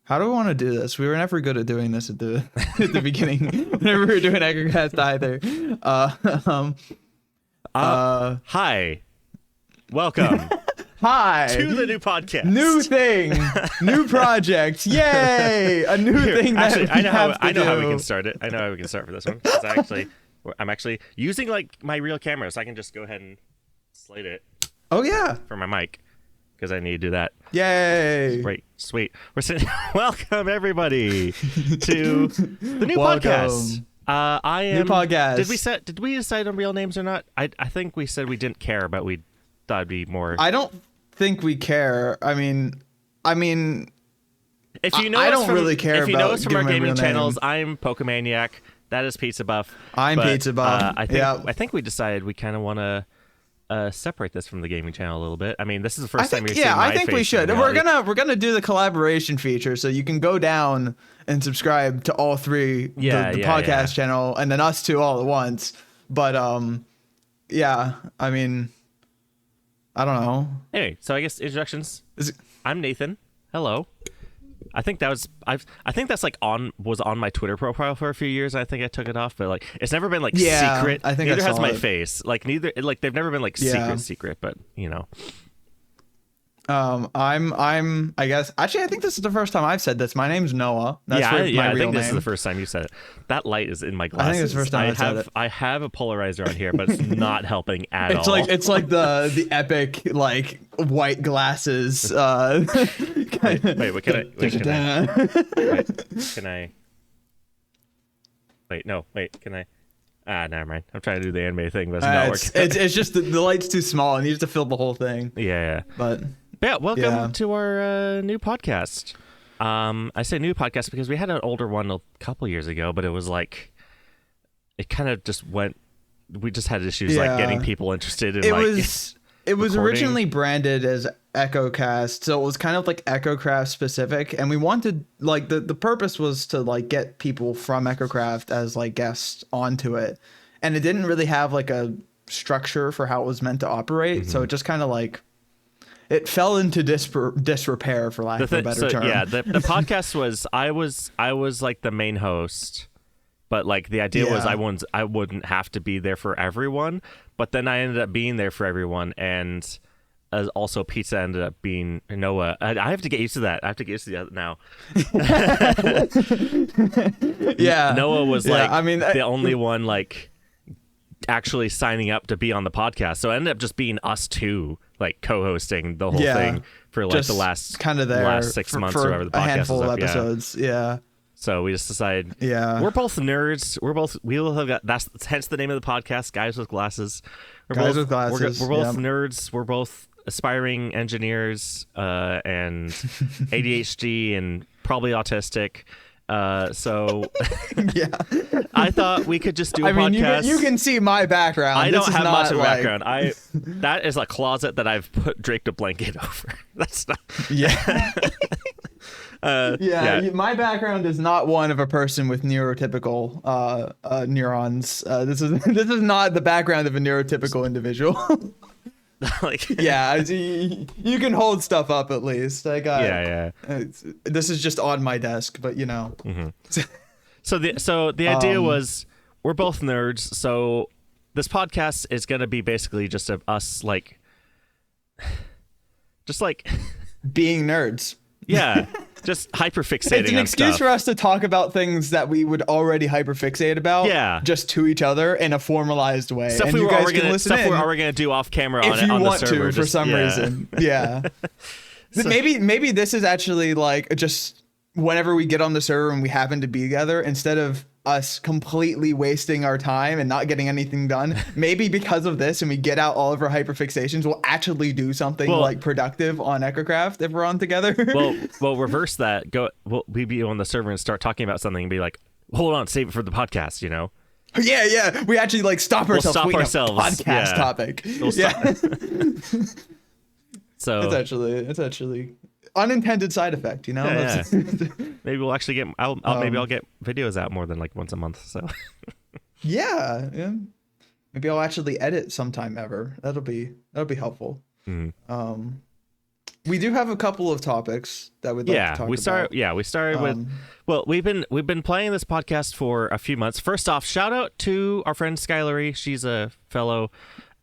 How do we want to do this? We were never good at doing this at the at the beginning. Whenever we were doing Ecocast either. Hi. Welcome. Hi. To the new podcast. New thing. New project. Yay! A new thing that actually, I know how we can start it. I know how we can start for this one. I'm actually using like my real camera, so I can just go ahead and slate it. Oh yeah. For my mic, because I need to do that. Yay! Great, sweet. We're sitting. Welcome everybody to the new podcast. I am new podcast. Did we decide on real names or not? I think we said we didn't care, but we thought it'd be more. I don't think we care. I mean, if you know, I don't really care. If you know us from our gaming channels, name. I'm Pokemaniac. That is Pizza Buff. I'm Pizza Buff. I think we decided we kind of want to separate this from the gaming channel a little bit. I mean, this is the first time you're seeing my face. I think we should. We're gonna do the collaboration feature, so you can go down and subscribe to all three, the podcast channel, and then us two all at once. But yeah, I mean, I don't know. Anyway, so I guess introductions. I'm Nathan. Hello. I think that's was on my Twitter profile for a few years. I think I took it off, but like it's never been like secret. I think neither has my face. Like they've never been like secret, but you know. I guess actually I think this is the first time I've said this. My name's Noah. That's my real I think this name. is the first time you said it. That light is in my glasses. I think it's the first time I said it. I have a polarizer on here, but it's not helping at all. It's like the epic like white glasses. Wait, can I? Never mind. I'm trying to do the anime thing, but it's not working. It's just the light's too small. It needs to fill the whole thing. Yeah. But yeah, welcome to our new podcast. I say new podcast because we had an older one a couple years ago, but it was like it kind of just went. We just had issues like getting people interested in It was originally branded as EchoCast, so it was kind of like EchoCraft specific, and we wanted like the purpose was to like get people from EchoCraft as like guests onto it, and it didn't really have like a structure for how it was meant to operate, so it just kind of like it fell into disrepair, for lack of a better term. Yeah, the podcast was I was like the main host, but like the idea was I wouldn't have to be there for everyone, but then I ended up being there for everyone, and also Pizza ended up being Noah. I have to get used to that. I have to get used to that now. Yeah, Noah was the only one like actually signing up to be on the podcast, so it ended up just being us two like co-hosting the whole thing for like just the last kind of there last 6 months or whatever the podcast a handful is of up. episodes. Yeah. So we just decided, we're both nerds. We will have got that's hence the name of the podcast, Guys with Glasses. We're both nerds. We're both aspiring engineers and ADHD and probably autistic. So I thought we could just do a podcast. You can see my background. I don't have much of a background. That is a closet that I've draped a blanket over. That's not. My background is not one of a person with neurotypical neurons. This is not the background of a neurotypical individual. You can hold stuff up at least. I got this is just on my desk, but you know. Mm-hmm. So the idea was we're both nerds, so this podcast is gonna be basically just us like being nerds. Yeah. Just hyperfixating. It's an excuse for us to talk about things that we would already hyperfixate about, just to each other in a formalized way. Stuff we're already gonna do off camera if you on want the server, for some reason. Yeah. So, maybe this is actually like just whenever we get on the server and we happen to be together, instead of us completely wasting our time and not getting anything done, maybe because of this and we get out all of our hyperfixations, we'll actually do something like productive on EchoCraft if we're on together. well reverse that. We'll be on the server and start talking about something and be like, hold on, save it for the podcast, you know? Yeah. We actually like stop ourselves. We'll stop ourselves. Podcast topic. So it's actually unintended side effect, you know. Maybe we'll actually get. Maybe I'll get videos out more than like once a month. So. yeah. Maybe I'll actually edit sometime ever. That'll be helpful. Mm-hmm. we do have a couple of topics that we'd like to talk about. We started with. Well, we've been playing this podcast for a few months. First off, shout out to our friend Skyelre. She's a fellow.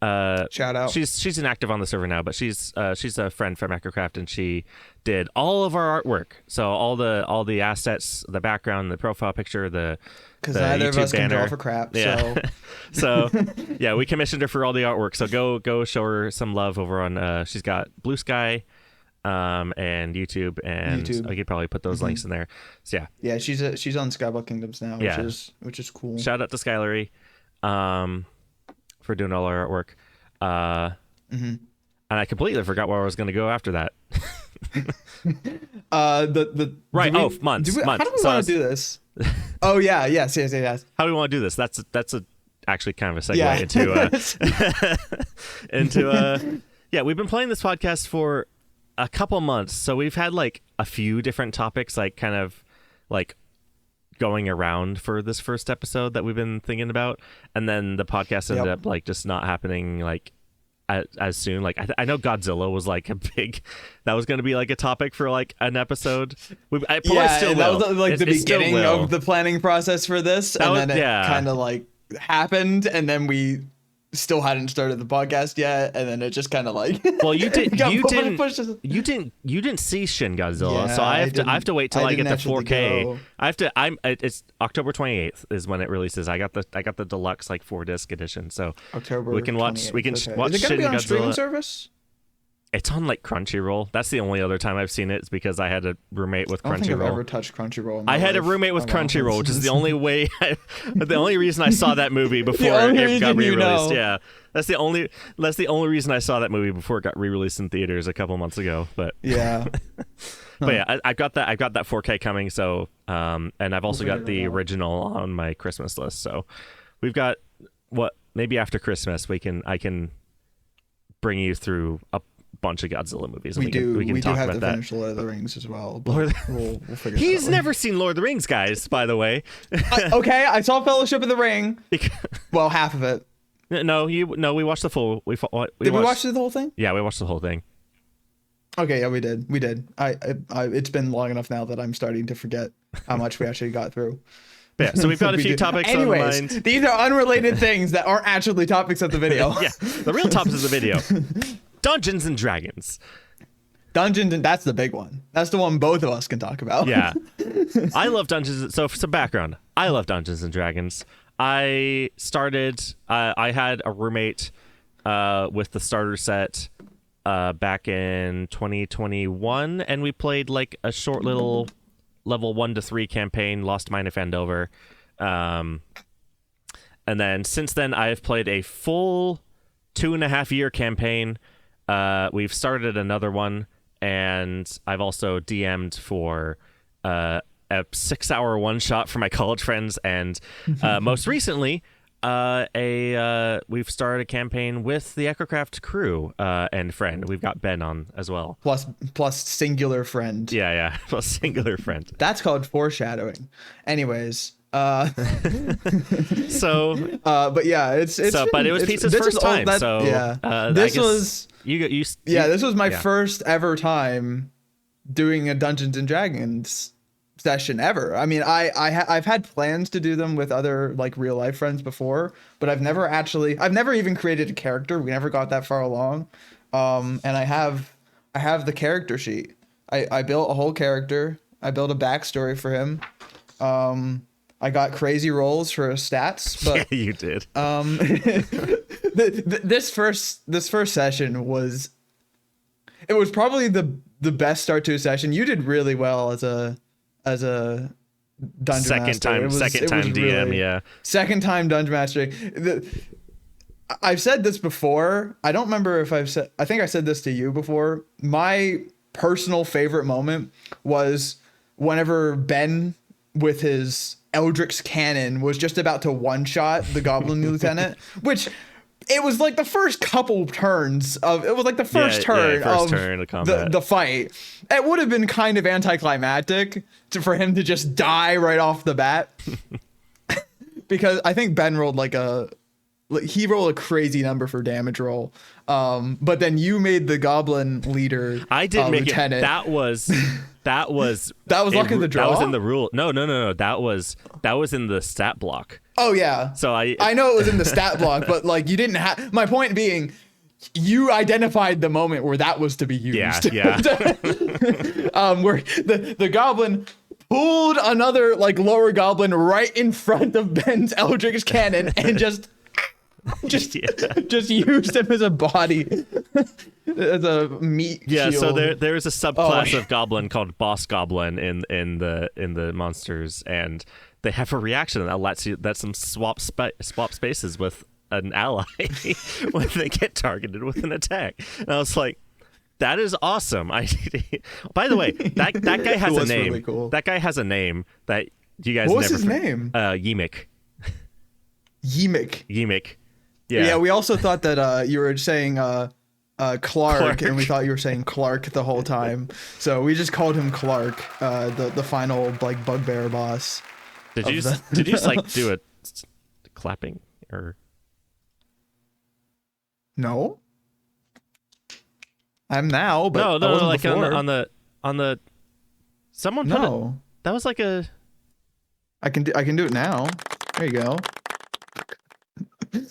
Shout out. She's inactive on the server now, but she's a friend from EchoCraft, and she did all of our artwork. So all the assets, the background, the profile picture, because neither of us banner. can draw for crap. Yeah. So yeah, we commissioned her for all the artwork. So go show her some love over on. She's got Blue Sky, and YouTube, and I could probably put those links in there. So yeah, she's on Skyblock Kingdoms now, which is cool. Shout out to Skyelre, for doing all our artwork. And I completely forgot where I was going to go after that. Right. Months. How do we want to do this? Oh yeah. Yes. How do we want to do this? That's actually kind of a segue into yeah. We've been playing this podcast for a couple months, so we've had like a few different topics, like kind of like going around for this first episode that we've been thinking about, and then the podcast ended up like just not happening like as soon. Like I know Godzilla was like that was going to be like a topic for like an episode. I probably still will. That was like the beginning of the planning process for this, and then it kind of like happened, and then we still hadn't started the podcast yet, and then it just kind of like you didn't see Shin Godzilla, so I have to wait till I get the 4K. It's October 28th is when it releases. I got the deluxe like 4-disc edition, so October we can watch Is it Shin gonna be on Godzilla. Streaming service? It's on like Crunchyroll. That's the only other time I've seen it. It's because I had a roommate with Crunchyroll. I don't think I've ever touched Crunchyroll. I had a roommate with Crunchyroll, which is the only way. The only reason I saw that movie before it got re-released. Yeah, that's the only reason I saw that movie before it got re-released in theaters a couple months ago. But yeah, but yeah, I've got that 4K coming. So and I've also got the original on my Christmas list. So we've got maybe after Christmas I can bring you through a bunch of Godzilla movies. And we can talk have about to that. finish Lord of the Rings as well. We'll figure He's never seen Lord of the Rings, guys, by the way. Okay, I saw Fellowship of the Ring. Well, half of it. No, we watched the full. Did we watch the whole thing? Yeah, we watched the whole thing. Okay, yeah, we did. I it's been long enough now that I'm starting to forget how much we actually got through. Yeah, so we've got a few topics on the mind. These are unrelated things that aren't actually topics of the video. Yeah, the real topics of the video. Dungeons and Dragons. That's the big one. That's the one both of us can talk about. Yeah. I love Dungeons. So for some background, I love Dungeons and Dragons. I had a roommate with the starter set back in 2021, and we played like a short little level 1 to 3 campaign, Lost Mine of Fandover. And then since then, I've played a full 2.5-year campaign. We've started another one, and I've also DM'd for a 6-hour one-shot for my college friends, and most recently, we've started a campaign with the EchoCraft crew and friend. We've got Ben on as well. Plus singular friend. Yeah, plus singular friend. That's called foreshadowing. Anyways. But yeah, but it was Pizza's first time. This was my first ever time doing a Dungeons and Dragons session ever. I mean, I've had plans to do them with other like real life friends before, but I've never even created a character. We never got that far along. And I have the character sheet. I built a whole character. I built a backstory for him. I got crazy rolls for stats, but yeah, you did. This first session was probably the best start to a session. You did really well as a dungeon master. Second time DM, yeah. Second time dungeon master. I've said this before. I don't remember if I think I said this to you before. My personal favorite moment was whenever Ben with his Eldrick's cannon was just about to one-shot the Goblin Lieutenant, which it was like the first couple turns of it was like the first turn of the fight. It would have been kind of anticlimactic for him to just die right off the bat. Because I think Ben rolled like a he rolled a crazy number for damage roll. But then you made the goblin leader. I didn't make lieutenant. it. That was that was luck of the draw. That was in the rule. No. That was in the stat block. Oh yeah. So I know it was in the stat block, but like you didn't have. My point being, you identified the moment where that was to be used. Yeah. Where the goblin pulled another like lower goblin right in front of Ben's Eldritch Cannon and just used him as a body, as a meat shield. So there is a subclass of goblin called boss goblin in the monsters, and they have a reaction that lets them swap spaces with an ally when they get targeted with an attack. And I was like, that is awesome. By the way, that guy has a name. Really cool. That guy has a name that you guys. What was his name? Yemek. Yemek. Yeah. Yeah. We also thought that you were saying Clark, and we thought you were saying Clark the whole time. So we just called him Clark, the final like bugbear boss. Did you just like do a clapping or? No. I'm now, but no, like before. on the someone put it. That was like a. I can do it now. There you go.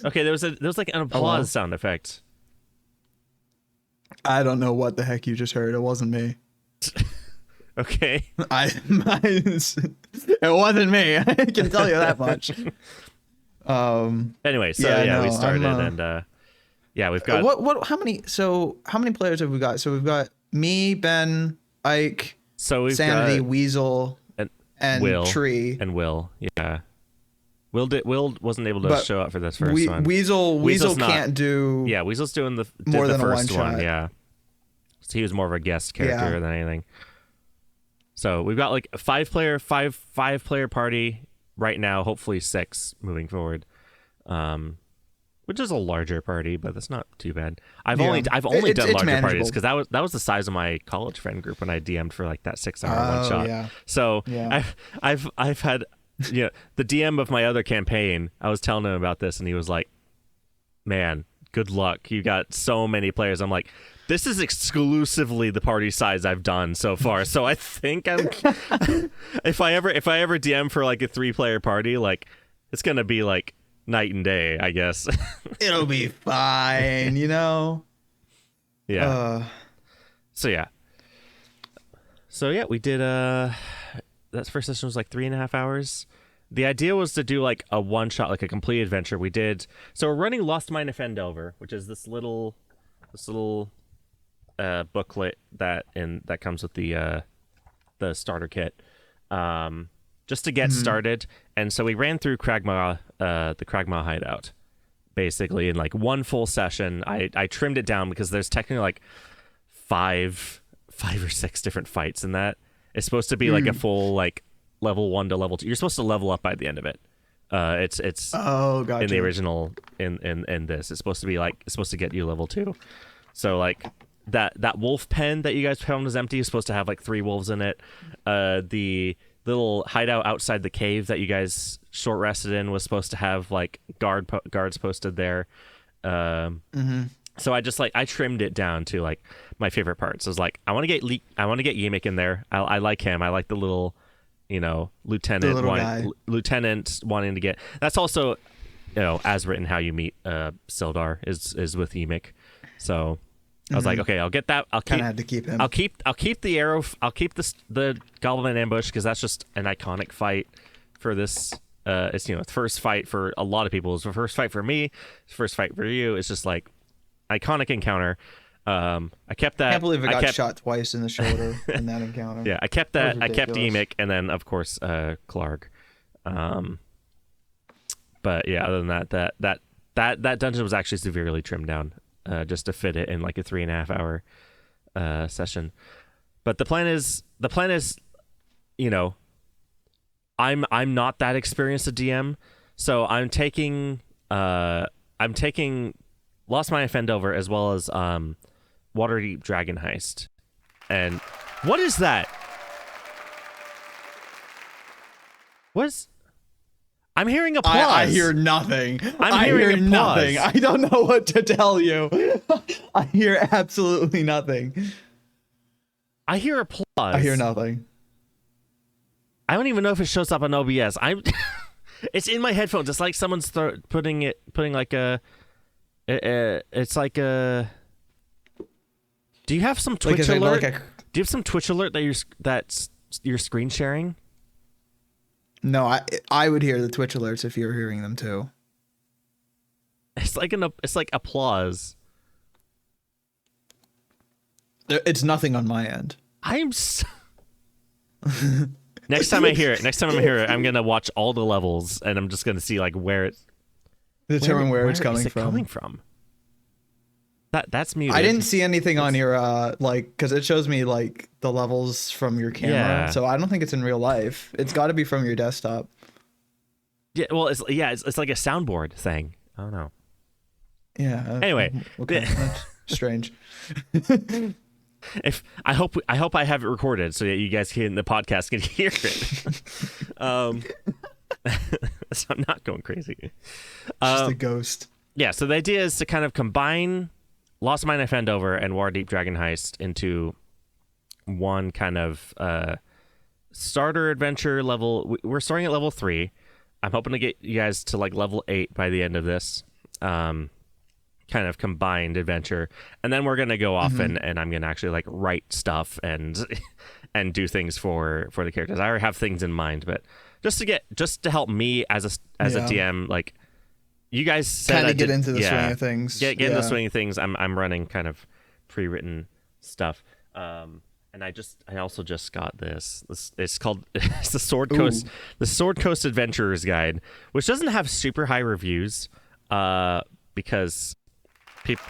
Okay, there was like an applause sound effect. I don't know what the heck you just heard. It wasn't me. Okay. It wasn't me. I can tell you that much. Anyway, so we started and we've got what how many players have we got? So we've got me, Ben, Ike, so we've Sanity, got Weasel, and Will, Tree. And Will, yeah. Will wasn't able to show up for this first one. Weasel can't do. Yeah, Weasel's doing the more than first a one one. shot. Yeah, so he was more of a guest character than anything. So we've got like a five player party right now. Hopefully 6 moving forward, which is a larger party, but that's not too bad. I've only done larger parties because that was the size of my college friend group when I DM'd for like that 6-hour one shot. Yeah. So I've had. Yeah, the DM of my other campaign, I was telling him about this, and he was like, man, good luck. You got so many players. I'm like, this is exclusively the party size I've done so far. So I think if I ever DM for like a 3-player party, like it's going to be like night and day, I guess. It'll be fine, you know? Yeah. So yeah, we did that first session was like 3.5 hours. The idea was to do like a one shot, like a complete adventure. So we're running Lost Mine of Fendover, which is this little booklet that comes with the starter kit, just to get started. And so we ran through the Cragmaw hideout, basically in like one full session. I trimmed it down because there's technically like five or 6 different fights in that. It's supposed to be like a full like level 1 to level 2. You're supposed to level up by the end of it. It's gotcha. In the original in this. It's supposed to get you level 2. So like that wolf pen that you guys found was empty is supposed to have like 3 wolves in it. The little hideout outside the cave that you guys short rested in was supposed to have like guards posted there. So I trimmed it down to like my favorite parts. I was like, I want to get Yemek in there. I like him. I like the little, lieutenant wanting to get. That's also, as written, how you meet Sildar is with Yemek. So I was like, okay, I'll get that. I'll kind of had to keep him. I'll keep the arrow. I'll keep the goblin ambush because that's just an iconic fight for this. It's the first fight for a lot of people. It's the first fight for me. It's the first fight for you. It's just like iconic encounter. I kept that. I can't believe I got shot twice in the shoulder in that encounter. Yeah, I kept that. I kept Yemek, and then of course Clark. But yeah, other than that dungeon was actually severely trimmed down, just to fit it in like a 3.5 hour session. But the plan is, I'm not that experienced a DM, so I'm taking Lost Mine of Fendover as well as Waterdeep Dragon Heist. And what is that? I'm hearing applause. I hear nothing. I hear nothing. I don't know what to tell you. I hear absolutely nothing. I hear applause. I hear nothing. I don't even know if it shows up on OBS. It's in my headphones. It's like someone's putting like a. It's like a. Do you have some Twitch alert? Do you have some Twitch alert that's you're screen sharing? No, I would hear the Twitch alerts if you're hearing them too. It's like applause. It's nothing on my end. Next time I hear it, I'm gonna watch all the levels and I'm just gonna see like where it's determine where it's coming from. That's muted. I didn't see anything on your because it shows me like the levels from your camera. Yeah. So I don't think it's in real life. It's got to be from your desktop. Yeah, well, it's like a soundboard thing. I don't know. Yeah. Anyway, okay, that's strange. I hope I have it recorded so that you guys the podcast can hear it. So I'm not going crazy. Just a ghost. Yeah. So the idea is to kind of combine Lost Mine of Fandover and Waterdeep Dragon Heist into one kind of starter adventure level. We're starting at level 3. I'm hoping to get you guys to like level 8 by the end of this kind of combined adventure, and then we're gonna go off and I'm gonna actually like write stuff and do things for the characters. I already have things in mind, but just to help me as a DM, like. You guys said kind of get into the swing of things. Get into the swing of things. I'm running kind of pre-written stuff, and I also just got this. It's called the Sword Coast. Ooh. The Sword Coast Adventurer's Guide, which doesn't have super high reviews, because people.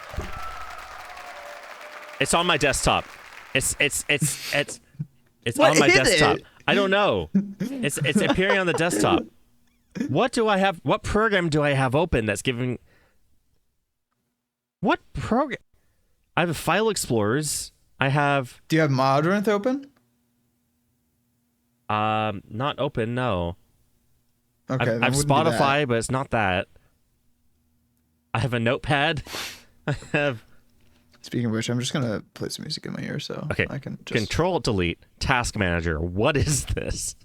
It's on my desktop. It's on my desktop. I don't know. It's appearing on the desktop. What do I have? What program do I have open that's giving? What program? I have File Explorers. I have. Do you have Modrinth open? Not open. No. Okay. I have Spotify, but it's not that. I have a notepad. I have. Speaking of which, I'm just gonna play some music in my ear, so okay. I can just Control Delete Task Manager. What is this?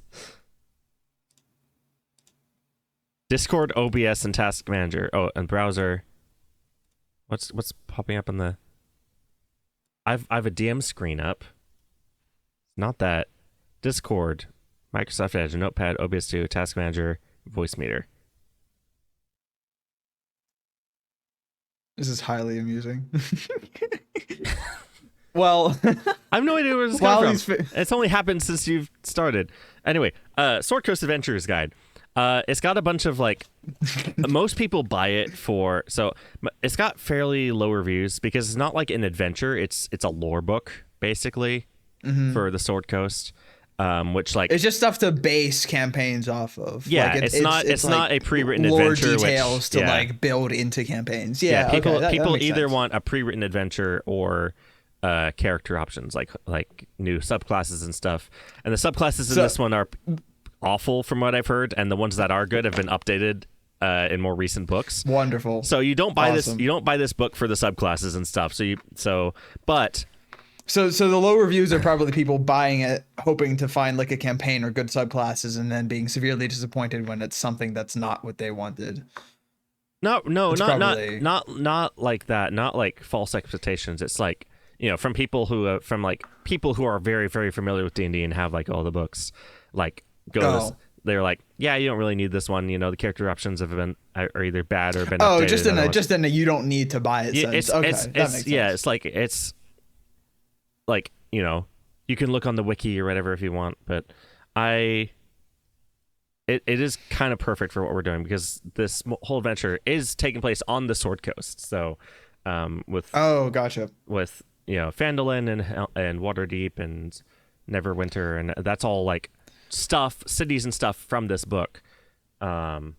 Discord, OBS, and Task Manager. Oh, and browser. What's popping up on the? I have a DM screen up. Not that. Discord, Microsoft Edge, Notepad, OBS 2, Task Manager, Voice Meter. This is highly amusing. Well, I have no idea where this is coming from. It's only happened since you've started. Anyway, Sword Coast Adventurer's Guide. It's got a bunch of like, most people buy it so it's got fairly low reviews because it's not like an adventure. It's a lore book basically for the Sword Coast, which like it's just stuff to base campaigns off of. Yeah, like it's not like a pre-written lore adventure. Details to like build into campaigns. Yeah, people that either sense. want a pre-written adventure or character options like new subclasses and stuff. And the subclasses in this one are awful from what I've heard, and the ones that are good have been updated in more recent books. Wonderful. So you don't buy this. You don't buy this book for the subclasses and stuff. So the low reviews are probably people buying it hoping to find like a campaign or good subclasses, and then being severely disappointed when it's something that's not what they wanted. Not like that. Not like false expectations. It's like, you know, from people who are very, very familiar with D&D and have like all the books, like they're like, yeah, you don't really need this one. You know, the character options are either bad or been updated. Oh, just in a you don't need to buy it sense. Okay, that makes sense. Yeah, it's like, you know, you can look on the wiki or whatever if you want, but it is kind of perfect for what we're doing because this whole adventure is taking place on the Sword Coast. So, gotcha. With, you know, Phandalin and Waterdeep and Neverwinter, and that's all like cities and stuff from this book. So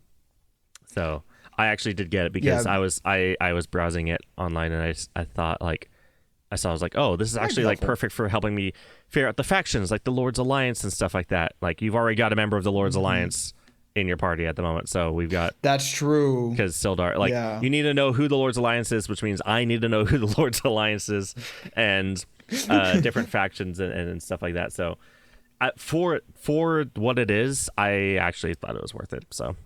I actually did get it because I was browsing it online and I thought like, I was like, oh, this is actually like perfect for helping me figure out the factions, like the Lord's Alliance and stuff like that. Like, you've already got a member of the Lord's Alliance in your party at the moment. So we've got That's true. because Sildar, like you need to know who the Lord's Alliance is, which means I need to know who the Lord's Alliance is, and different factions and stuff like that. So for what it is, I actually thought it was worth it. So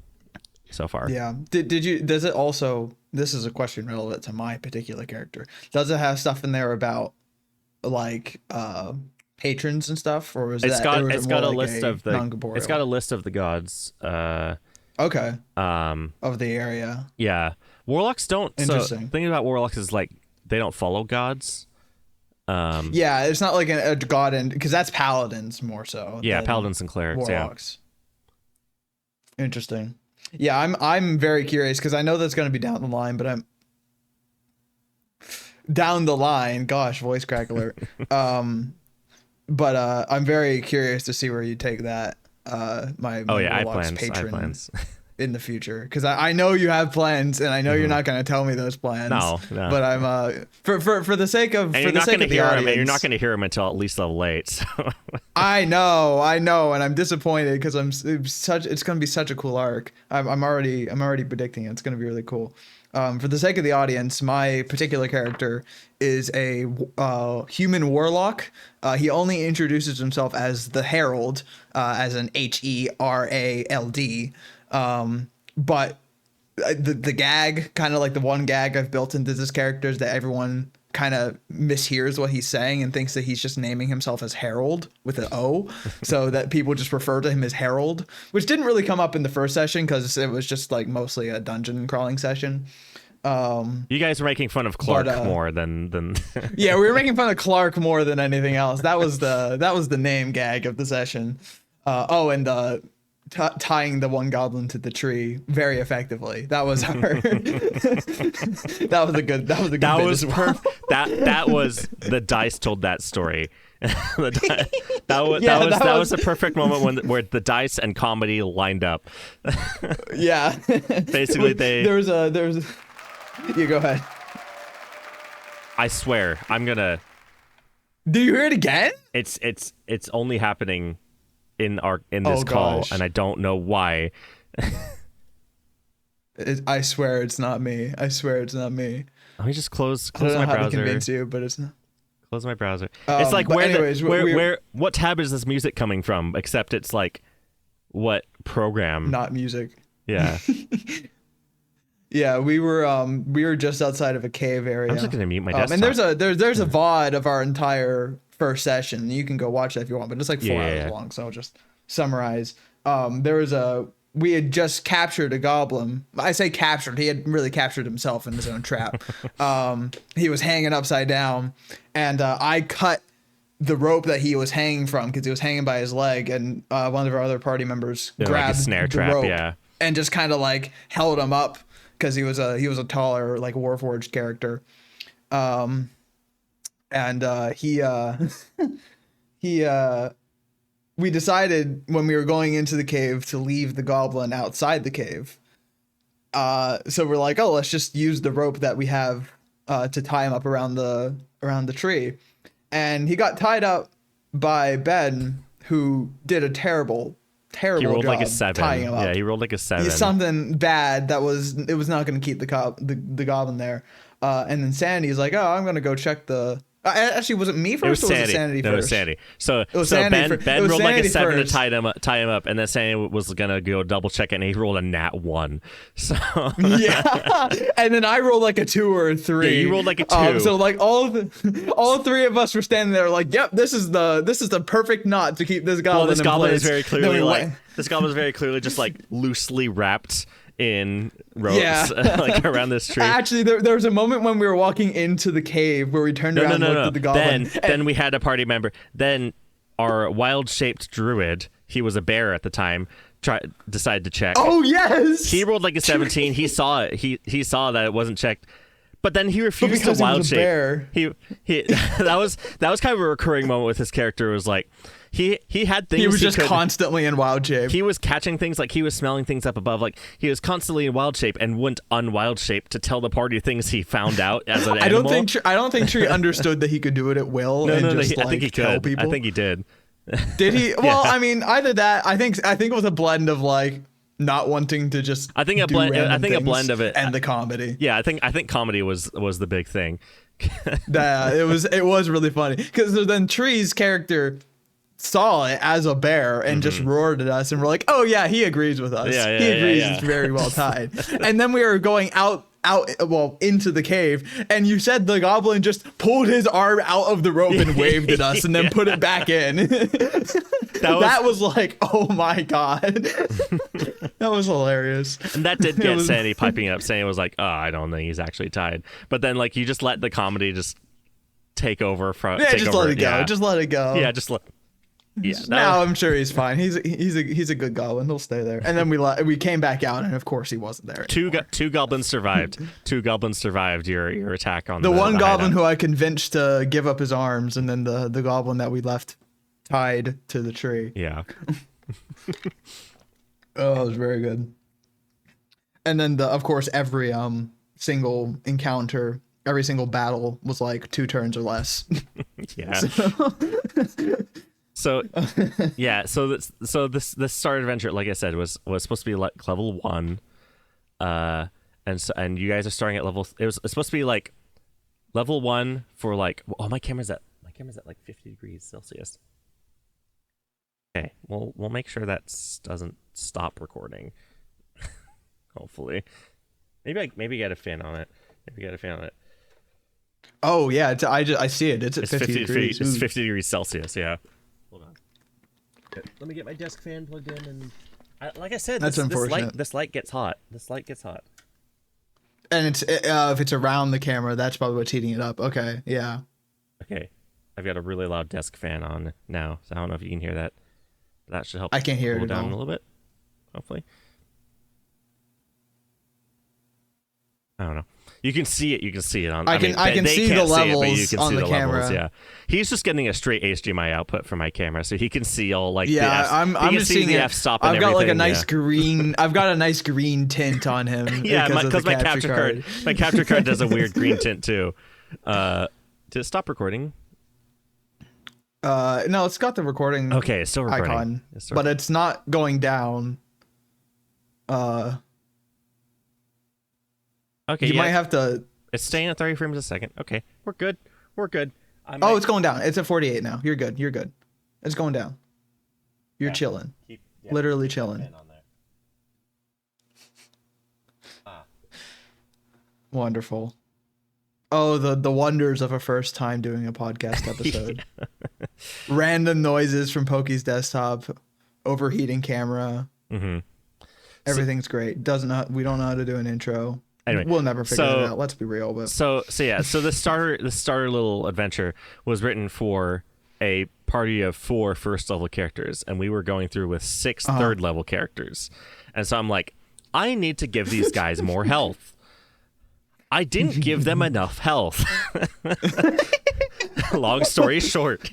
far. Yeah. Does it also, this is a question relevant to my particular character, does it have stuff in there about like patrons and stuff, or is it's got a list of the gods okay of the area. Yeah, warlocks don't. Interesting. So thinking about warlocks is like they don't follow gods. Yeah, it's not like a god, and because that's paladins more so. Yeah, paladins and clerics. Warlocks. Yeah. Interesting. Yeah, I'm very curious because I know that's going to be down the line, but I'm down the line. Gosh, voice crack alert. But I'm very curious to see where you take that. My I patron have plans in the future, because I know you have plans, and I know you're not going to tell me those plans. No. But I'm for the sake of and for the sake of the audience, and you're not going to hear him until at least level 8. So. I know, and I'm disappointed because it's going to be such a cool arc. I'm already predicting it. It's going to be really cool. For the sake of the audience, my particular character is a human warlock. He only introduces himself as the Herald, as an HERALD. But the gag, kind of like the one gag I've built into this character, is that everyone kind of mishears what he's saying and thinks that he's just naming himself as Harold with an O, so that people just refer to him as Harold, which didn't really come up in the first session because it was just like mostly a dungeon crawling session. You guys were making fun of Clark more than yeah, we were making fun of Clark more than anything else. That was the name gag of the session. And tying the one goblin to the tree very effectively. That was our that was a good that was the dice told that story. that was a perfect moment where the dice and comedy lined up. Yeah. Basically there's you go ahead. I swear I'm gonna. Do you hear it again? It's only happening in this call, and I don't know why. I swear it's not me. Let me just close my browser. How to convince you, but it's not. Close my browser. It's like where what tab is this music coming from? Except it's like what program? Not music. Yeah. Yeah, we were just outside of a cave area. I'm just gonna mute my desktop. And there's a VOD of our entire first session. You can go watch that if you want, but it's like 4 hours long, so I'll just summarize. We had just captured a goblin. I say captured, he had really captured himself in his own trap. He was hanging upside down, and I cut the rope that he was hanging from because he was hanging by his leg, and one of our other party members grabbed like a snare the trap, rope and just kind of like held him up because he was a taller, like, Warforged character. We decided when we were going into the cave to leave the goblin outside the cave. So we're like, oh, let's just use the rope that we have to tie him up around the tree. And he got tied up by Ben, who did a terrible he rolled job like a 7. tying him up. Yeah, he rolled like a 7. Something bad it was not going to keep the goblin there. And then Sandy's like, oh, I'm going to go check the... Actually, was it me first, or was it Sandy first? No, it was Sandy. So Sandy Ben rolled like a 7 first. to tie him up, and then Sandy was gonna go double check it, and he rolled a nat 1. So yeah, and then I rolled like a 2 or a 3. Yeah, you rolled like a 2. So like all 3 of us were standing there like, yep, this is the perfect knot to keep this goblin. Well, this in goblin place. is very clearly this goblin is very clearly just like loosely wrapped in ropes, like around this tree. Actually, there was a moment when we were walking into the cave where we turned around and looked at the goblin. Then we had a party member. Then our wild-shaped druid, he was a bear at the time, decided to check. Oh yes! He rolled like a 17. He saw it. He saw that it wasn't checked. But then he refused to wild shape. He that was kind of a recurring moment with his character. It was like he had things. He was just constantly in wild shape. He was catching things, like he was smelling things up above. Like he was constantly in wild shape and went unwild shape to tell the party things he found out as an animal. I don't think Tree understood that he could do it at will. I think he could. People. I think he did. Did he? Well, I mean, either that. I think it was a blend of like not wanting to just I think a blend of it and the comedy. Yeah, I think comedy was the big thing. Yeah, it was really funny because then Tree's character saw it as a bear and just roared at us, and we're like, oh yeah, he agrees with us. He agrees it's very well tied. And then we were going out into the cave, and you said the goblin just pulled his arm out of the rope and waved at us and then put it back in. That was like, oh my god. That was hilarious. And that did get Sandy piping up. Sandy was like, oh, I don't think he's actually tied. But then like you just let the comedy just take over from let it go. Just let it go. Yeah, just let. Yeah, now I'm sure he's fine. He's a good goblin. He'll stay there. And then we came back out, and of course he wasn't there. Two goblins survived. Two goblins survived your attack on the one goblin who I convinced to give up his arms, and then the goblin that we left tied to the tree. Yeah. Oh, it was very good. And then of course every single encounter, every single battle was like 2 turns or less. Yeah. So yeah, so this Star Adventure, like I said, was supposed to be like level 1, and you guys are starting at level. It's supposed to be like level 1 for like. Oh, my camera's at like 50 degrees Celsius. Okay, we'll make sure that doesn't stop recording. Hopefully, maybe get a fan on it. Oh yeah, I see it. It's at 50 degrees. It's 50 degrees Celsius. Yeah. Hold on. Let me get my desk fan plugged in, and like I said, that's unfortunate. This light gets hot. And it's if it's around the camera, that's probably what's heating it up. Okay, yeah. Okay, I've got a really loud desk fan on now, so I don't know if you can hear that. That should help. I can't hear it down all. A little bit. Hopefully. I don't know. You can see it. You can see it on. I can see the levels on the camera. Levels, yeah, he's just getting a straight HDMI output from my camera, so he can see all like. Yeah, the I'm just seeing the it. F-stop. I've got like a nice green. I've got a nice green tint on him. Yeah, because my capture card. My capture card does a weird green tint too. Did it stop recording? No, it's got the recording. Okay, it's still recording. Icon, but it's not going down. Okay, you might have to. It's staying at 30 frames a second. Okay, we're good. It's going down. It's at 48 now. You're good. It's going down. You're chilling. Literally chilling. Wonderful. Oh, the wonders of a first time doing a podcast episode. Random noises from Pokey's desktop, overheating camera. Mm-hmm. Everything's great. We don't know how to do an intro. Anyway, we'll never figure it out. Let's be real. But so the starter little adventure was written for a party of 4 first level characters, and we were going through with 6 third level characters, and so I'm like, I need to give these guys more health. I didn't give them enough health. Long story short.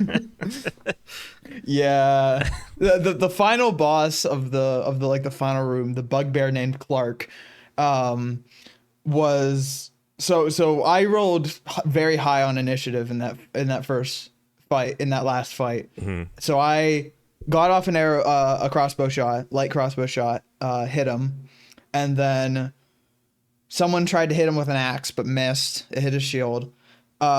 Yeah, the final boss of the final room, the bugbear named Clark, was so I rolled very high on initiative in that first fight, in that last fight. Mm-hmm. So I got off an arrow, a crossbow shot, light crossbow shot, hit him, and then someone tried to hit him with an axe but missed. It hit his shield.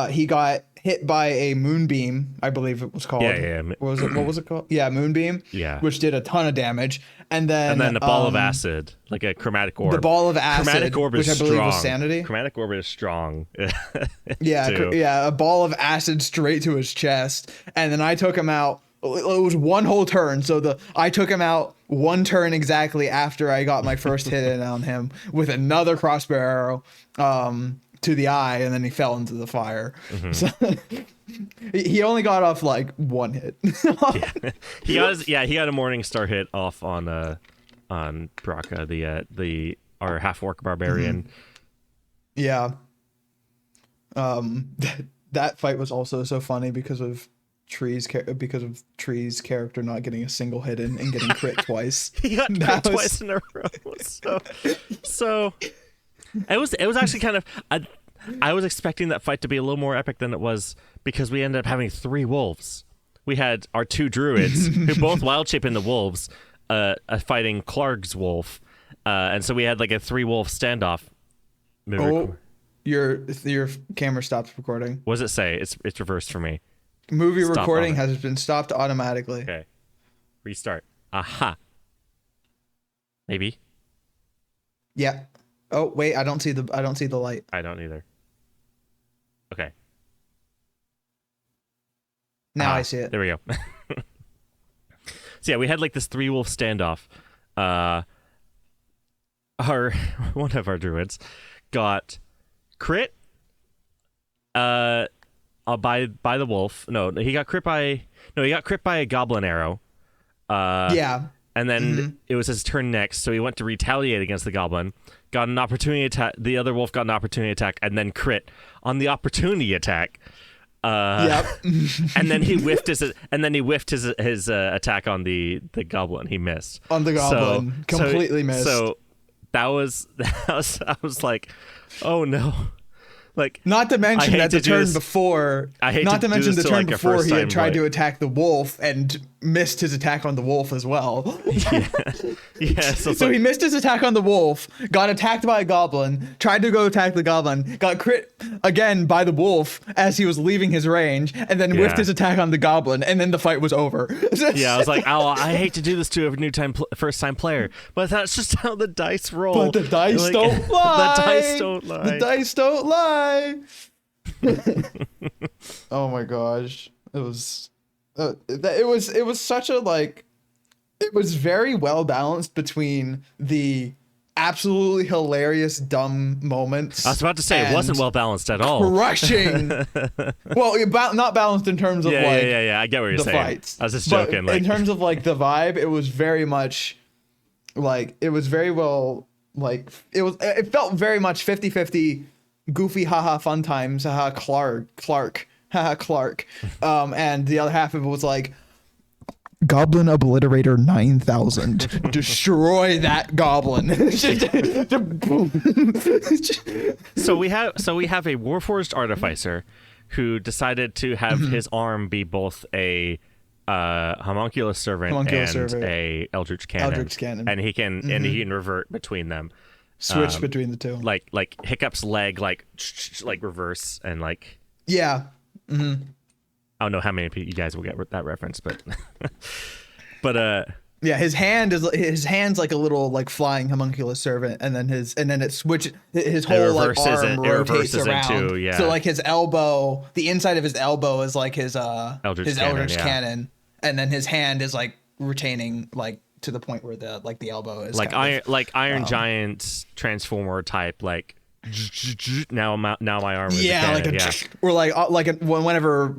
He got hit by a moonbeam, I believe it was called. Yeah. What was it called? Yeah, moonbeam. Yeah. Which did a ton of damage. And then a ball of acid, like a chromatic orb. The ball of acid, chromatic orb is which I believe strong. was sanity. Chromatic orb is strong. Yeah, a ball of acid straight to his chest. And then I took him out. It was one whole turn. So I took him out one turn exactly after I got my first hit in on him with another crossbow arrow to the eye, and then he fell into the fire. Mm-hmm. So he only got off like one hit. Yeah. He got a morning star hit off on Baraka, our half orc barbarian. Mm-hmm. Yeah. That fight was also so funny because of Tree's character not getting a single hit in and getting crit twice. He got crit twice in a row. So it was actually kind of I was expecting that fight to be a little more epic than it was, because we ended up having 3 wolves. We had our 2 druids who both wild shape into wolves, fighting Clark's wolf, and so we had like a 3-wolf standoff. Your camera stopped recording. What does it say? It's reversed for me. Movie recording has been stopped automatically. Okay, restart. Aha. Maybe. Yeah. Oh wait, I don't see the light. I don't either. Okay. Now I see it. There we go. So yeah, we had like this 3-wolf standoff. One of our druids got crit by the wolf. No, he got crit by a goblin arrow. Yeah. And then it was his turn next, so he went to retaliate against the goblin. Got an opportunity attack. The other wolf got an opportunity attack, and then crit on the opportunity attack. Yep. And then he whiffed his attack on the goblin. He missed on the goblin. Completely missed. So that was I was like, oh no. Like, not to mention that the turn before, not to mention the turn before he had tried to attack the wolf and missed his attack on the wolf as well. Yeah. So he missed his attack on the wolf, got attacked by a goblin, tried to go attack the goblin, got crit again by the wolf as he was leaving his range, and then whiffed his attack on the goblin, and then the fight was over. Yeah, I was like, oh, I hate to do this to a first-time player, but that's just how the dice roll. But the dice don't lie. The dice don't lie. The dice don't lie. Oh my gosh, it was such a like, it was very well balanced between the absolutely hilarious dumb moments. I was about to say it wasn't well balanced at all. Crushing. Well, not balanced in terms of I get what you're saying. Fights. I was just joking. But in terms of like the vibe, it was very much like, it was very well, like, it felt very much 50-50 goofy haha fun times haha Clark haha Clark, and the other half of it was like Goblin Obliterator 9000 destroy that goblin. so we have a Warforged Artificer who decided to have his arm be both a homunculus servant and a Eldritch Cannon. And he can revert between them. Switch between the two. Like Hiccup's leg, like reverse and like. Yeah. I don't know how many people you guys will get that reference, but yeah, his hand's like a little like flying homunculus servant, and then it switches, his whole like arm rotates around. So like his elbow, the inside of his elbow is like his Eldritch Cannon, and then his hand is like retaining like to the point where the elbow is like Iron Giant Transformer type, like now my arm is or whenever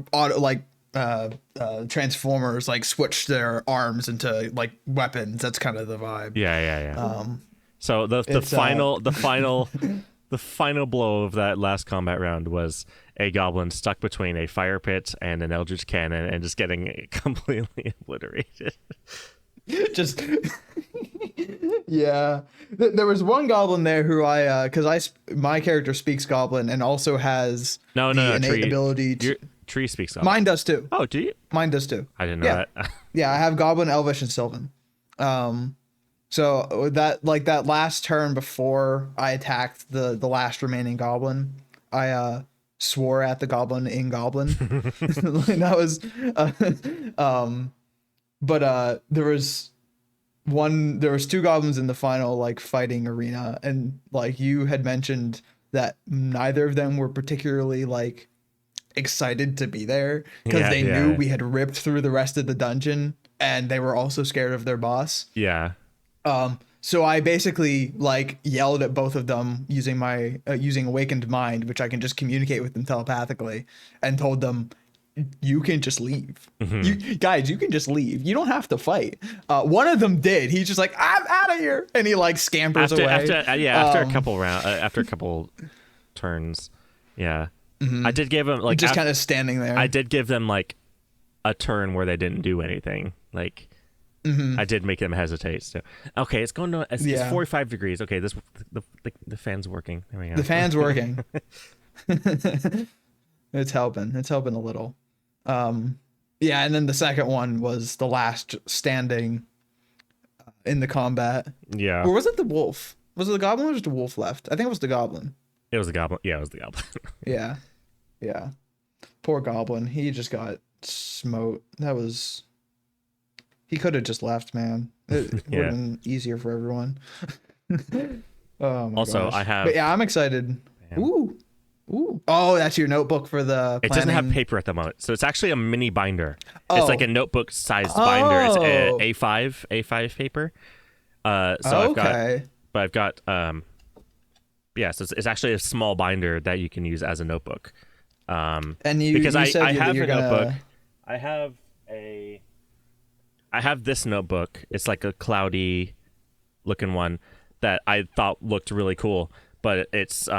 Transformers like switch their arms into like weapons, that's kind of the vibe. So the final blow of that last combat round was a goblin stuck between a fire pit and an Eldritch Cannon and just getting completely obliterated. Just yeah, there was one goblin there who my character speaks goblin and also has innate ability to. Tree speaks goblin. Mine does too. Oh, do you? Mine does too. I didn't know that. Yeah, I have goblin, elvish, and sylvan. So that last turn before I attacked the last remaining goblin, I swore at the goblin in goblin. That was but there was two goblins in the final like fighting arena, and like you had mentioned that neither of them were particularly like excited to be there because they knew we had ripped through the rest of the dungeon, and they were also scared of their boss. So I basically like yelled at both of them using my using Awakened Mind, which I can just communicate with them telepathically, and told them, you can just leave. You can just leave. You don't have to fight. One of them did. He's just like, I'm out of here, and he like scampers away. After a couple turns. I did give him like just kind of standing there. I did give them like a turn where they didn't do anything. Like I did make them hesitate. So okay, it's going to it's 45 degrees. Okay, the fan's working. There we go. The fan's working. It's helping. It's helping a little. And then the second one was the last standing in the combat. Yeah. Or was it the wolf? Was it the goblin or was the wolf left? I think it was the goblin. It was the goblin. Yeah, it was the goblin. Yeah. Yeah. Poor goblin. He just got smote. He could have just left, man. It would have been easier for everyone. Oh my also, gosh. I have. But yeah, I'm excited. Damn. Ooh. Oh, that's your notebook for the planning. It doesn't have paper at the moment, so it's actually a mini binder. Oh. It's like a notebook-sized binder. It's A5 paper. So I've got yeah, so it's actually a small binder that you can use as a notebook. And because you I said have you're a notebook. I have this notebook. It's like a cloudy looking one that I thought looked really cool, but it's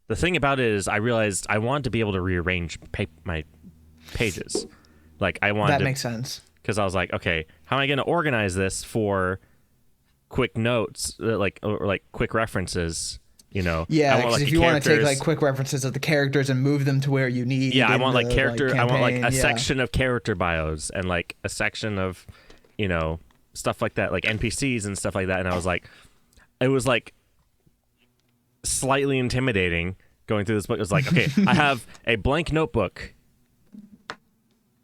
the thing about it is I realized I wanted to be able to rearrange my pages. Like I wanted that makes sense. Because I was like, okay, how am I going to organize this for quick notes, or quick references? Yeah, because if you want to take like quick references of the characters and move them to where you need. Yeah, I want like character. I want like a campaign, section of character bios and like a section of, stuff like that, like NPCs and stuff like that. And I was like, it was like slightly intimidating going through this book. It was like, okay, I have a blank notebook.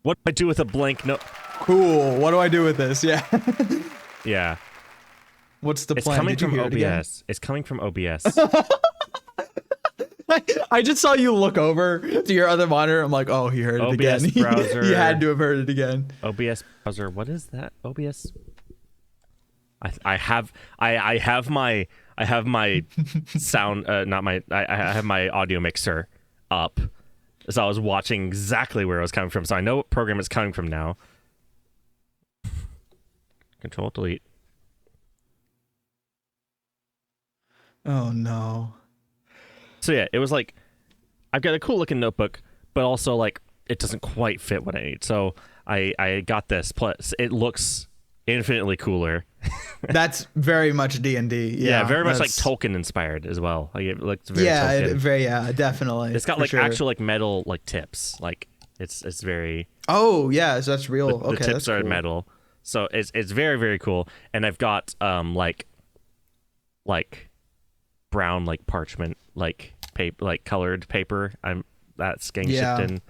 What do I do with a blank note? Cool. What do I do with this? Yeah. Yeah. What's the It's plan? coming Did you from hear it OBS. It's coming from OBS. I just saw you look over to your other monitor. I'm like, oh, he heard it again. OBS browser. He had to have heard it again. OBS browser. What is that? OBS. I have my sound. Not my. I have my audio mixer up, so I was watching exactly where it was coming from. So I know what program it's coming from now. Control delete. Oh no. So yeah, it was like I've got a cool looking notebook, but also like it doesn't quite fit what I need. So I got this. Plus, it looks infinitely cooler. That's very much D&D. Yeah, very much like Tolkien inspired as well. Like it looks very Tolkien. Definitely. It's got like actual like metal like tips. Like it's very. Oh yeah, so that's real. The okay, tips that's are cool. metal, so it's very very cool. And I've got like brown like parchment like paper like colored paper. That's getting shipped in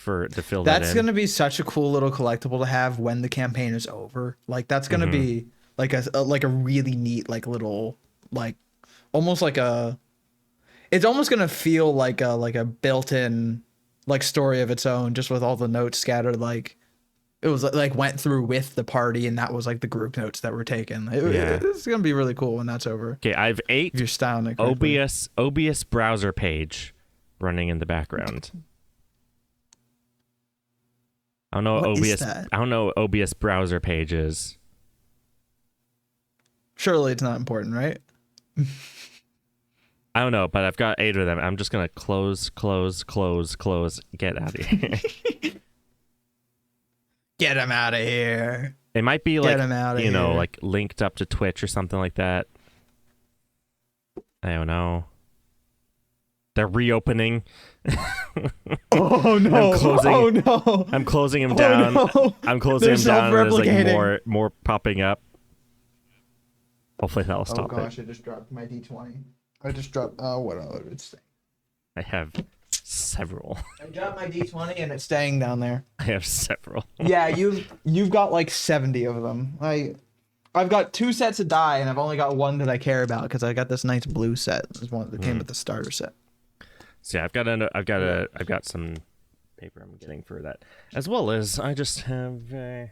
to fill that in. That's gonna be such a cool little collectible to have when the campaign is over. Like that's gonna be like a really neat like little like almost like it's almost gonna feel like a built-in like story of its own, just with all the notes scattered. Like it was like went through with the party, and that was like the group notes that were taken. It's gonna be really cool when that's over. Okay, I have 8 if you're styling it correctly. OBS browser page running in the background. I don't know what OBS. I don't know what OBS browser page is. Surely it's not important, right? I don't know, but I've got 8 of them. I'm just gonna close. Get out of here. Get him out of here. It might be like here. like linked up to Twitch or something like that. I don't know. They're reopening. Oh no! I'm closing him down. No. I'm closing him down. And there's like more popping up. Hopefully that'll stop it. Oh gosh! I just dropped my D20. I just dropped. What it's. I have several. I dropped my D20 and it's staying down there. I have several. Yeah, you've got like 70 of them. I've got 2 sets of die, and I've only got 1 that I care about because I got this nice blue set. This one that came with the starter set. So yeah, I've got some paper I'm getting for that, as well as I just have. This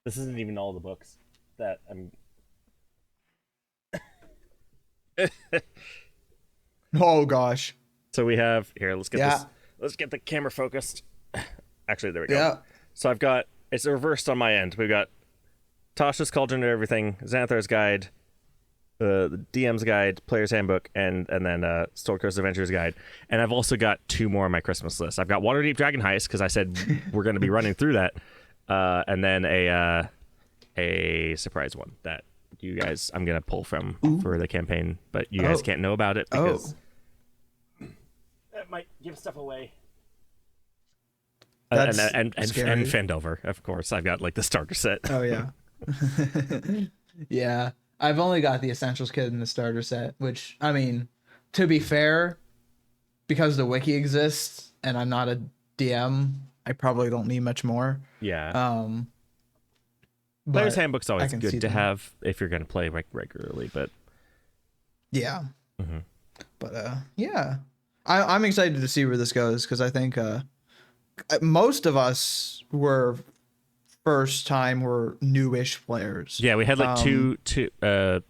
isn't even all the books that I'm. Oh gosh. So we have here. Let's get this. Let's get the camera focused. Actually, there we go. Yeah. So I've got it's reversed on my end. We've got Tasha's Cauldron of Everything, Xanthar's Guide, the DM's Guide, Player's Handbook, and then Story Coast Adventures Guide. And I've also got 2 more on my Christmas list. I've got Waterdeep Dragon Heist because I said we're going to be running through that, and then a surprise one that you guys I'm going to pull from for the campaign, but you guys can't know about it because that might give stuff away. And Fendover, of course. I've got like the starter set. Oh yeah. Yeah, I've only got the essentials kit and the starter set, which, I mean, to be fair, because the wiki exists and I'm not a DM, I probably don't need much more. Yeah. Um, Player's but Handbook's I always can good see to them. have if you're going to play regularly, but Yeah, mhm. but yeah, I'm excited to see where this goes because I think most of us were newish players. Yeah, we had like two of two the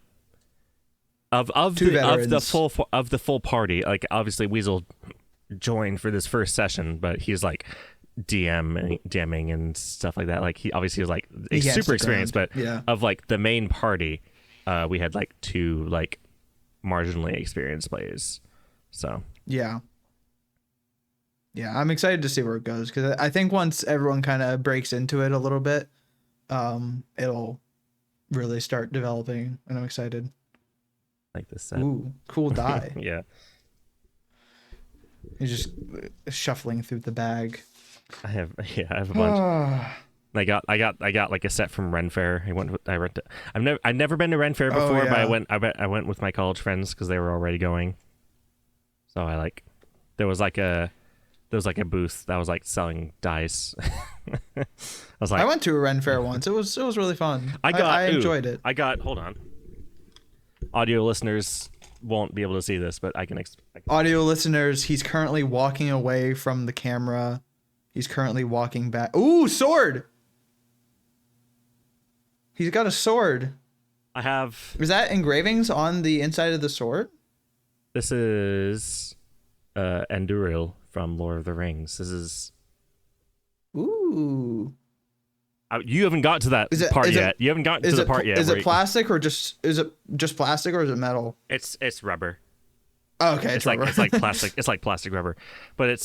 veterans. full party. Like obviously Weasel joined for this first session, but he's like DMing and stuff like that. Like he obviously was like He can't super stick experienced, around. but Yeah. of like the main party, we had like two like marginally experienced players. So Yeah. Yeah, I'm excited to see where it goes because I think once everyone kind of breaks into it a little bit, it'll really start developing, and I'm excited. like this set. Ooh, cool die. Yeah. He's just shuffling through the bag. I have a bunch. I got like a set from Ren Fair. I've never been to Ren Fair before, but I went with my college friends because they were already going. So there was like a booth that was like selling dice. I was like, I went to a Ren Fair once. It was really fun. I enjoyed it. Hold on. Audio listeners won't be able to see this, but I can. Audio listeners, he's currently walking away from the camera. He's currently walking back. Ooh, sword! He's got a sword. I have. Is that engravings on the inside of the sword? This is Anduril from Lord of the Rings. This is. Ooh. You haven't got to that part yet. You haven't gotten to the part yet. Is it plastic or just plastic or is it metal? It's rubber. Oh, okay, it's rubber. Like plastic. It's like plastic rubber, but it's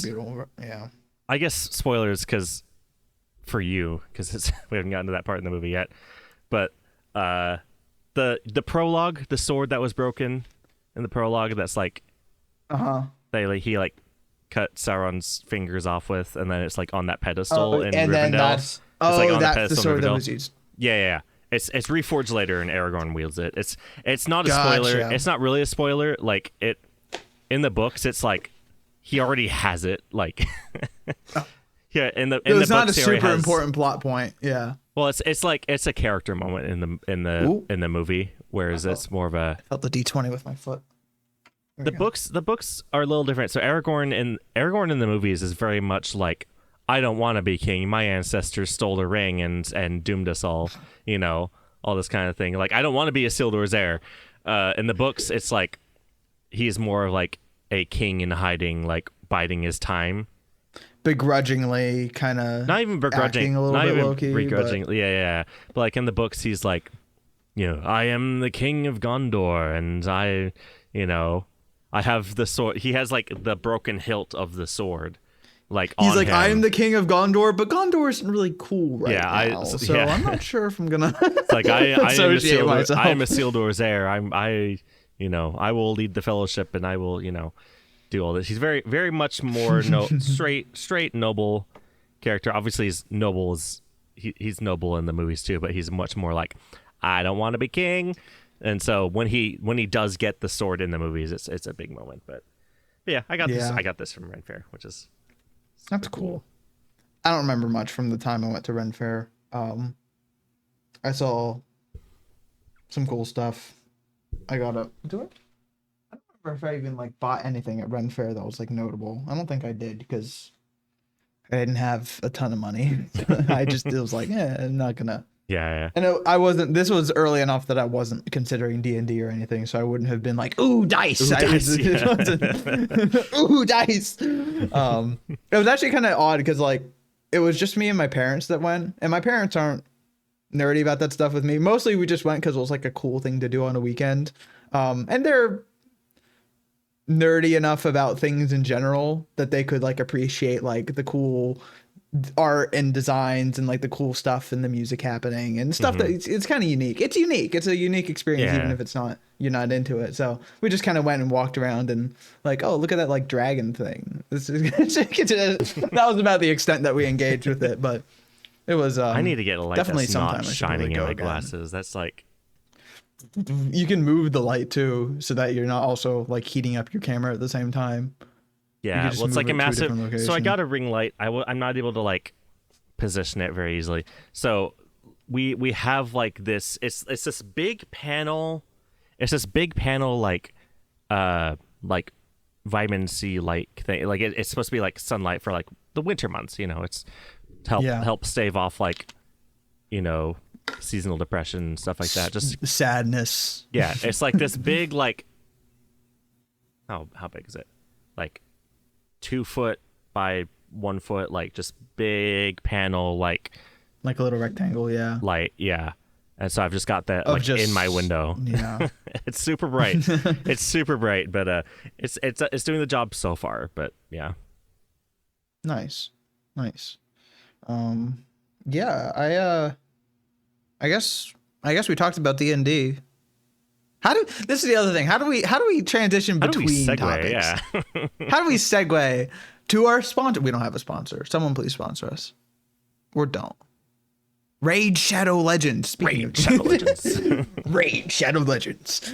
beautiful. Yeah. I guess spoilers for you because we haven't gotten to that part in the movie yet. But the prologue, the sword that was broken in the prologue, that's like he like cut Sauron's fingers off with, and then it's like on that pedestal in and Rivendell. Then that's the sword that was used. Yeah. It's reforged later, and Aragorn wields it. It's not a spoiler. It's not really a spoiler. Like it in the books, it's like he already has it. Like yeah, it's not a super important plot point. Yeah. Well, it's like it's a character moment in the movie, whereas it's more of a. I felt the D20 with my foot. The books are a little different. So Aragorn in the movies is very much like, I don't want to be king. My ancestors stole the ring and doomed us all. You know, all this kind of thing. Like, I don't want to be Isildur's heir. In the books, it's like he's more like a king in hiding, like biding his time. Begrudgingly, kind of. Not even begrudging. A little not bit even low-key, begrudgingly. Yeah. But like in the books, he's like, I am the king of Gondor, and I have the sword. He has like the broken hilt of the sword. Like he's like, him. I am the king of Gondor, but Gondor isn't really cool now. So I'm not sure if I'm gonna. It's like I am Isildur's heir. I will lead the fellowship, and I will, do all this. He's very, very much more straight noble character. Obviously, he's noble. He's noble in the movies too, but he's much more like, I don't want to be king. And so when he does get the sword in the movies, it's a big moment. But yeah, I got this from Ren Fair, which is. That's cool. I don't remember much from the time I went to Ren Fair. I saw some cool stuff. I don't remember if I even like bought anything at Ren Fair that was like notable. I don't think I did because I didn't have a ton of money. It was like, I'm not gonna. Yeah. And I wasn't. This was early enough that I wasn't considering D&D or anything, so I wouldn't have been like, "Ooh, dice!" Ooh, dice. It was actually kind of odd because like it was just me and my parents that went, and my parents aren't nerdy about that stuff with me. Mostly, we just went because it was like a cool thing to do on a weekend, and they're nerdy enough about things in general that they could like appreciate like the cool art and designs and like the cool stuff and the music happening and stuff that it's kind of unique. It's unique. It's a unique experience, even if you're not into it. So we just kind of went and walked around and like, oh, look at that like dragon thing. That was about the extent that we engaged with it. But It was. I need to get a light definitely that's not sometime I should shining really in go my again. glasses. That's like, You can move the light too, so that you're not also like heating up your camera at the same time. yeah. Well, it's like a massive. So I locations. got a ring light. I'm not able to like position it very easily. So we have like this. It's this big panel. It's this big panel like vitamin C light thing. Like it's supposed to be like sunlight for like the winter months. You know, it's to help stave off like, you know, seasonal depression, stuff like that. Just sadness. Yeah, it's like this big like. How big is it? Like 2 foot by 1 foot, like just big panel, like a little rectangle, yeah. Light, yeah. And so I've just got that Of in my window. Yeah. It's super bright. It's super bright, but it's doing the job so far. But yeah. Nice. Yeah, I guess we talked about D&D. This is the other thing. How do we transition between topics? Yeah. How do we segue to our sponsor? We don't have a sponsor. Someone please sponsor us. Or don't. Raid Shadow Legends. Raid Shadow Legends. Raid Shadow Legends.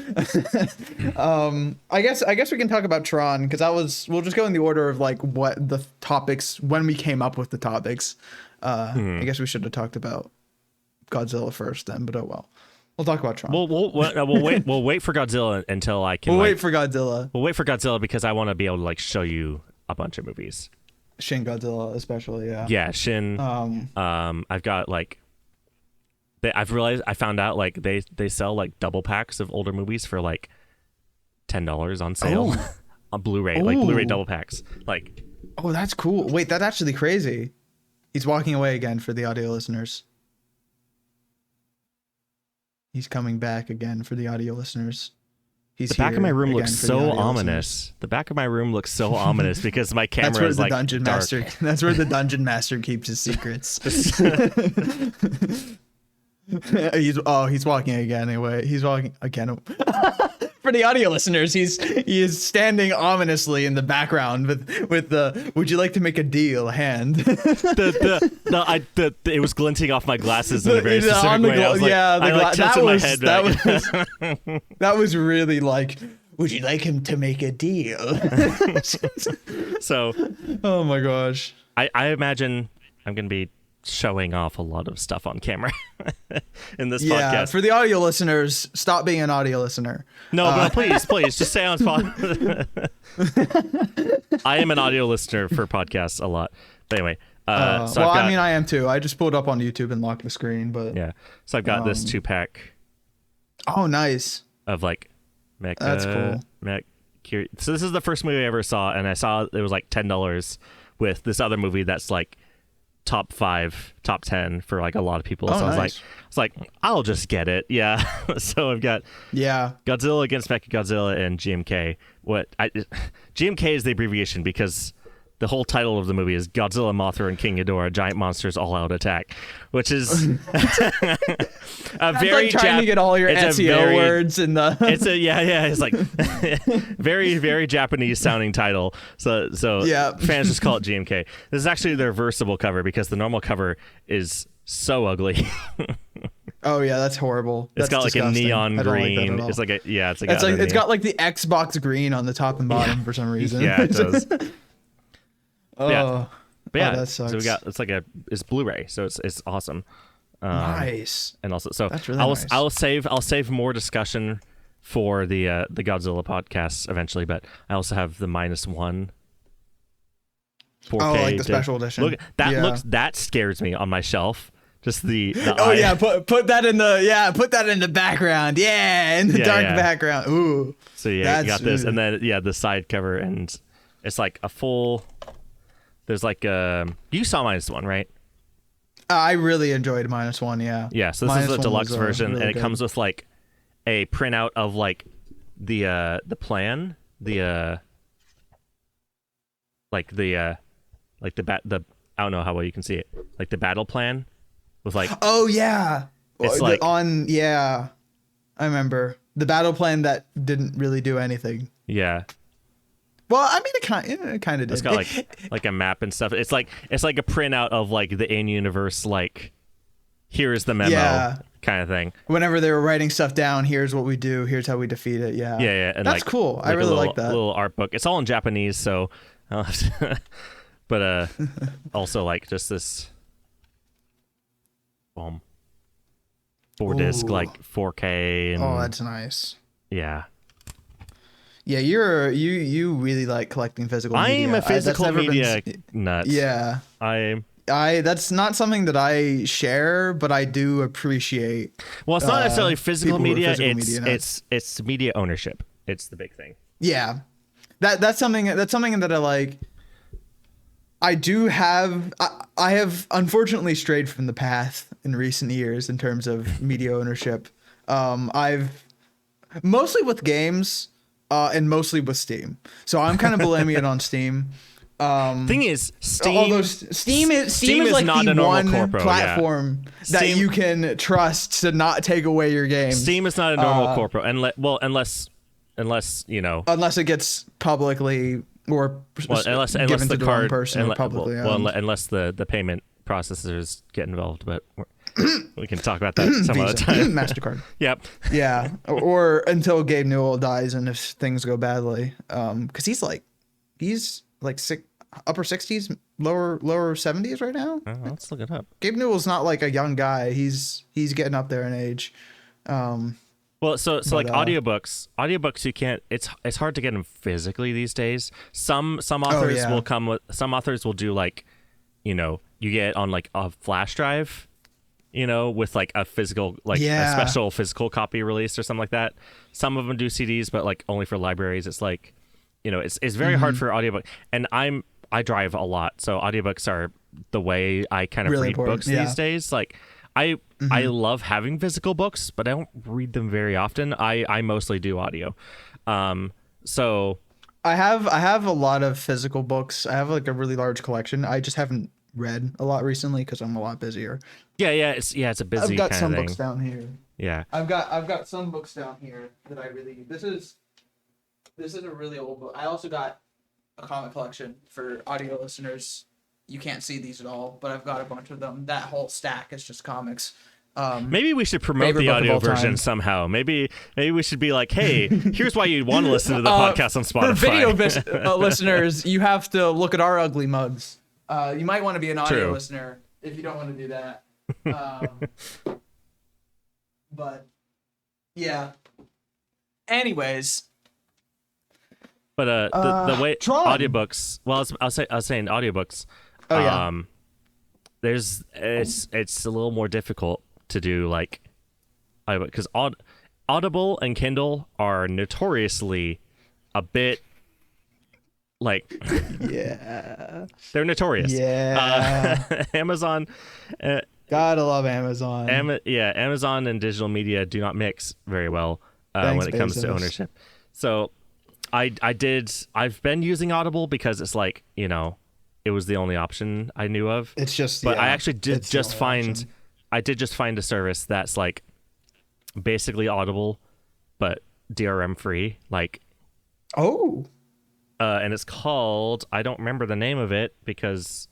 I guess we can talk about Tron, because we'll just go in the order of like what the topics, when we came up with the topics. I guess we should have talked about Godzilla first then, but oh well. We'll talk about Tron. We'll wait. We'll wait for Godzilla until I can. Wait for Godzilla. We'll wait for Godzilla because I want to be able to like show you a bunch of movies. Shin Godzilla, especially. Yeah. Yeah, Shin. I've got like. I found out like they sell like double packs of older movies for like $10 on sale on Blu-ray, like Blu-ray double packs. Like. Oh, that's cool. Wait, that's actually crazy. He's walking away again for the audio listeners. He's coming back again for the audio listeners. The back of my room looks so ominous. The back of my room looks so ominous because my camera is like dark. That's where the dungeon master keeps his secrets. He's walking again anyway. He's walking again. For the audio listeners, he is standing ominously in the background with the "Would you like to make a deal?" hand. It was glinting off my glasses in a very specific way. That was really like, "Would you like him to make a deal?" So, oh my gosh, I imagine I'm gonna be showing off a lot of stuff on camera in this podcast. For the audio listeners, stop being an audio listener. No, please, just stay on spot. I am an audio listener for podcasts a lot. But anyway, I am too. I just pulled up on YouTube and locked the screen, but yeah. So I've got this 2-pack. Oh, nice. Of like, Mecha. That's cool. So this is the first movie I ever saw, and I saw it was like $10 with this other movie that's like top 5, top 10 for like a lot of people. So nice. I was like, I'll just get it. Yeah. So I've got Godzilla against Mechagodzilla and GMK. GMK is the abbreviation because the whole title of the movie is Godzilla, Mothra, and King Ghidorah: Giant Monsters All Out Attack, which is a very like trying to get all your SEO words in the. It's like very, very Japanese sounding title. So fans just call it GMK. This is actually the reversible cover because the normal cover is so ugly. Oh yeah, that's horrible. It's got disgusting. Like a neon green. It's got like the Xbox green on the top and bottom for some reason. Yeah, it does. That sucks. So we got it's Blu-ray, so it's awesome. Nice. And also, so that's really nice. I'll save more discussion for the Godzilla podcast eventually, but I also have the -1 4K. Oh, like the special edition. Look, that scares me on my shelf. Just the put that in the background. Yeah, in the dark background. Ooh. So you got this, and then the side cover, and it's like a full. There's like you saw -1, right? I really enjoyed -1. Yeah. Yeah. So this is the deluxe version, really and it comes with like a printout of like the plan, the I don't know how well you can see it, like the battle plan with like. Oh yeah. It's I remember the battle plan that didn't really do anything. Yeah. Well, I mean, it kind of did. It's got like a map and stuff. It's like a printout of like the in-universe, like, here's the memo kind of thing. Whenever they were writing stuff down, here's what we do, here's how we defeat it. Yeah. Yeah. And that's cool. I really like that. Little art book. It's all in Japanese, so I'll have to but also like just this 4-disc like 4K and oh, that's nice. Yeah. Yeah, you really like collecting physical media. I am a physical media nut. Yeah. I that's not something that I share, but I do appreciate. Well, it's not necessarily physical media. It's media ownership. It's the big thing. Yeah, that's something that I like. I do have. I have unfortunately strayed from the path in recent years in terms of media ownership. I've mostly with games, and mostly with Steam. So I'm kind of blaming it on Steam. Thing is, Steam is like not the a normal one corpo, platform that you can trust to not take away your game. Steam is not a normal corpo, unless unless it gets publicly unless given the to card the wrong person or publicly owned. unless the payment processors get involved, but we can talk about that some other time. MasterCard. Yep. Yeah, or until Gabe Newell dies and if things go badly, because he's like upper 60s, lower 70s right now. Oh, let's look it up. Gabe Newell's not like a young guy. He's getting up there in age. Well, so like audiobooks you can't. It's hard to get them physically these days. Some authors will come with. Some authors will do like, you get it on like a flash drive, with like a physical a special physical copy release or something like that. Some of them do CDs, but like only for libraries. It's like, it's very hard for audiobook. And I drive a lot, so audiobooks are the way I kind of read books these days. Like I love having physical books, but I don't read them very often. I mostly do audio. So I have a lot of physical books. I have like a really large collection. I just haven't read a lot recently because I'm a lot busier. Yeah, it's a busy. I've got kind some of thing. books down here. Yeah, I've got some books down here that I really. This is a really old book. I also got a comic collection for audio listeners. You can't see these at all, but I've got a bunch of them. That whole stack is just comics. Maybe we should promote the audio version somehow. Maybe we should be like, hey, here's why you'd want to listen to the podcast on Spotify. For video listeners, you have to look at our ugly mugs. You might want to be an audio listener if you don't want to do that. But yeah. Anyways. But the way TRON. audiobooks. Well, I was saying audiobooks. Oh yeah. It's a little more difficult to do like, because Audible and Kindle are notoriously a bit like they're notorious. Amazon. Gotta love Amazon. Amazon and digital media do not mix very well when it comes to ownership. So I've been using Audible because it's like, it was the only option I knew of. It's just, but I actually did just find a service that's like basically Audible, but DRM free. Like, and it's called, I don't remember the name of it because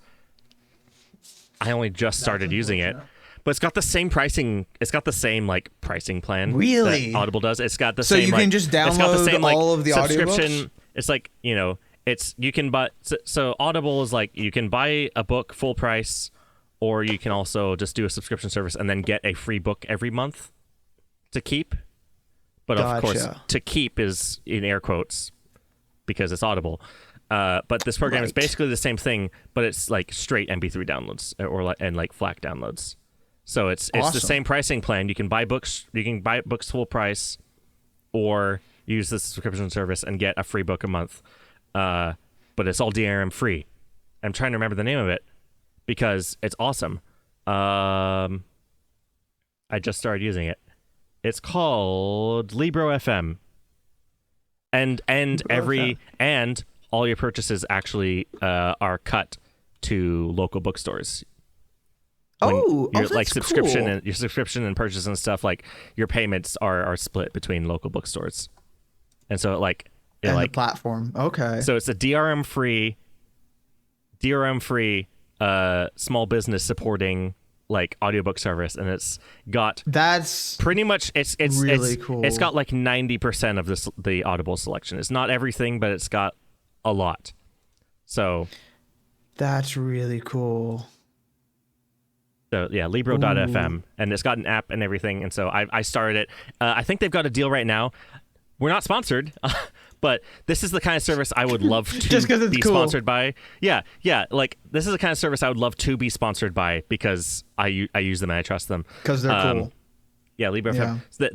I only just started using it. But it's got the same pricing. It's got the same like pricing plan. Really? That Audible does. It's got the so same. So you can just download all of the subscription. audiobooks? It's like, it's you can buy. So Audible is like you can buy a book full price, or you can also just do a subscription service and then get a free book every month to keep. But of course, to keep is in air quotes because it's Audible. But this program is basically the same thing, but it's like straight MP3 downloads and like FLAC downloads. So it's the same pricing plan. You can buy books full price, or use the subscription service and get a free book a month. But it's all DRM free. I'm trying to remember the name of it because it's awesome. I just started using it. It's called Libro FM. And all your purchases actually are cut to local bookstores. That's like subscription cool. And your subscription and purchase and stuff, like your payments are split between local bookstores, and so like Yeah, and like the platform. Okay. so it's a DRM free small business supporting like audiobook service, and it's got That's pretty much really it's cool. it's got like 90% of the Audible selection. It's not everything, but it's got a lot. So That's really cool. yeah, Libro.fm, and it's got an app and everything. And so I started it. I think they've got a deal right now. We're not sponsored, but this is the kind of service I would love to Just 'cause it's be cool. sponsored by. Yeah. Like this is the kind of service I would love to be sponsored by because I use them and I trust them. Because they're cool. Yeah, Libro. Yeah. So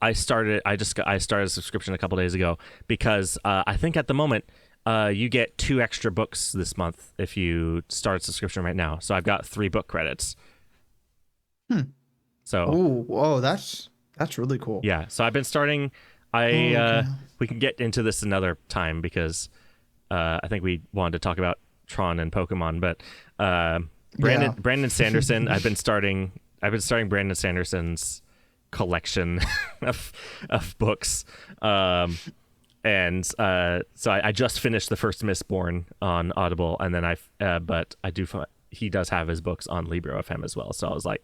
I started a subscription a couple days ago because I think at the moment you get 2 extra books this month if you start a subscription right now. So I've got 3 book credits. So Oh, that's really cool. yeah, so I've been starting. We can get into this another time because I think we wanted to talk about Tron and Pokemon, but Brandon Sanderson. I've been starting Brandon Sanderson's collection of books, and so I just finished the first Mistborn on Audible, and then he does have his books on Libro FM as well. So I was like,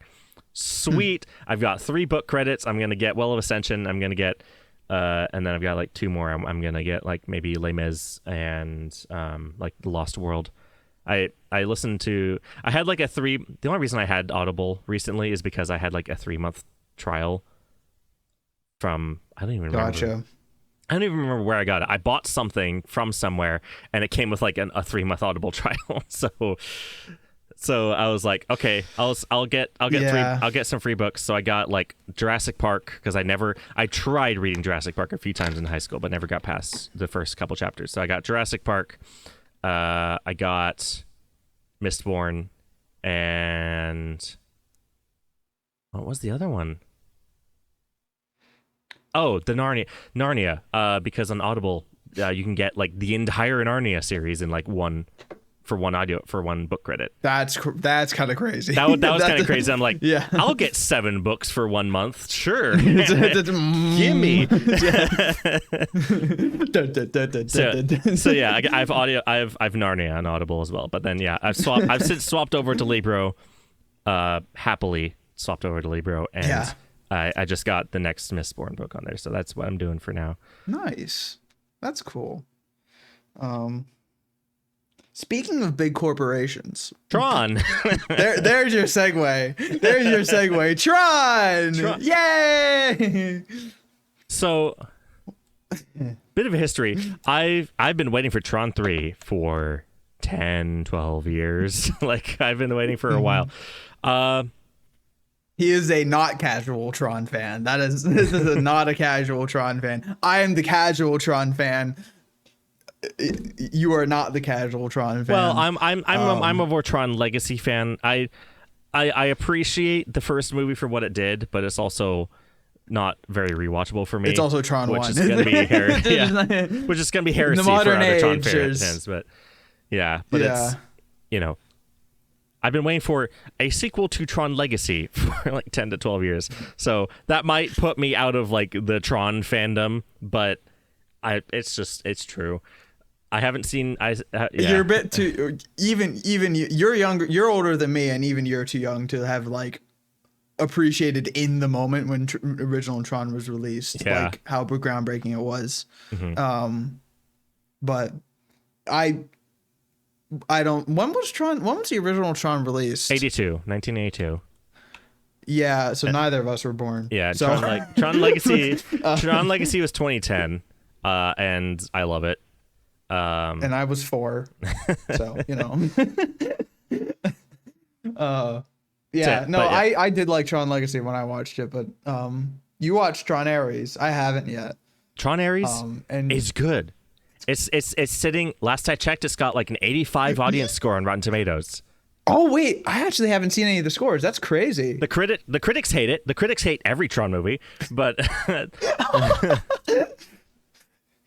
sweet, I've got 3 book credits. I'm gonna get Well of Ascension. I'm gonna get and then I've got like 2 more. I'm gonna get like maybe Les Mis and like The Lost World. I listened to. I had like the only reason I had Audible recently is because I had like a 3-month trial from I don't even remember. Gotcha. I don't even remember where I got it. I bought something from somewhere and it came with like a 3-month Audible trial. So I was like, okay, I'll get some free books. So I got like Jurassic Park because I tried reading Jurassic Park a few times in high school, but never got past the first couple chapters. So I got Jurassic Park, I got Mistborn, and what was the other one? Oh, the Narnia. Because on Audible, you can get like the entire Narnia series in like one book credit. That's kind of crazy. That was kind of crazy. I'm like, yeah, I'll get 7 books for 1 month. Sure, gimme. So yeah, I've Narnia on Audible as well. But then yeah, I've since swapped over to Libro. Happily swapped over to Libro, and I just got the next Mistborn book on there. So that's what I'm doing for now. Nice, that's cool. Speaking of big corporations, Tron. there's your segue. There's your segue. Tron. Yay! So, bit of a history. I've been waiting for Tron 3 for 10, 12 years. Like I've been waiting for a while. He is a not casual Tron fan. This is not a casual Tron fan. I am the casual Tron fan. You are not the casual Tron fan. Well, I'm a more Tron Legacy fan. I appreciate the first movie for what it did, but it's also not very rewatchable for me. It's also Tron 1. Which is going to be which is going to be heresy for other Tron fans. But it's, I've been waiting for a sequel to Tron Legacy for like 10 to 12 years. So that might put me out of like the Tron fandom, but it's true. I haven't seen. You're a bit too. Even you're younger. You're older than me, and even you're too young to have like appreciated in the moment when original Tron was released, like how groundbreaking it was. Mm-hmm. But I don't. When was the original Tron released? 1982. Yeah, so neither of us were born. Yeah, so Tron Legacy. Tron Legacy was 2010, and I love it. And I was 4, so I did like Tron Legacy when I watched it, but you watched Tron Ares. I haven't yet. Tron Ares is good. It's sitting. Last I checked, it's got like an 85 audience score on Rotten Tomatoes. Oh wait, I actually haven't seen any of the scores. That's crazy. The critics hate it. The critics hate every Tron movie, but.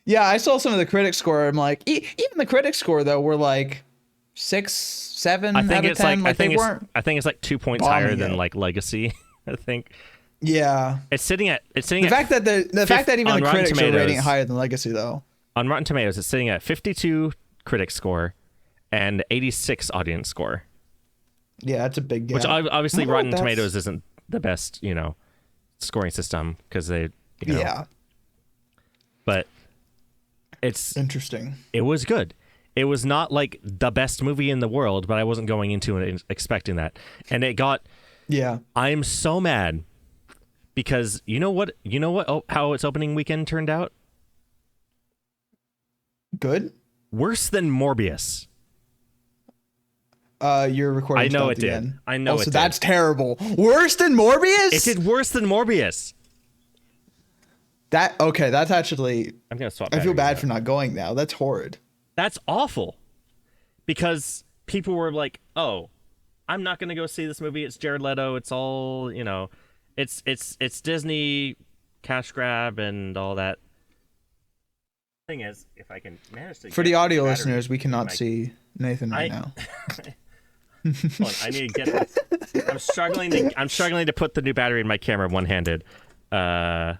Yeah, I saw some of the critic score. I'm like, even the critic score though, were like 6, 7 I think out of it's 10. I think weren't it's like 2 points higher than like Legacy. I think Yeah. It's sitting at The fact that even on the Rotten critics are Tomatoes. rating it higher than Legacy though. On Rotten Tomatoes, it's sitting at 52 critic score and 86 audience score. Yeah, that's a big gap. Which obviously Rotten that's... Tomatoes isn't the best, scoring system because they, Yeah. But it's interesting. It was good. It was not like the best movie in the world, but I wasn't going into it expecting that. And it got. Yeah. I'm so mad because you know what? How its opening weekend turned out? Good. Worse than Morbius. You're recording. I know it did. Again. I know it did. That's terrible. Worse than Morbius? It did worse than Morbius. That's actually. I'm gonna swap. I feel bad for not going now. That's horrid. That's awful. Because people were like, "Oh, I'm not gonna go see this movie. It's Jared Leto. It's all it's Disney cash grab and all that." Thing is, if I can manage to for the audio listeners, we cannot see Nathan right now. Hold on, I need to get this. I'm struggling to put the new battery in my camera one-handed. There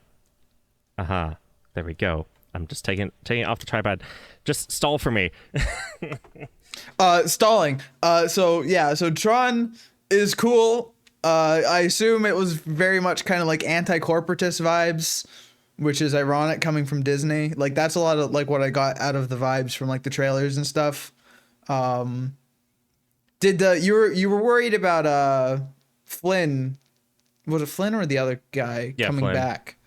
we go. I'm just taking it off the tripod. Just stall for me. Stalling. So Tron is cool. I assume it was very much kind of like anti-corporatist vibes, which is ironic coming from Disney. Like that's a lot of like what I got out of the vibes from like the trailers and stuff. You were worried about Flynn? Was it Flynn or the other guy coming Flynn. back?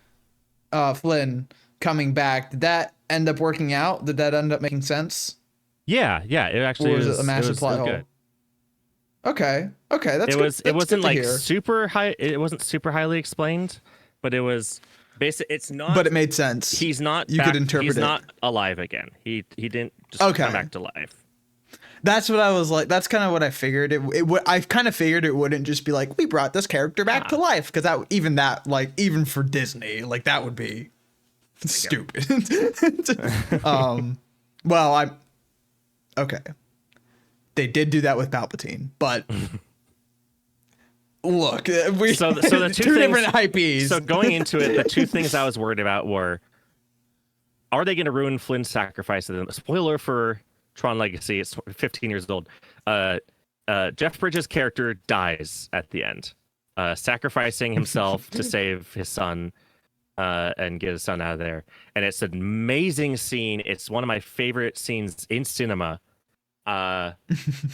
Flynn coming back. Did that end up working out? Did that end up making sense? Yeah. It actually was it a massive plot hole? Good. Okay, that's it was. Good. It wasn't like hear. super high. It wasn't super highly explained, but it was basic. It's not. But it made sense. He's not. You could interpret He's it. not alive again. He didn't just come back to life. That's what I was like. That's kind of what I figured. I kind of figured it wouldn't just be like we brought this character back to life because even for Disney, like that would be stupid. Okay. They did do that with Palpatine, but look, so the two different IPs. So going into it, the two things I was worried about were: are they going to ruin Flynn's sacrifice? Spoiler for Tron Legacy, it's 15 years old. Jeff Bridges' character dies at the end, sacrificing himself to save his son and get his son out of there. And it's an amazing scene. It's one of my favorite scenes in cinema.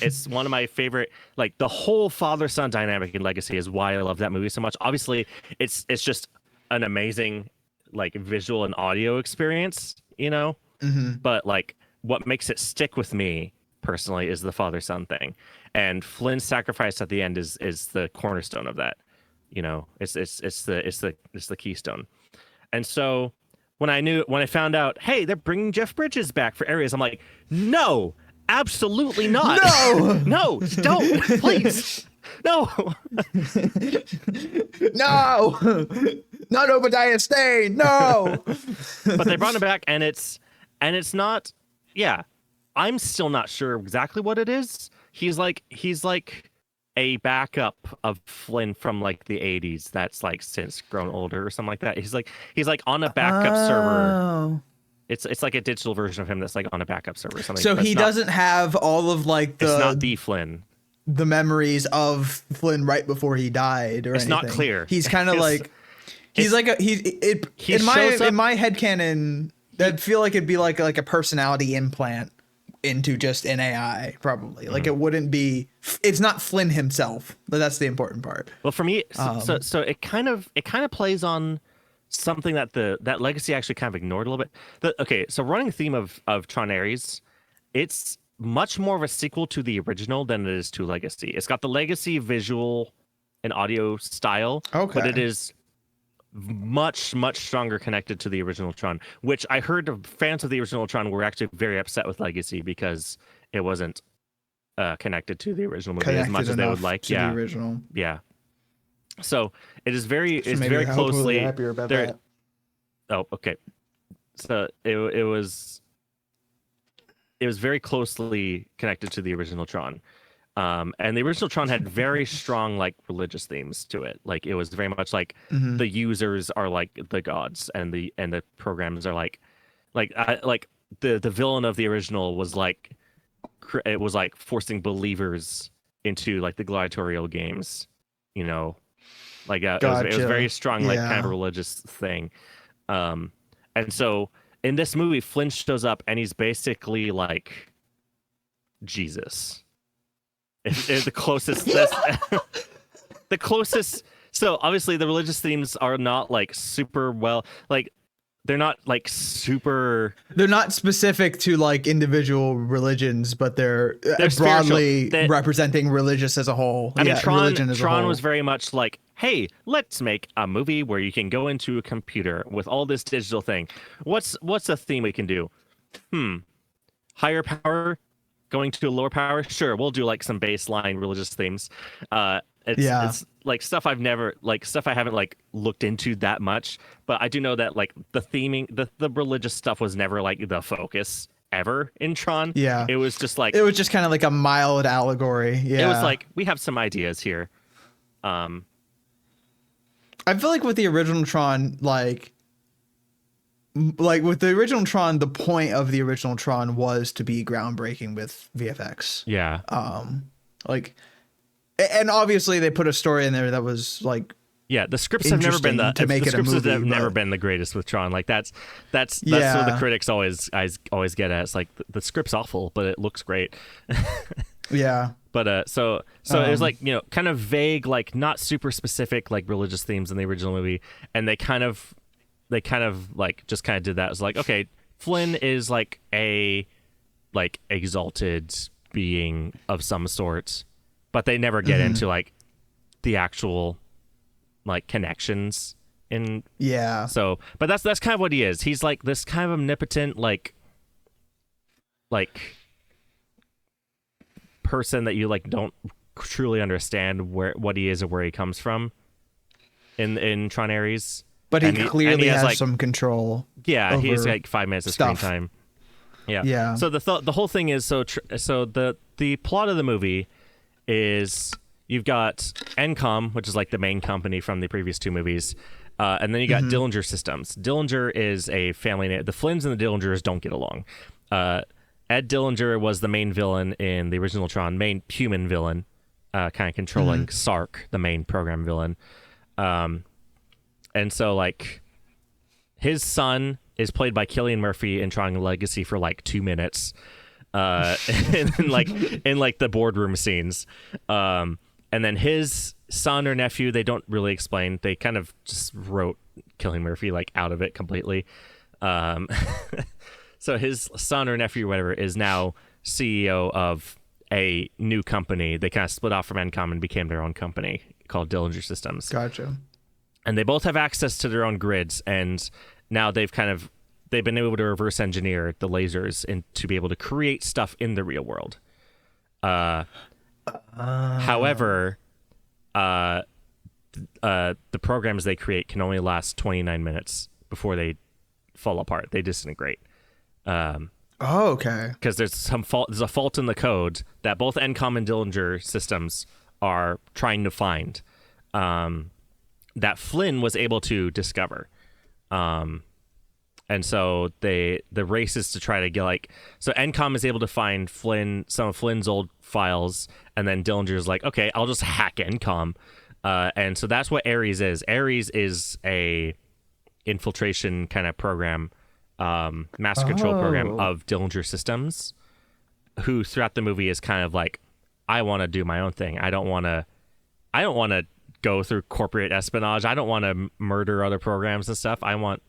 It's one of my favorite, like the whole father-son dynamic in Legacy is why I love that movie so much. Obviously, it's just an amazing like visual and audio experience, but like what makes it stick with me personally is the father-son thing, and Flynn's sacrifice at the end is the cornerstone of that. It's the keystone. And so when I found out, hey, they're bringing Jeff Bridges back for Ares, I'm like, no, absolutely not. No, don't, please. No. No. Not Obadiah Stane. No. But they brought him back, and it's not. Yeah, I'm still not sure exactly what it is. He's like a backup of Flynn from like the 80s that's like since grown older or something like that. He's like on a backup server. It's like a digital version of him that's like on a backup server or something. So he doesn't have all of like it's not the Flynn. The memories of Flynn right before he died or it's anything. not clear. He's kind of like in my headcanon that'd feel like it'd be like a personality implant into just an AI probably. Like it wouldn't be. It's not Flynn himself, but that's the important part. Well, for me, so it kind of plays on something that Legacy actually kind of ignored a little bit. So running theme of Tron Ares, it's much more of a sequel to the original than it is to Legacy. It's got the Legacy visual and audio style, but it is much stronger connected to the original Tron, which I heard fans of the original Tron were actually very upset with Legacy because it wasn't connected to the original movie as much as they would like. To the original. Yeah. So it is very very closely happier about that. Oh, okay. So it was very closely connected to the original Tron. And the original Tron had very strong like religious themes to it. Like it was very much like the users are like the gods, and the programs are like the villain of the original was like it was like forcing believers into like the gladiatorial games, you know, like Gotcha. it was very strong, like kind of Yeah. a religious thing. And so in this movie, Flynn shows up and he's basically like Jesus. It's the closest. The closest. So obviously the religious themes are not like super well, like they're not like super. They're not specific to like individual religions, but they're broadly representing religious as a whole. I mean, religion as a Tron whole. was very much like, hey, let's make a movie where you can go into a computer with all this digital thing. What's a theme we can do? Higher power going to a lower power. Sure, we'll do like some baseline religious themes. It's like stuff I haven't like looked into that much, but I do know that like the theming, the religious stuff was never like the focus ever in Tron. Yeah, it was just like, it was just kind of like a mild allegory. Yeah, it was like, we have some ideas here. I feel like with the original Tron, like with the original Tron, the point of the original Tron was to be groundbreaking with VFX. Yeah. And obviously they put a story in there that was like, yeah, the scripts have never been never been the greatest with Tron. Like that's what the critics always get at. It's like the script's awful, but it looks great. Yeah. But so it was like, you know, kind of vague, like not super specific, like religious themes in the original movie, and they kind of like just kind of did that. It was like, okay, Flynn is like a like exalted being of some sort, but they never get into like the actual like connections in. Yeah. So, but that's kind of what he is. He's like this kind of omnipotent like person that you like don't truly understand what he is or where he comes from in Tron Ares. But he clearly has like, some control. Yeah, he has like 5 minutes of screen time. Yeah. Yeah. So the whole thing is so the plot of the movie is you've got Encom, which is like the main company from the previous two movies, and then you got Dillinger Systems. Dillinger is a family name. The Flynns and the Dillingers don't get along. Ed Dillinger was the main villain in the original Tron, main human villain, kind of controlling Sark, the main program villain. And so like his son is played by Cillian Murphy in Tron Legacy for like 2 minutes. In the boardroom scenes. And then his son or nephew, they don't really explain. They kind of just wrote Cillian Murphy like out of it completely. So his son or nephew or whatever is now CEO of a new company. They kind of split off from Encom and became their own company called Dillinger Systems. Gotcha. And they both have access to their own grids, and now they've been able to reverse engineer the lasers and to be able to create stuff in the real world. However, the programs they create can only last 29 minutes before they fall apart. They disintegrate. Okay. Because there's a fault in the code that both Encom and Dillinger Systems are trying to find, that Flynn was able to discover. And so the race is to try to get so Encom is able to find some of Flynn's old files, and then Dillinger's like, okay, I'll just hack Encom. And so that's what Ares is. Ares is a infiltration kind of program, master control program of Dillinger Systems, who throughout the movie is kind of like, I want to do my own thing. I don't want to go through corporate espionage. I don't want to murder other programs and stuff. I want,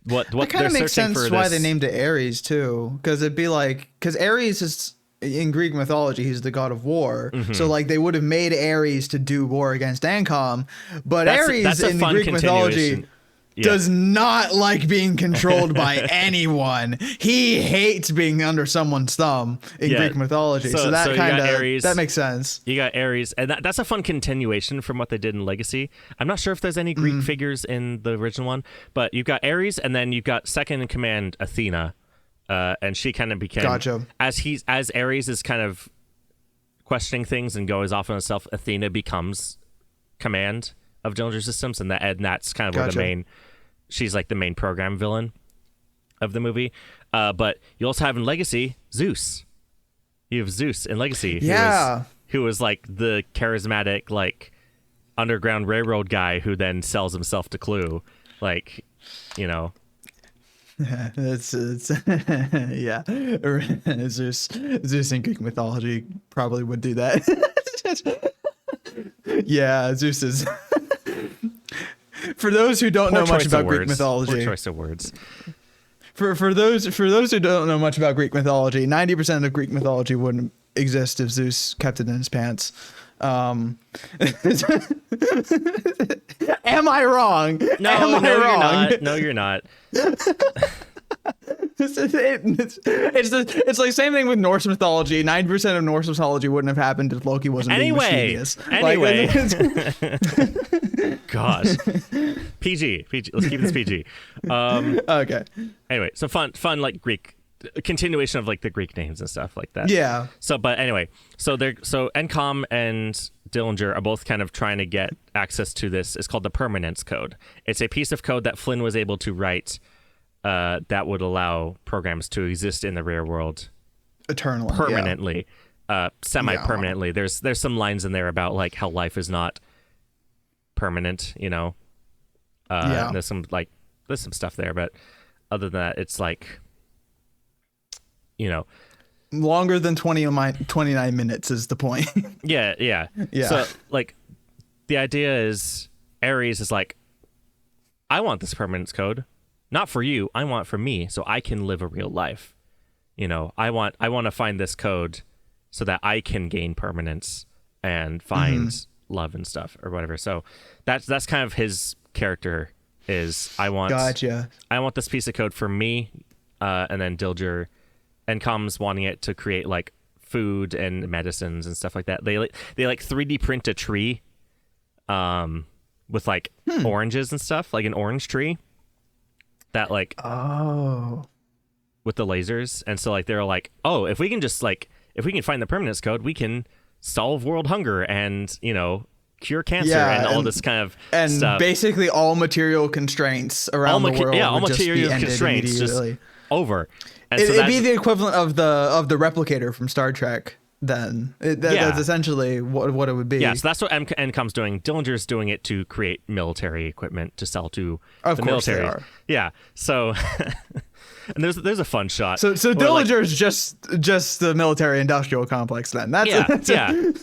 what that kind of makes sense why they named it Ares too, because it'd be like, because Ares is in Greek mythology, he's the god of war. So like they would have made Ares to do war against Ancom, but Ares in the Greek mythology does not like being controlled by anyone. He hates being under someone's thumb in Greek mythology. So that kind of that makes sense. You got Ares, and that's a fun continuation from what they did in Legacy. I'm not sure if there's any Greek figures in the original one, but you've got Ares, and then you've got second in command Athena, and she kind of became as Ares is kind of questioning things and goes off on itself, Athena becomes command of Dillinger Systems, and that's kind of where she's like the main program villain of the movie. But you also have in Legacy Zeus. You have Zeus in Legacy, who was like the charismatic like underground railroad guy who then sells himself to Clue, like, you know. it's yeah. Zeus in Greek mythology probably would do that. Yeah, Zeus is. For those who don't know much about Greek mythology, poor choice of words. For those who don't know much about Greek mythology, 90% of Greek mythology wouldn't exist if Zeus kept it in his pants. Am I wrong? No, you're not. No, you're not. It's like same thing with Norse mythology. 90% of Norse mythology wouldn't have happened if Loki wasn't being mischievous. Anyway. Gosh. PG. Let's keep this PG. Okay. Anyway, so fun like Greek continuation of like the Greek names and stuff like that. Yeah. So, but anyway, so Encom and Dillinger are both kind of trying to get access to this. It's called the Permanence Code. It's a piece of code that Flynn was able to write that would allow programs to exist in the real world eternally, permanently, semi-permanently. Yeah. There's some lines in there about like how life is not permanent, you know. There's some stuff there, but other than that, it's like, you know, longer than 29 minutes is the point. Yeah. So like the idea is Ares is like, I want this permanence code, not for you. I want it for me, so I can live a real life. You know, I want to find this code so that I can gain permanence and find love and stuff or whatever. So that's kind of his character is I want this piece of code for me, and then Dilger and Com's wanting it to create like food and medicines and stuff like that. They 3D print a tree with like oranges and stuff, like an orange tree that like with the lasers. And so like they're like, oh, if we can find the permanence code, we can solve world hunger and, you know, cure cancer and all this kind of stuff. Basically all material constraints around the world all material constraints just over. And it'd be the equivalent of the replicator from Star Trek. Then that's essentially what it would be. Yeah, so that's what Encom's doing. Dillinger's doing it to create military equipment to sell to the military. They are. Yeah. So and there's a fun shot. So Dillinger's like, just the military industrial complex then. That's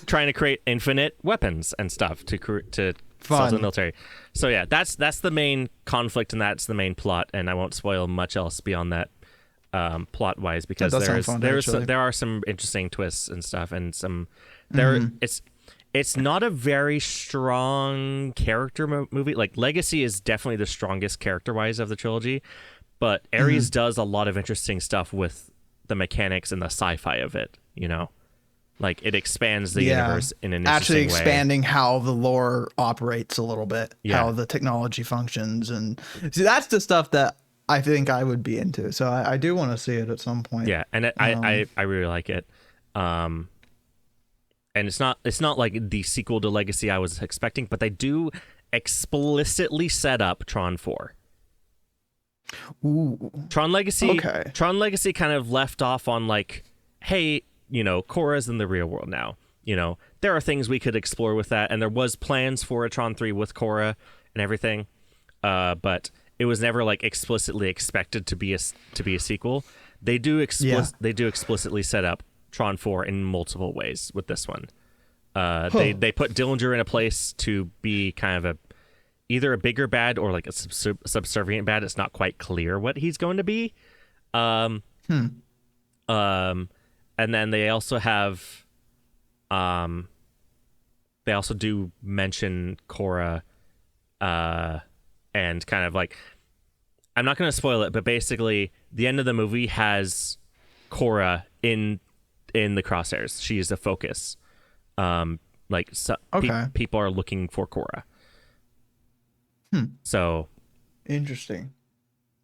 trying to create infinite weapons and stuff to sell to the military. So yeah, that's the main conflict and that's the main plot, and I won't spoil much else beyond that. Plot wise, because there are some interesting twists and stuff, and some it's not a very strong character movie. Like Legacy is definitely the strongest character wise of the trilogy, but Ares does a lot of interesting stuff with the mechanics and the sci-fi of it. You know, like it expands the universe in an interesting way. Actually expanding how the lore operates a little bit, how the technology functions, and see that's the stuff that I think I would be into, so I do want to see it at some point. Yeah, and I really like it, and it's not like the sequel to Legacy I was expecting, but they do explicitly set up Tron 4. Ooh. Tron Legacy kind of left off on like, hey, you know, Korra's in the real world now. You know, there are things we could explore with that, and there was plans for a Tron 3 with Korra and everything, but it was never like explicitly expected to be a sequel. They do explicitly set up Tron 4 in multiple ways with this one. They put Dillinger in a place to be kind of either a bigger bad or like a subservient bad. It's not quite clear what he's going to be. And then they also have they also do mention Korra and kind of like, I'm not going to spoil it, but basically the end of the movie has Korra in the crosshairs. She is the focus. People are looking for Korra. So interesting.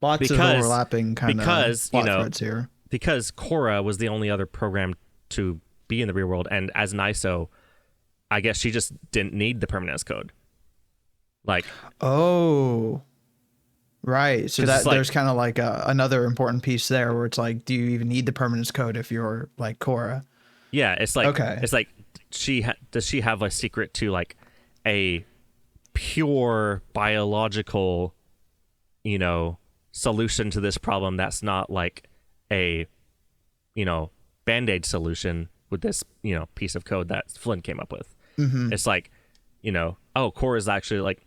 Lots of overlapping kind of plot threads here. Because Korra was the only other program to be in the real world, and as an ISO, I guess she just didn't need the permanence code. Like, oh, right. So that like, there's kind of like another important piece there where it's like, do you even need the permanence code if you're like Korra? yeah, it's like, Okay. it's like, does she have a secret to like a pure biological, solution to this problem that's not like a, Band-Aid solution with this, piece of code that Flynn came up with. Mm-hmm. It's like, Korra is actually like,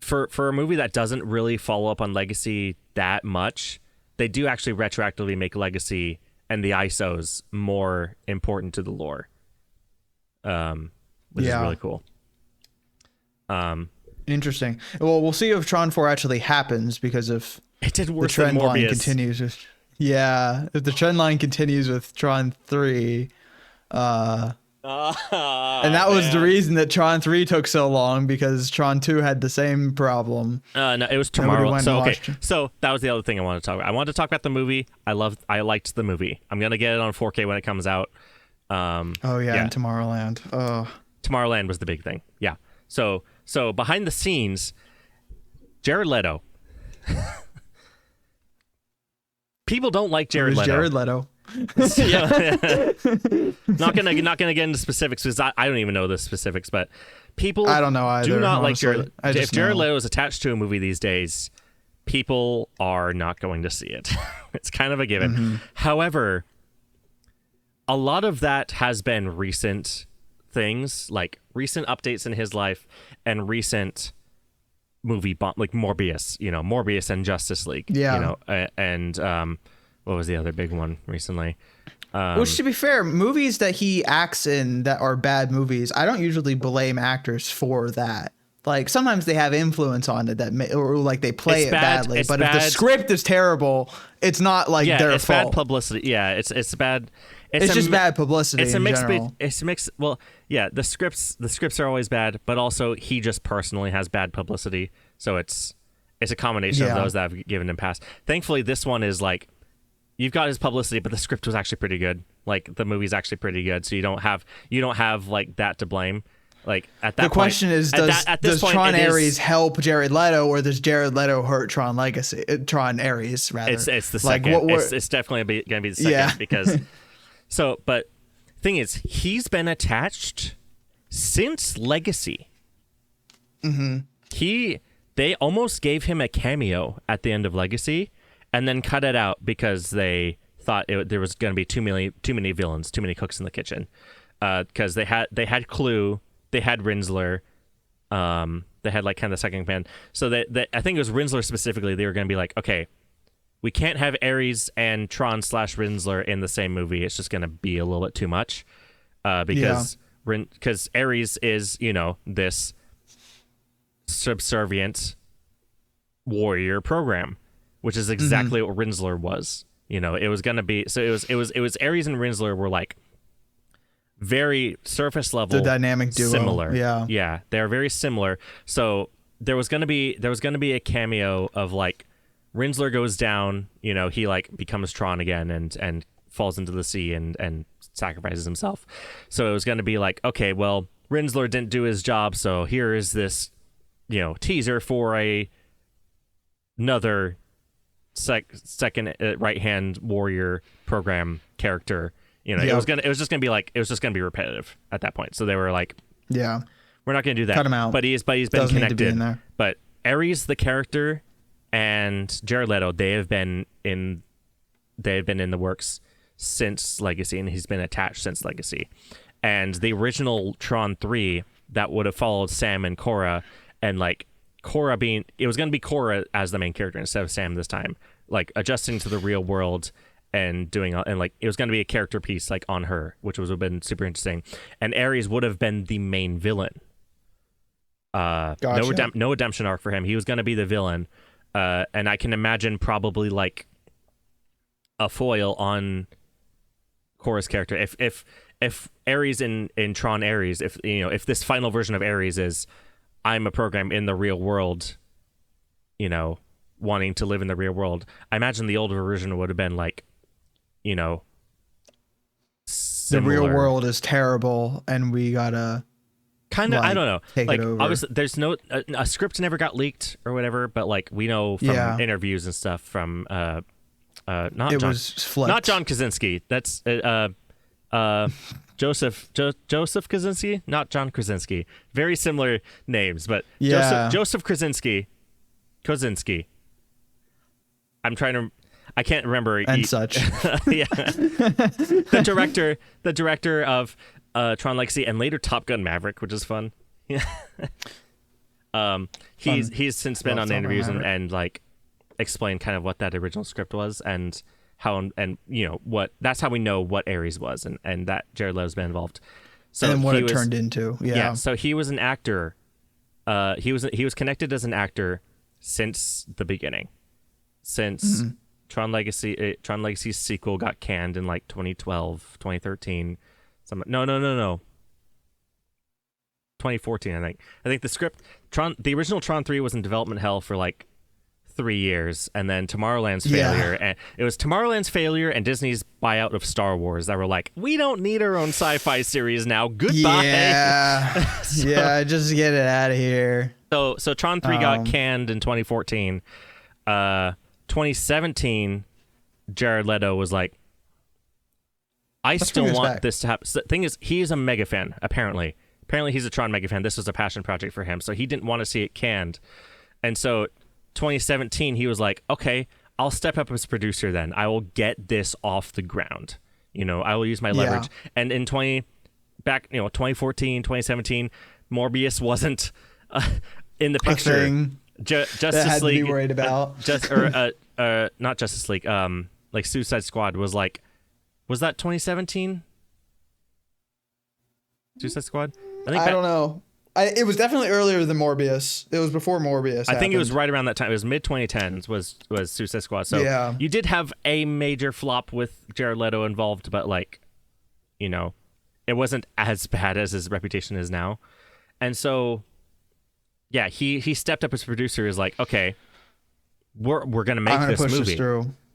for a movie that doesn't really follow up on Legacy that much, they do actually retroactively make Legacy and the ISOs more important to the lore, which is really cool. Interesting. Well, we'll see if Tron 4 actually happens, because if it did worse the trend than line Morbius. continues with, if the trend line continues with Tron 3, and that was the reason that Tron 3 took so long, because Tron 2 had the same problem. No, it was tomorrow. So that was the other thing I wanted to talk about. I wanted to talk about the movie. I liked the movie. I'm gonna get it on 4K when it comes out. And Tomorrowland. Oh, Tomorrowland was the big thing. Yeah. So behind the scenes, Jared Leto. People don't like Jared Leto. Jared Leto. Not gonna get into specifics, because I don't even know the specifics, but people I don't know either, do not honestly. like Jared. If Jared Leto is attached to a movie these days, people are not going to see it. It's kind of a given. Mm-hmm. However, a lot of that has been recent things, like recent updates in his life and recent movie like Morbius, Morbius and Justice League, and what was the other big one recently? Which, to be fair, movies that he acts in that are bad movies, I don't usually blame actors for that. Like, sometimes they have influence on it or like they play it badly. But if the script is terrible, it's not like their fault. It's bad publicity. Yeah, it's bad. It's just bad publicity. It's a mix. General. It's a mix. Well, yeah, the scripts are always bad, but also he just personally has bad publicity. So it's a combination of those that I've given him past. Thankfully, this one is like, you've got his publicity, but the script was actually pretty good. Like, the movie's actually pretty good, so you don't have like that to blame. Like, at that point, the question is, does Tron Ares help Jared Leto, or does Jared Leto hurt Tron Tron Ares rather? It's the second. It's definitely going to be the second because. So, but thing is, he's been attached since Legacy. Mm-hmm. They almost gave him a cameo at the end of Legacy, and then cut it out because they thought there was going to be too many villains, too many cooks in the kitchen. Because they had Clue, they had Rinsler, they had like kind of the second band. So that I think it was Rinsler specifically. They were going to be like, okay, we can't have Ares and Tron / Rinsler in the same movie. It's just going to be a little bit too much. Because Ares is, this subservient warrior program, which is exactly what Rinsler was. It was going to be, so it was Ares and Rinsler were like very surface level, the dynamic duo, similar. Yeah, they're very similar. So there was going to be a cameo of like, Rinsler goes down, he like becomes Tron again and falls into the sea and sacrifices himself. So it was going to be like, okay, well, Rinsler didn't do his job, so here is this, teaser for another second right-hand warrior program character. It was just gonna be repetitive at that point. So they were like, we're not gonna do that. Cut him out. But he's been Doesn't connected. Need to be in there. But Ares the character and Jared Leto, they have been in the works since Legacy, and he's been attached since Legacy. And the original Tron 3 that would have followed Sam and Korra, and like Korra it was going to be Korra as the main character instead of Sam this time, like adjusting to the real world and like it was going to be a character piece like on her, which would have been super interesting. And Ares would have been the main villain. Gotcha. No redemption arc for him. He was going to be the villain. And I can imagine probably like a foil on Korra's character. If Ares in Tron Ares, if this final version of Ares is, I'm a program in the real world, wanting to live in the real world, I imagine the older version would have been like, the real similar. world is terrible and we gotta Kind of, I don't know. take like, it over. obviously, there's no a script never got leaked or whatever, but like we know from interviews and stuff from not John Krasinski. That's Joseph Krasinski, not John Krasinski. Very similar names, but Joseph Krasinski. I'm trying to. I can't remember. And such. Yeah. The director of Tron Legacy and later Top Gun Maverick, which is fun. Yeah. He's since been on interviews and like explained kind of what that original script was and how and what that's how we know what Ares was and that Jared Leto's been involved. So and what it turned into. Yeah. So he was an actor. He was connected as an actor since the beginning. Since Tron Legacy's sequel got canned in like 2012, 2013. No. 2014, I think. I think the script, the original Tron 3 was in development hell for like 3 years, and then Tomorrowland's failure, and it was Tomorrowland's failure and Disney's buyout of Star Wars that were like, we don't need our own sci-fi series now. Goodbye. Yeah, just get it out of here. So Tron 3 got canned in 2014. 2017, Jared Leto was like, I still want this to happen. So the thing is, he's a mega fan, apparently. Apparently, he's a Tron mega fan. This was a passion project for him, so he didn't want to see it canned. And so 2017, he was like, okay, I'll step up as producer then. I will get this off the ground. I will use my leverage. And in 2014, 2017, Morbius wasn't in the picture. Justice League to be worried about. Not Justice League. Like Suicide Squad was like, was that 2017? Suicide Squad? I don't know. It was definitely earlier than Morbius. It was before Morbius. I think it was right around that time. It was mid 2010s was Suicide Squad. So you did have a major flop with Jared Leto involved, but like, it wasn't as bad as his reputation is now. And so, yeah, he stepped up as producer. Is like, okay, we're gonna make this movie.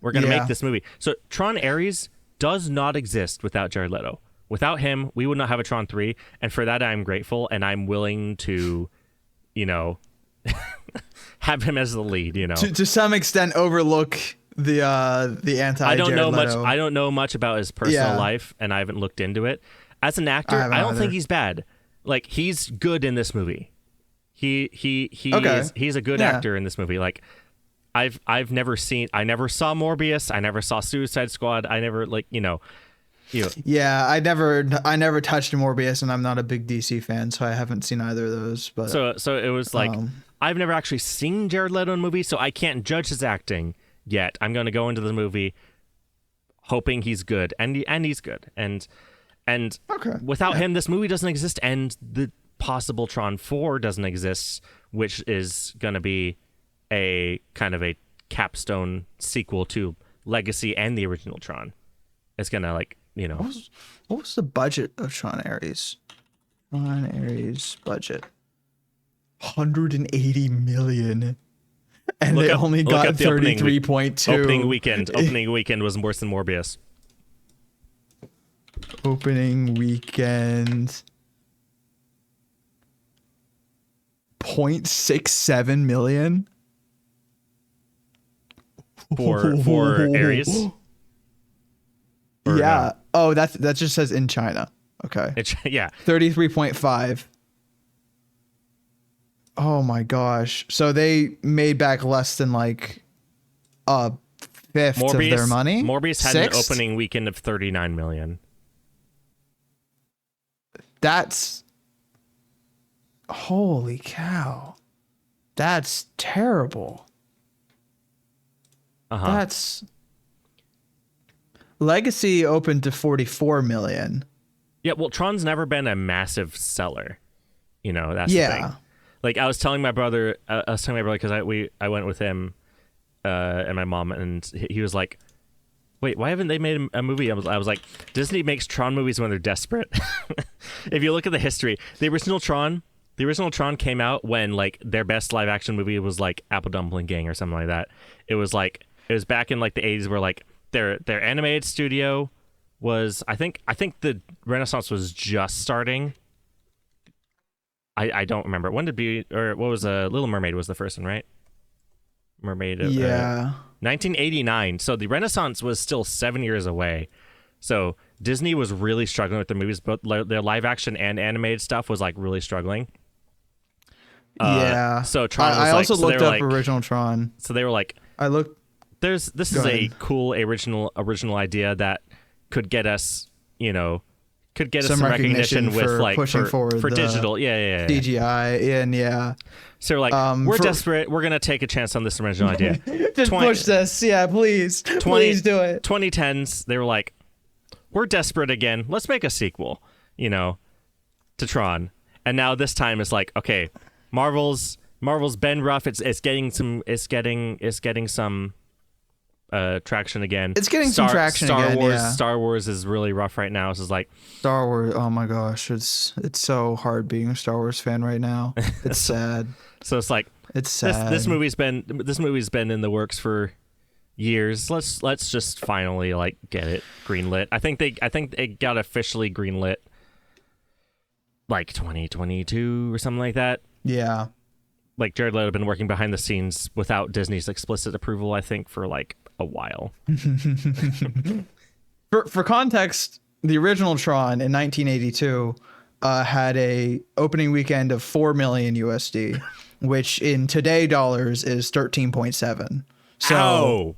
We're gonna make this movie. So Tron Ares does not exist without Jared Leto. Without him, we would not have a Tron 3, and for that I'm grateful, and I'm willing to, have him as the lead. To some extent, overlook the anti. I don't know Leto. much. I don't know much about his personal life, and I haven't looked into it. As an actor, I don't think he's bad. Like, he's good in this movie. He's a good actor in this movie. Like, I never saw Morbius. I never saw Suicide Squad. I never Yeah, I never touched Morbius, and I'm not a big DC fan, so I haven't seen either of those. But so it was like, I've never actually seen Jared Leto in a movie, so I can't judge his acting yet. I'm going to go into the movie hoping he's good, and he's good, and without him, this movie doesn't exist, and the possible Tron 4 doesn't exist, which is going to be a kind of a capstone sequel to Legacy and the original Tron. It's gonna what was the budget of Tron Ares? Tron Ares budget 180 million, and they only got 33.2. Opening weekend was worse than Morbius. Opening weekend 0.67 million for Ares. Yeah. No? Oh, that just says in China. Okay. 33.5. Oh my gosh. So they made back less than like a fifth of their money. Morbius had an opening weekend of 39 million. That's holy cow. That's terrible. That's Legacy opened to 44 million. Yeah, well, Tron's never been a massive seller. That's the thing. Like, I was telling my brother, because I went with him and my mom, and he was like, wait, why haven't they made a movie? I was like, Disney makes Tron movies when they're desperate. If you look at the history, the original Tron came out when like their best live action movie was like Apple Dumpling Gang or something like that. It was back in like the 80s where like their animated studio was I think the Renaissance was just starting. I don't remember. When did Beauty, or what was Little Mermaid was the first one, right? Mermaid. Yeah. 1989. So the Renaissance was still 7 years away. So Disney was really struggling with the movies, but their live action and animated stuff was like really struggling. Yeah. So Tron was I also so looked up like, original Tron. So they were like, this is a cool original idea that could get us, could get us some recognition with like pushing forward for digital. Yeah. CGI and yeah. So we're like, we're desperate. We're gonna take a chance on this original idea. Just push this, yeah, please, please do it. 2010s, they were like, we're desperate again. Let's make a sequel, to Tron. And now this time it's like, okay, Marvel's been rough. It's getting some traction again. It's getting some traction again. Yeah. Star Wars is really rough right now. So it's like Star Wars. Oh my gosh, it's so hard being a Star Wars fan right now. It's sad. So it's like it's sad. This movie's been in the works for years. Let's just finally like get it greenlit. I think they got officially greenlit like 2022 or something like that. Yeah. Like Jared Leto had been working behind the scenes without Disney's explicit approval, I think, for like a while. For context, the original Tron in 1982 had a opening weekend of 4 million USD, which in today dollars is 13.7. So, ow.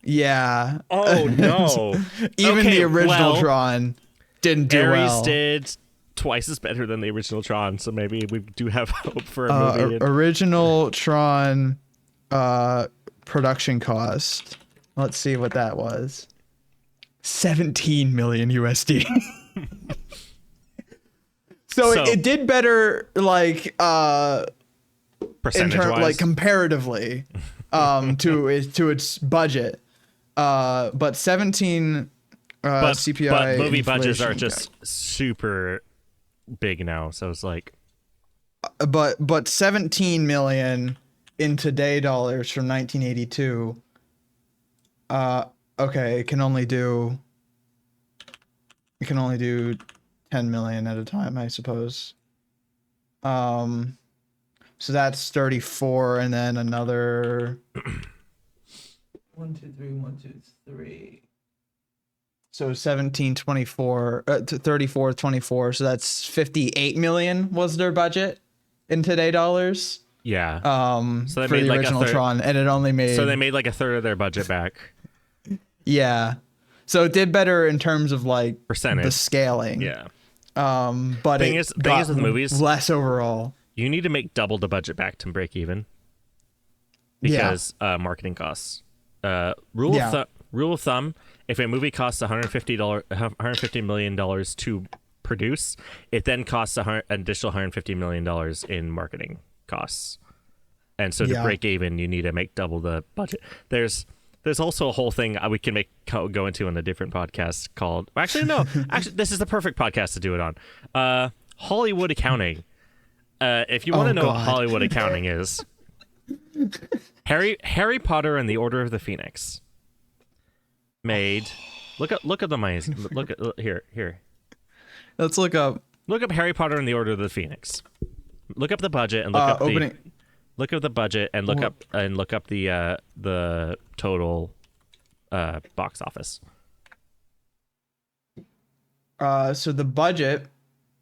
Yeah. Oh no. Even the original Tron didn't do Ares well. did twice as better than the original Tron, so maybe we do have hope for a movie. Original Tron production cost. Let's see what that was. 17 million USD. So it did better, like percentage-wise, like comparatively, to its budget. But 17 CPI. But movie budgets are just super big now, so it's like. But 17 million in today dollars from 1982. Okay, it can only do 10 million at a time, I suppose. So that's 34, and then another 1, 2, 3, 1, 2, 3. So 17, 24, 34, 24. So that's 58 million was their budget in today dollars. Yeah. So they made the original Tron, and it only made. So they made like a third of their budget back. Yeah. So it did better in terms of like percentage, the scaling. Yeah. But thing is with movies, less overall. You need to make double the budget back to break even. Because marketing costs. Rule of thumb: if a movie costs $150 million to produce, it then costs an additional $150 million in marketing costs. And so to break even, you need to make double the budget. There's also a whole thing we can go into on a different podcast called. Actually, no. Actually, this is the perfect podcast to do it on. Hollywood accounting. If you want to know what Hollywood accounting is, Harry Potter and the Order of the Phoenix made. Look at the money. Look at here. Let's look up Harry Potter and the Order of the Phoenix. Look up the budget and look up opening. Look up the budget and look up the total box office. So the budget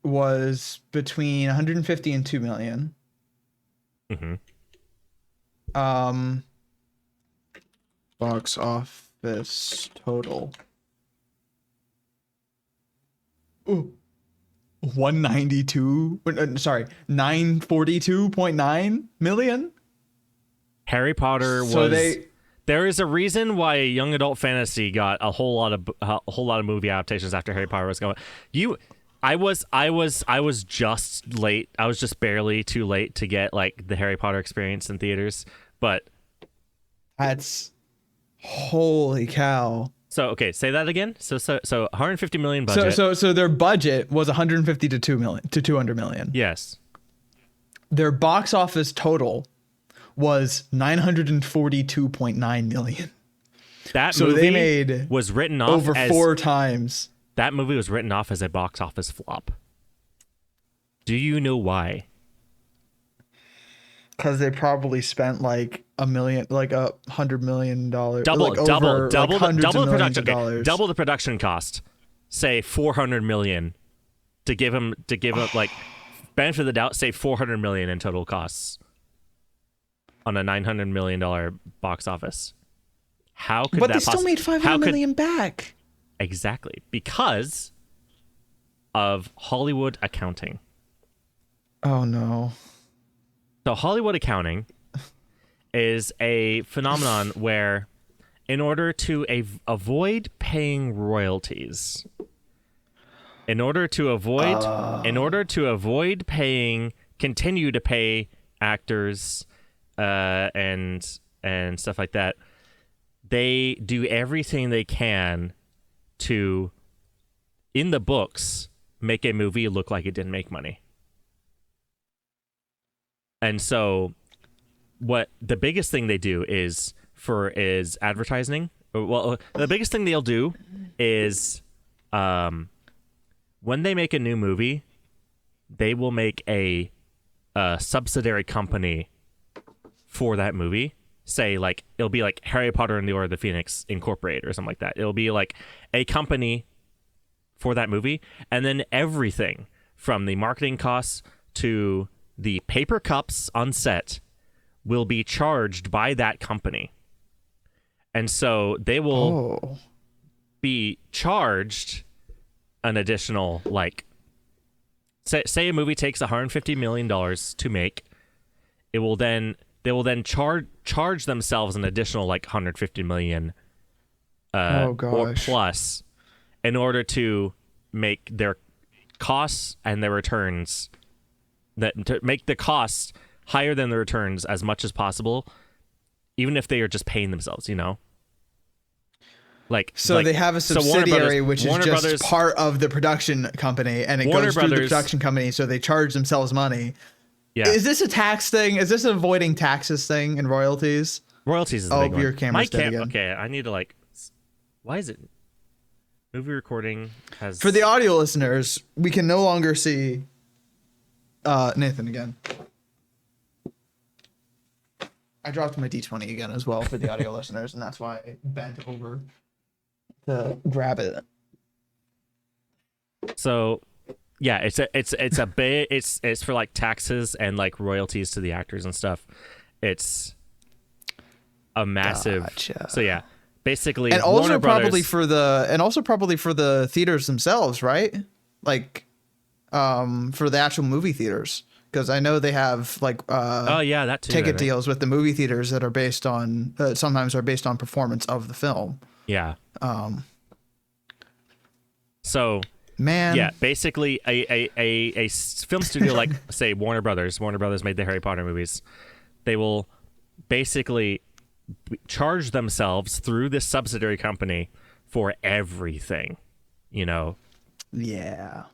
was between 150 and 2 million. Mm-hmm. Box office total. Ooh. 942.9 million. Harry Potter was. There is a reason why young adult fantasy got a whole lot of movie adaptations after Harry Potter was going. I was just late. I was just barely too late to get like the Harry Potter experience in theaters, but that's holy cow. So okay, say that again. So 150 million budget. So their budget was 150 to 200 million. Yes. Their box office total was 942.9 million. That So movie they made was written off over as 4 times. That movie was written off as a box office flop. Do you know why? Because they probably spent like $100 million, Double hundreds the of millions production. of dollars. Double the production cost. Say $400 million to give him like benefit of the doubt. Say $400 million in total costs on a $900 million box office. How could but that they still made $500 million back. Exactly, because of Hollywood accounting. Oh no. So Hollywood accounting is a phenomenon where in order to avoid paying royalties, in order to avoid paying, continue to pay actors and stuff like that, they do everything they can to, in the books, make a movie look like it didn't make money. And so what the biggest thing they do is advertising. Well, the biggest thing they'll do is when they make a new movie, they will make a subsidiary company for that movie. Say, like, it'll be like Harry Potter and the Order of the Phoenix Incorporated or something like that. It'll be like a company for that movie, and then everything from the marketing costs to the paper cups on set will be charged by that company. And so they will be charged an additional, like, say a movie takes $150 million to make. They will then charge themselves an additional like $150 million or plus in order to make their costs and their returns, to make the costs higher than the returns as much as possible, even if they are just paying themselves, you know? They have a subsidiary which is just part of the production company, and it goes through the production company, so they charge themselves money. Yeah. Is this a tax thing? Is this an avoiding taxes thing and royalties? Royalties is the big one. Your camera's dead again. Okay, I need to why is it movie recording has... For the audio listeners, we can no longer see Nathan again. I dropped my D20 again as well for the audio listeners, and that's why I bent over to grab it. So yeah, it's for like taxes and like royalties to the actors and stuff. It's a massive. Gotcha. So yeah, basically, and also probably for the theaters themselves, right? Like, for the actual movie theaters, because I know they have like that too, ticket deals with the movie theaters that are based on sometimes are based on performance of the film. Yeah. So. Man. Yeah, basically a film studio like, say, Warner Brothers. Warner Brothers made the Harry Potter movies. They will basically charge themselves through this subsidiary company for everything, you know? Yeah.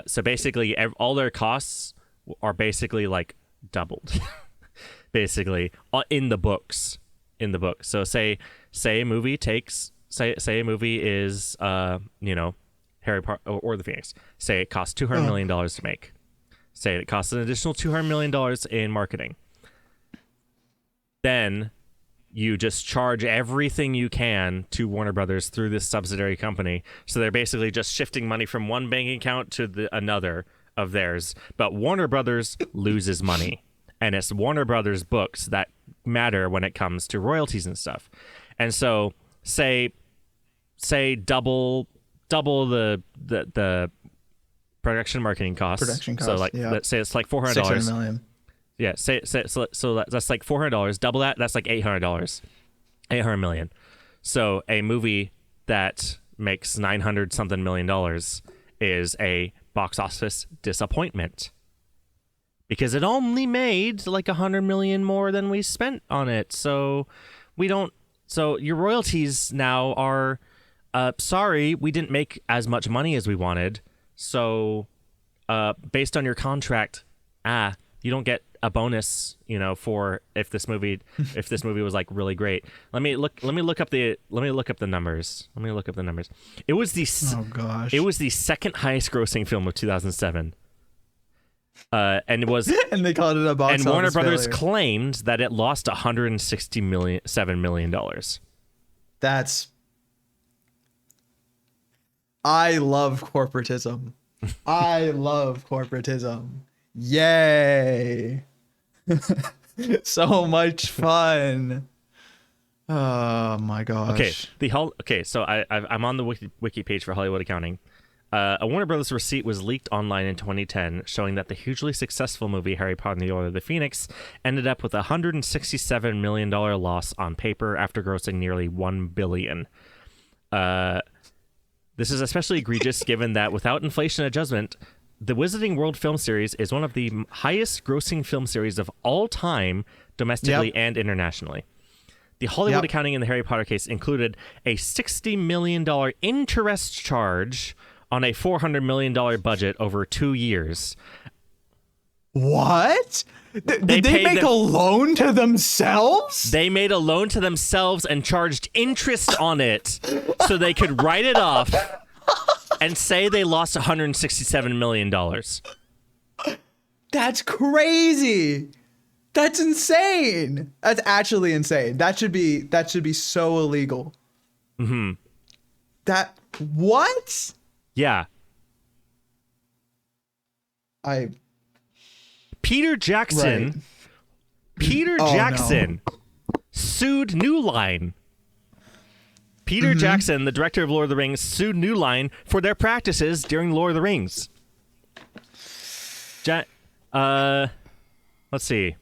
So basically all their costs are basically like doubled, basically, in the books. So say a movie is, Harry Potter or the Phoenix. Say it costs $200 million to make. Say it costs an additional $200 million in marketing. Then you just charge everything you can to Warner Brothers through this subsidiary company. So they're basically just shifting money from one bank account to another of theirs. But Warner Brothers loses money. And it's Warner Brothers books that matter when it comes to royalties and stuff. And so say double the production marketing costs. So like, let's say it's like $400. $600 million. Yeah. So that's like $400. Double that. That's like $800. $800 million. So a movie that makes $900 something million is a box office disappointment because it only made like $100 million more than we spent on it. So your royalties now are, sorry, we didn't make as much money as we wanted. So, based on your contract, you don't get a bonus, for if this movie was like really great. Let me look up the numbers. It was the It was the second highest grossing film of 2007. And it was and they called it a box and office Warner Brothers failure. claimed that it lost $167 million. I love corporatism. I love corporatism. Yay. So much fun. Oh my gosh. So I'm on the wiki page for Hollywood Accounting. A Warner Brothers receipt was leaked online in 2010, showing that the hugely successful movie Harry Potter and the Order of the Phoenix ended up with a $167 million loss on paper after grossing nearly $1 billion. This is especially egregious given that without inflation adjustment, the Wizarding World film series is one of the highest grossing film series of all time, domestically and internationally. The Hollywood accounting in the Harry Potter case included a $60 million interest charge on a $400 million budget over 2 years. What? Did they make a loan to themselves? They made a loan to themselves and charged interest on it so they could write it off and say they lost $167 million. That's crazy. That's insane. That's actually insane. That should be so illegal. Mm-hmm. What? Yeah. Peter Jackson sued New Line. Peter Jackson, the director of Lord of the Rings, sued New Line for their practices during Lord of the Rings. Let's see.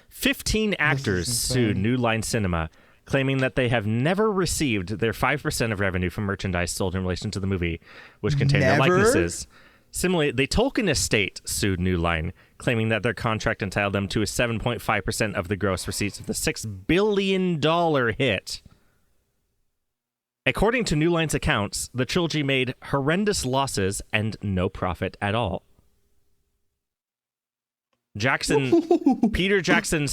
15 actors sued New Line Cinema, claiming that they have never received their 5% of revenue from merchandise sold in relation to the movie, which contained their likenesses. Similarly, the Tolkien estate sued New Line, claiming that their contract entitled them to a 7.5% of the gross receipts of the $6 billion hit. According to New Line's accounts, the trilogy made horrendous losses and no profit at all. Peter Jackson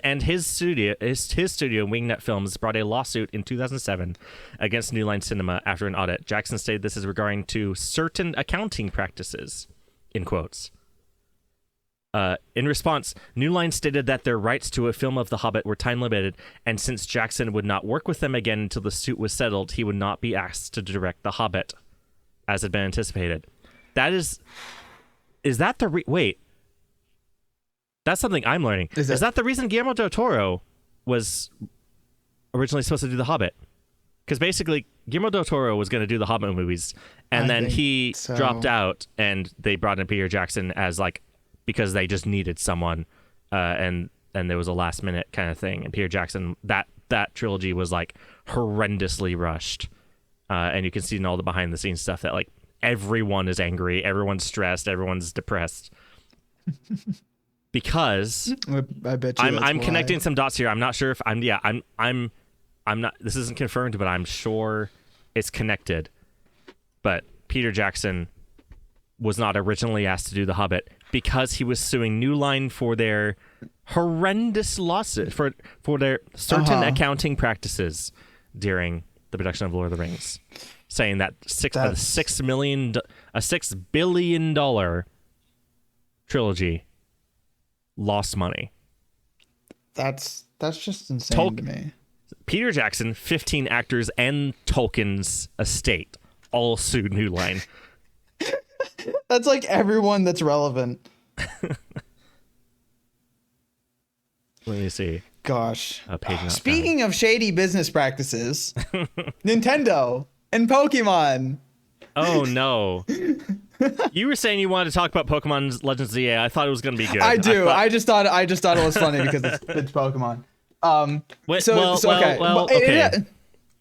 and his studio Wingnut Films brought a lawsuit in 2007 against New Line Cinema after an audit. Jackson stated this is regarding to certain accounting practices, in quotes. In response, New Line stated that their rights to a film of The Hobbit were time limited, and since Jackson would not work with them again until the suit was settled, he would not be asked to direct The Hobbit, as had been anticipated. Is that the wait? That's something I'm learning. Is that the reason Guillermo del Toro was originally supposed to do The Hobbit? Because basically, Guillermo del Toro was going to do the Hobbit movies, and then he dropped out, and they brought in Peter Jackson as because they just needed someone, and there was a last minute kind of thing. And Peter Jackson, that trilogy was horrendously rushed, and you can see in all the behind the scenes stuff that everyone is angry, everyone's stressed, everyone's depressed. Because I bet you I'm connecting some dots here. I'm not sure if I'm not, this isn't confirmed, but I'm sure it's connected. But Peter Jackson was not originally asked to do The Hobbit because he was suing New Line for their horrendous losses, for their certain accounting practices during the production of Lord of the Rings, saying that a $6 billion trilogy lost money. That's just insane to me. Peter Jackson, 15 actors, and Tolkien's estate all sued New Line. That's everyone that's relevant. Let me see. Gosh. Speaking of shady business practices, Nintendo and Pokemon. Oh no. You were saying you wanted to talk about Pokemon Legends of EA. I thought it was going to be good. I do. I just thought it was funny because it's Pokemon. Okay.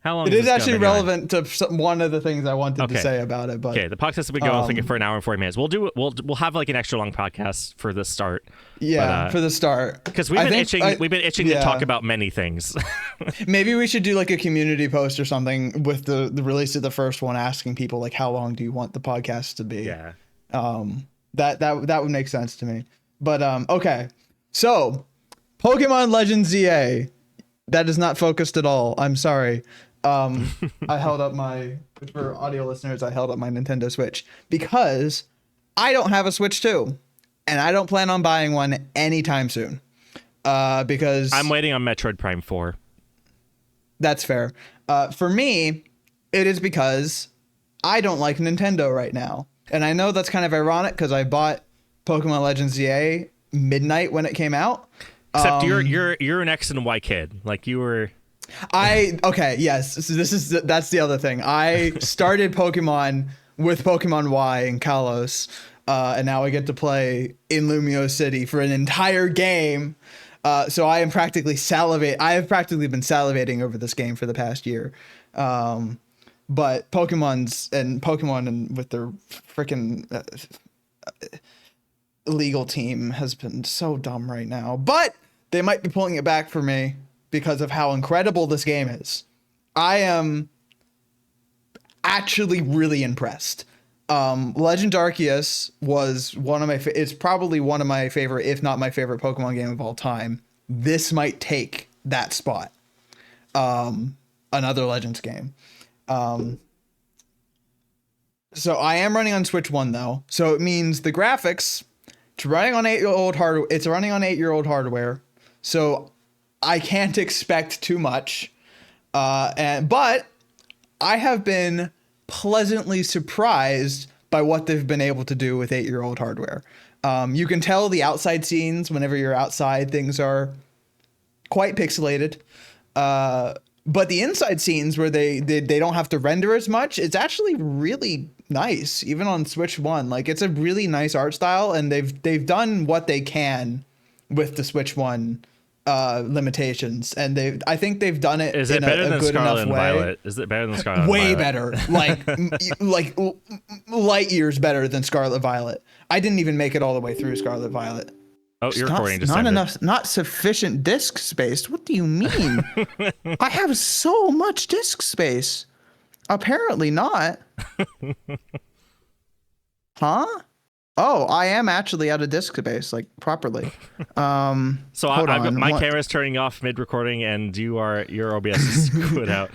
How long? It is actually relevant to one of the things I wanted to say about it. But the podcast has been going for an hour and 40 minutes. We'll have an extra long podcast for the start. Yeah, for the start. Because we've been itching to talk about many things. Maybe we should do a community post or something with the release of the first one, asking people how long do you want the podcast to be? Yeah. That would make sense to me. But okay. So, Pokemon Legends ZA. That is not focused at all. I'm sorry. I held up for audio listeners, I held up my Nintendo Switch because I don't have a Switch 2 and I don't plan on buying one anytime soon. Because I'm waiting on Metroid Prime 4. That's fair. For me, it is because I don't like Nintendo right now. And I know that's kind of ironic because I bought Pokemon Legends ZA midnight when it came out. Except you're an X and Y kid. Like you were. Okay, yes. So that's the other thing. I started Pokemon with Pokemon Y in Kalos, and now I get to play in Lumio City for an entire game. So I am practically I have practically been salivating over this game for the past year. But Pokemon and with their freaking legal team has been so dumb right now. But they might be pulling it back for me because of how incredible this game is. I am actually really impressed. Legend Arceus was it's probably one of my favorite, if not my favorite Pokemon game of all time. This might take that spot. Another Legends game. So I am running on Switch 1 though. So it means the graphics, it's running on 8-year-old hardware. It's running on 8-year-old hardware. So I can't expect too much. But I have been pleasantly surprised by what they've been able to do with 8-year-old hardware. You can tell the outside scenes whenever you're outside, things are quite pixelated. But the inside scenes where they don't have to render as much, it's actually really nice, even on Switch 1. Like it's a really nice art style, and they've done what they can with the Switch 1 limitations, and I think they've done it in a good enough way. Violet? Is it better than Scarlet Way and Violet? Better, like light years better than Scarlet Violet. I didn't even make it all the way through Scarlet Violet. Oh, your recording just not ended. Enough, not sufficient disk space. What do you mean? I have so much disk space. Apparently not. Huh? Oh, I am actually out of disk space, like properly. So my camera's turning off mid-recording, and your OBS is screwed out.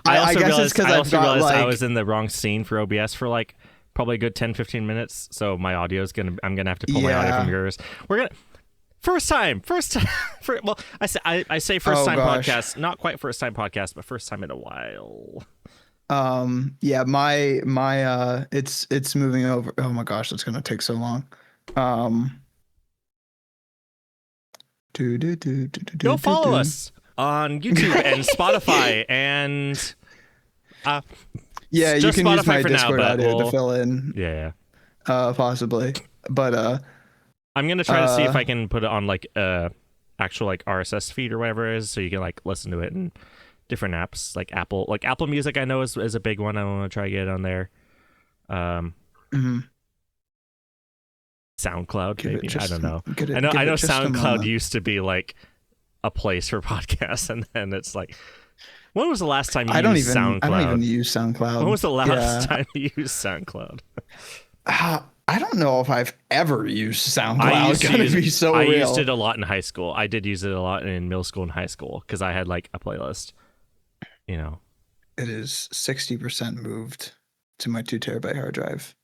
I guess it's because I realized I was in the wrong scene for OBS for like probably a good 10-15 minutes. So my audio is I'm gonna have to pull my audio from yours. We're gonna first time. Well, I say first time podcast, not quite first time podcast, but first time in a while. Yeah, my it's moving over. Oh my gosh, that's gonna take so long. Go follow us on YouTube and Spotify and yeah, you can Spotify use my for Discord now, audio to fill in. Yeah. Possibly, but I'm gonna try to see if I can put it on like actual like RSS feed or whatever it is, so you can like listen to it and different apps like Apple Music. I know is a big one. I want to try to get it on there. SoundCloud, maybe. I don't know. I know SoundCloud used to be like a place for podcasts, and then it's like, when was the last time you used SoundCloud? I don't even use SoundCloud. When was the last time you used SoundCloud? I don't know if I've ever used SoundCloud. I used it a lot in high school. I did use it a lot in middle school and high school because I had like a playlist. You know, it is 60% moved to my 2 terabyte hard drive.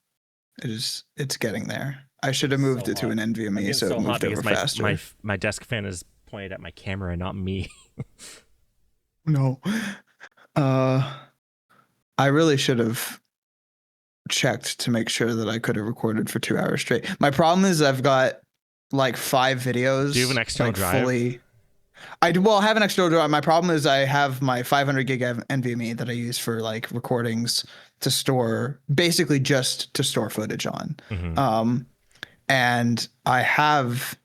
It's getting there. I should have moved it to an NVMe so it moved over faster. My desk fan is pointed at my camera and not me. No. I really should have checked to make sure that I could have recorded for 2 hours straight. My problem is I've got like 5 videos. Do you have an external drive? I have an external drive. My problem is I have my 500 gig NVMe that I use for like recordings to store, basically just to store footage on. And I have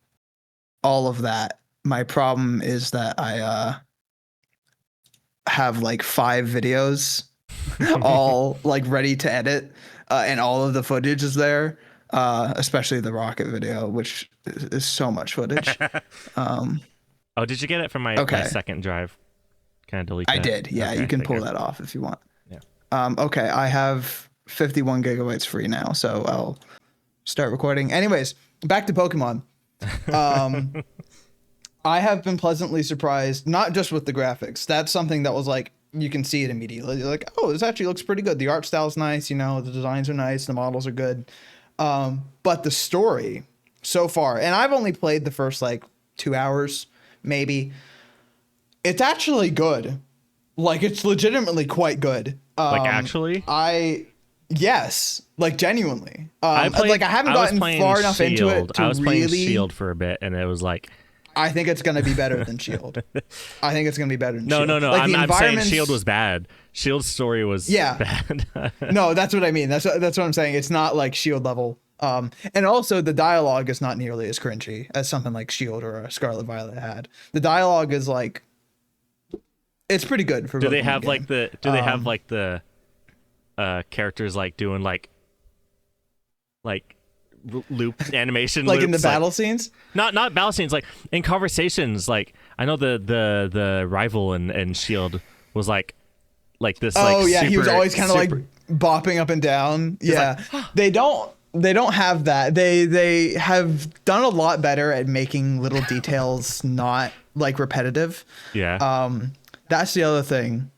all of that. My problem is that I have like 5 videos all like ready to edit, and all of the footage is there, especially the rocket video, which is so much footage. Oh, did you get it from my second drive? Can I delete that? I did. Yeah, you can pull that off if you want. Yeah. Okay, I have 51 gigabytes free now, so I'll start recording. Anyways, back to Pokemon. I have been pleasantly surprised, not just with the graphics. That's something that was like, you can see it immediately. You're like, oh, this actually looks pretty good. The art style's nice, you know, the designs are nice, the models are good. But the story so far, and I've only played the first like 2 hours, maybe. It's actually good. Like, it's legitimately quite good. Like, actually? Yes, like genuinely. I haven't gotten far enough into it to I was playing really... Shield for a bit, and it was like... I think it's going to be better than Shield. I think it's going to be better than Shield. No. Like, I'm saying Shield was bad. Shield's story was bad. No, that's what I mean. That's what I'm saying. It's not like Shield level. And also the dialogue is not nearly as cringy as something like Shield or a Scarlet Violet had. The dialogue is like, it's pretty good for. Do they have like the characters like doing like loop animation like loops, in the battle scenes? Not battle scenes, like in conversations. Like, I know the rival in Shield was like this. Oh like, yeah, super, he was always kind of like super... bopping up and down. Yeah, like, they don't have that. They have done a lot better at making little details not like repetitive. Yeah. That's the other thing.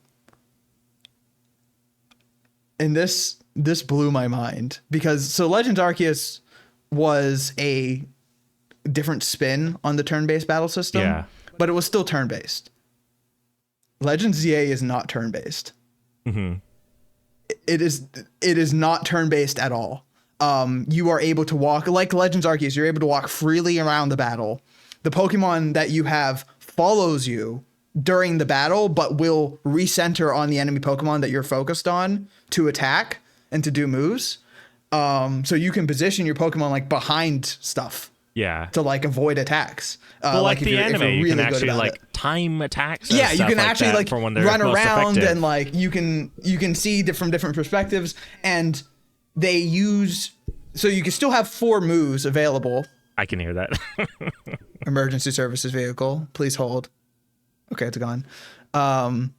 And this blew my mind because Legends Arceus was a different spin on the turn-based battle system. Yeah. But it was still turn-based. Legends ZA is not turn-based. Mm-hmm. It is not turn-based at all. You are able to walk, like Legends Arceus, you're able to walk freely around the battle. The Pokemon that you have follows you during the battle, but will recenter on the enemy Pokemon that you're focused on to attack and to do moves. So you can position your Pokemon like behind stuff. Yeah. To like avoid attacks. Well, like the anime, you can actually like time attacks. Yeah, you can actually like run around effective. And like you can see from different perspectives, and they use, so you can still have 4 moves available. I can hear that. Emergency services vehicle, please hold. Okay, it's gone. But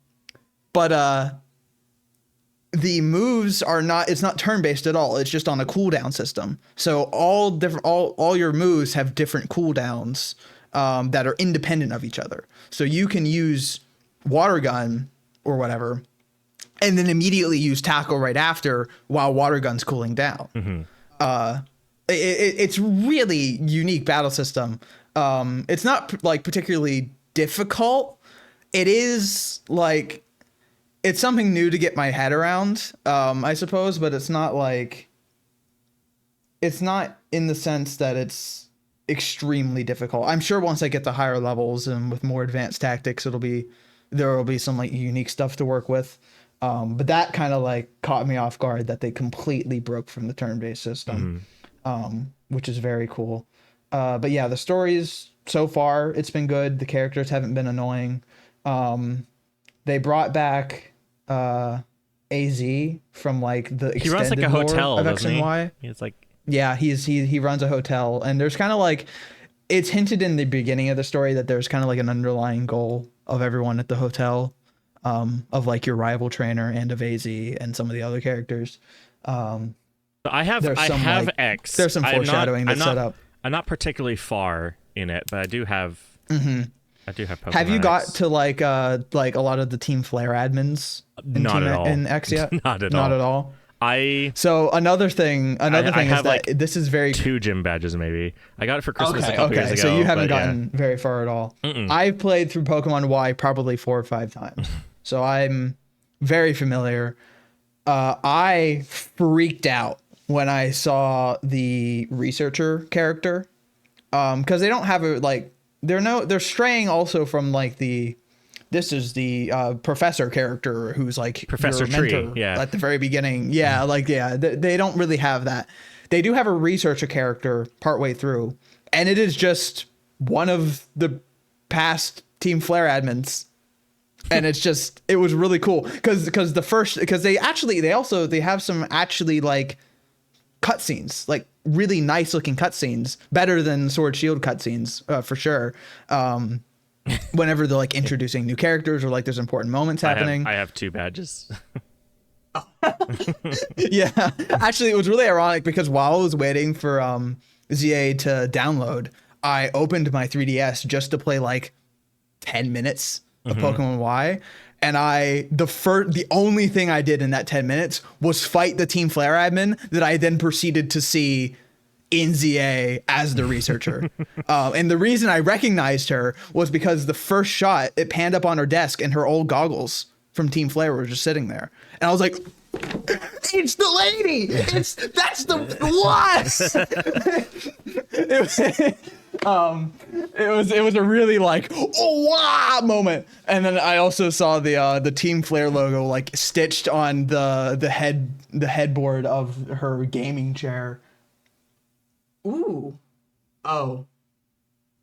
the moves are not, it's not turn-based at all. It's just on a cooldown system. So all your moves have different cooldowns that are independent of each other. So you can use Water Gun or whatever, and then immediately use Tackle right after while Water Gun's cooling down. Mm-hmm. It's really unique battle system. It's not like particularly difficult. It is like, it's something new to get my head around, I suppose, but it's not like, it's not in the sense that it's extremely difficult. I'm sure once I get to higher levels and with more advanced tactics, there will be some like unique stuff to work with. But that kind of like caught me off guard that they completely broke from the turn-based system, which is very cool. But yeah, the stories so far, it's been good. The characters haven't been annoying. They brought back AZ from like the extended he runs like a hotel of X and Y. It's like, yeah, he runs a hotel, and there's kind of like, it's hinted in the beginning of the story that there's kind of like an underlying goal of everyone at the hotel, of like your rival trainer and of AZ and some of the other characters. I have X. There's some foreshadowing that's set up. I'm not particularly far in it, but I do have. Mm-hmm. I do have Pokemon Have you got X. to like a lot of the Team Flare admins in X yet? Not at all. So another thing is that like this is very 2 gym badges maybe. I got it for Christmas a couple years ago. So you haven't gotten very far at all. I've played through Pokemon Y probably 4 or 5 times. So I'm very familiar. I freaked out when I saw the researcher character. Because they don't have a like, they're straying also from like this is the professor character who's like Professor your mentor Tree, yeah, at the very beginning. Yeah, like they don't really have that. They do have a researcher character partway through, and it is just one of the past Team Flare admins, and it was really cool because they have some actually like cutscenes, like really nice looking cutscenes, better than Sword Shield cutscenes for sure. Whenever they're like introducing new characters or like there's important moments happening. I have 2 badges. Yeah, actually, it was really ironic because while I was waiting for ZA to download, I opened my 3DS just to play like 10 minutes of Pokemon Y, and the only thing I did in that 10 minutes was fight the Team Flare admin that I then proceeded to see in ZA as the researcher. And the reason I recognized her was because the first shot, it panned up on her desk and her old goggles from Team Flare were just sitting there. And I was like, it's the lady. That's the it was a really like, oh wow moment. And then I also saw the Team Flare logo like stitched on the headboard of her gaming chair. Ooh. Oh.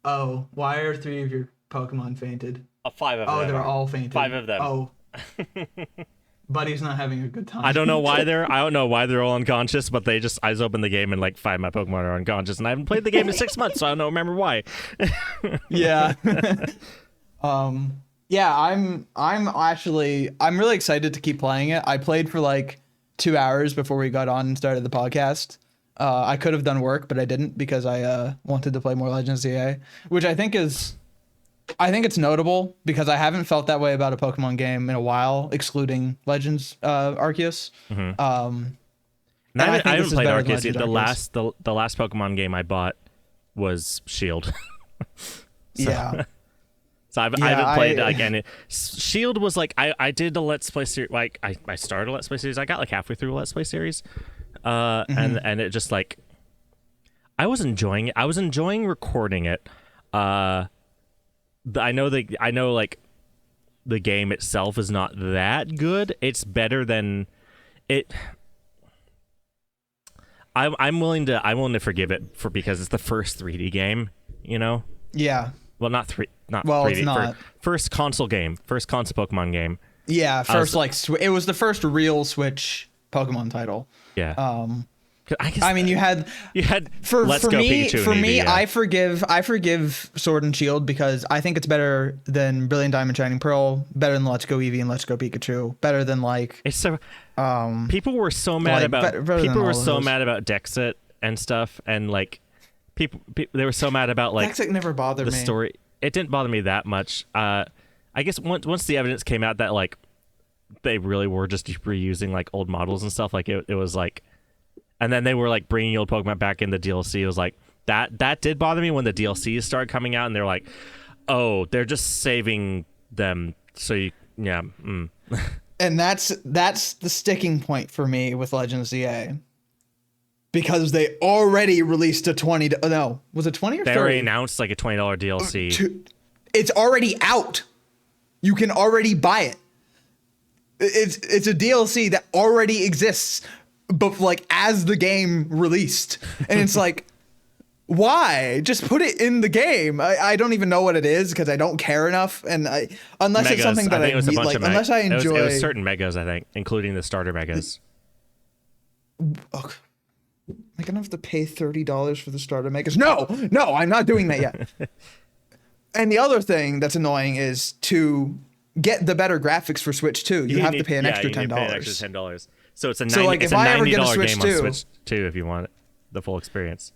Why are 3 of your Pokemon fainted? 5 of them. Oh, they're all fainted. 5 of them. Oh. Buddy's not having a good time. I don't know why they're all unconscious, but I just opened the game and like 5 of my Pokemon are unconscious, and I haven't played the game in 6 months, so I don't remember why. Yeah. Yeah, I'm really excited to keep playing it. I played for like 2 hours before we got on and started the podcast. I could have done work, but I didn't because I wanted to play more Legends ZA, which I think it's notable because I haven't felt that way about a Pokemon game in a while, excluding Legends Arceus. I haven't played Arceus yet. The last Pokemon game I bought was Shield. Yeah. So I haven't played again. Shield was like I did the Let's Play series. Like I started a Let's Play series. I got like halfway through a Let's Play series, and it just like I was enjoying it. I was enjoying recording it. I know like the game itself is not that good. It's better than it. I'm willing to forgive it because it's the first 3D game, you know. Yeah. Well, not 3D. It's not. First console Pokemon game. Yeah, it was the first real Switch Pokemon title. Yeah. I mean, you had for me, Eevee, yeah. I forgive Sword and Shield because I think it's better than Brilliant Diamond Shining Pearl, better than Let's Go Eevee and Let's Go Pikachu, better than like it's so people were so mad about Dexit and stuff, and like people they were so mad about like Dexit never bothered the me. Story. It didn't bother me that much. I guess once the evidence came out that like they really were just reusing like old models and stuff, like it was like. And then they were like bringing old Pokemon back in the DLC. It was like that did bother me when the DLCs started coming out, and they're like, oh, they're just saving them. So yeah. And that's the sticking point for me with Legends ZA, because they already released a was it 20 or 30? They already announced like a $20 DLC. It's already out. You can already buy it. It's a DLC that already exists. But like as the game released, and it's like, why? Just put it in the game. I don't even know what it is because I don't care enough, and unless Megas. it's something that I think it was a bunch of unless I enjoy. It was certain megas, I think, including the starter megas. Oh, am I gonna have to pay $30 for the starter megas? No, I'm not doing that yet. And the other thing that's annoying is to get the better graphics for Switch 2, you have to pay an extra $10. Pay an extra $10. So it's a if I ever get a Switch game 2, on Switch 2 if you want it, the full experience.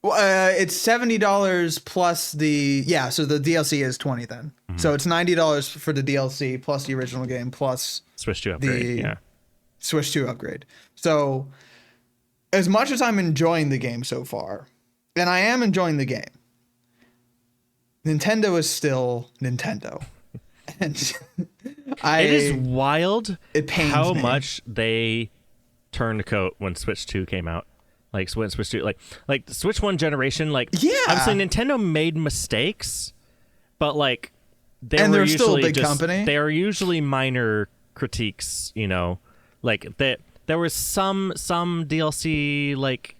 Well, it's $70 plus the so the DLC is $20 then. Mm-hmm. So it's $90 for the DLC plus the original game plus Switch 2 upgrade. Switch 2 upgrade. So as much as I'm enjoying the game so far, and I am enjoying the game, Nintendo is still Nintendo. And it is wild it pains how me. much they turned coat when Switch 2 came out. Like when Switch 2, like the Switch 1 generation, like obviously Nintendo made mistakes, but like they're still a big company. They are usually minor critiques, you know. Like there was some DLC like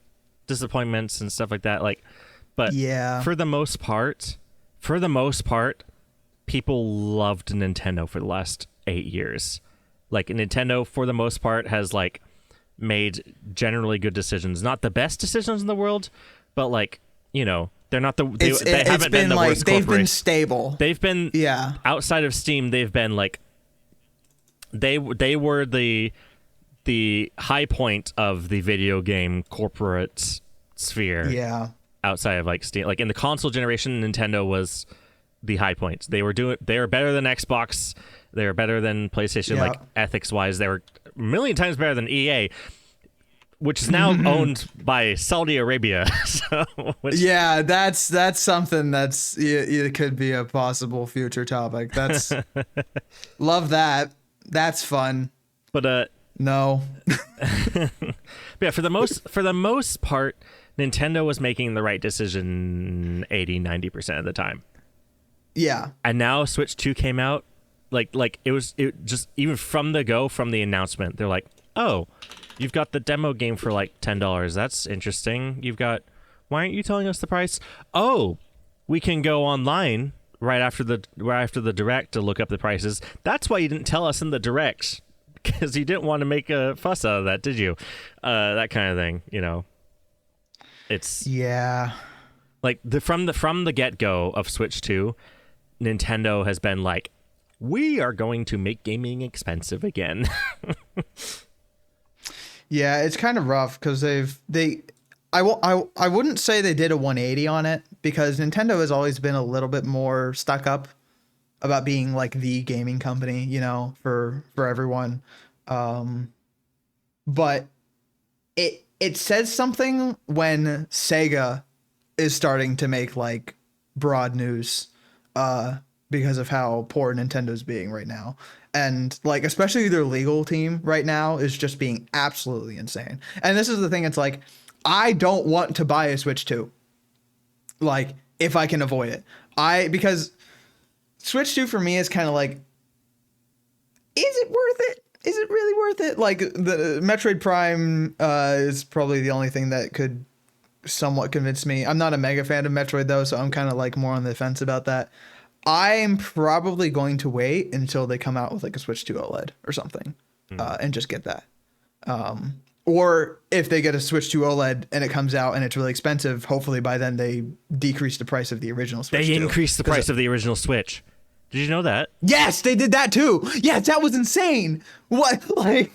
disappointments and stuff like that, like, but for the most part, people loved Nintendo for the last 8 years. Like Nintendo, for the most part, has like made generally good decisions. Not the best decisions in the world, but like, you know, they're not they haven't been the worst they've corporation. been stable. They've been outside of Steam. They've been like they were the the high point of the video game corporate sphere. Yeah. Outside of like Steam, like in the console generation, Nintendo was the high point. They were better than Xbox. They were better than PlayStation. Like ethics wise, they were a million times better than EA, which is now owned by Saudi Arabia. So, yeah, that's something it could be a possible future topic. That's love that. That's fun. But no. Yeah, for the most part, Nintendo was making the right decision 80-90% of the time. Yeah. And now Switch 2 came out, like it just even from the announcement, they're like, "Oh, you've got the demo game for like $10. That's interesting. Why aren't you telling us the price? Oh, we can go online right after the direct to look up the prices. That's why you didn't tell us in the direct, because you didn't want to make a fuss out of that, did you? That kind of thing, you know." It's like from the get-go of Switch 2, Nintendo has been like, we are going to make gaming expensive again. Yeah, it's kind of rough because I wouldn't say they did a 180 on it, because Nintendo has always been a little bit more stuck up about being like the gaming company, you know, for everyone. But it says something when Sega is starting to make like broad news because of how poor Nintendo's being right now. And like, especially their legal team right now is just being absolutely insane. And this is the thing. It's like, I don't want to buy a Switch 2. Like, if I can avoid it. Because Switch 2 for me is kind of like, is it worth it? Is it really worth it? Like, the Metroid Prime is probably the only thing that could somewhat convince me. I'm not a mega fan of Metroid though, so I'm kind of like more on the fence about that. I'm probably going to wait until they come out with like a Switch 2 OLED or something, and just get that. Or if they get a Switch 2 OLED and it comes out and it's really expensive, hopefully by then they decrease the price of the original Switch. They increased the price of the original Switch. Did you know that? Yes, they did that too. Yes, that was insane. What? Like,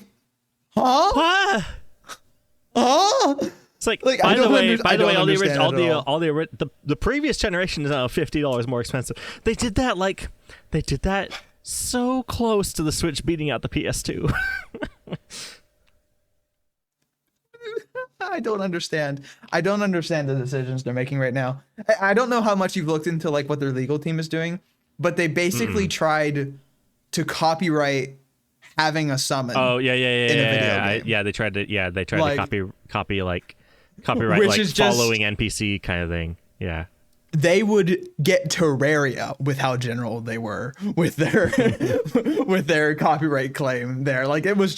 huh? Huh? It's like by the way, the previous generation is now $50 more expensive. They did that so close to the Switch beating out the PS2. I don't understand the decisions they're making right now. I don't know how much you've looked into like what their legal team is doing, but they basically tried to copyright having a summon. Oh yeah. In a video game. They tried to copy like copyright, which like is just, following NPC kind of thing. Yeah. They would get Terraria with how general they were with their with their copyright claim there. Like, it was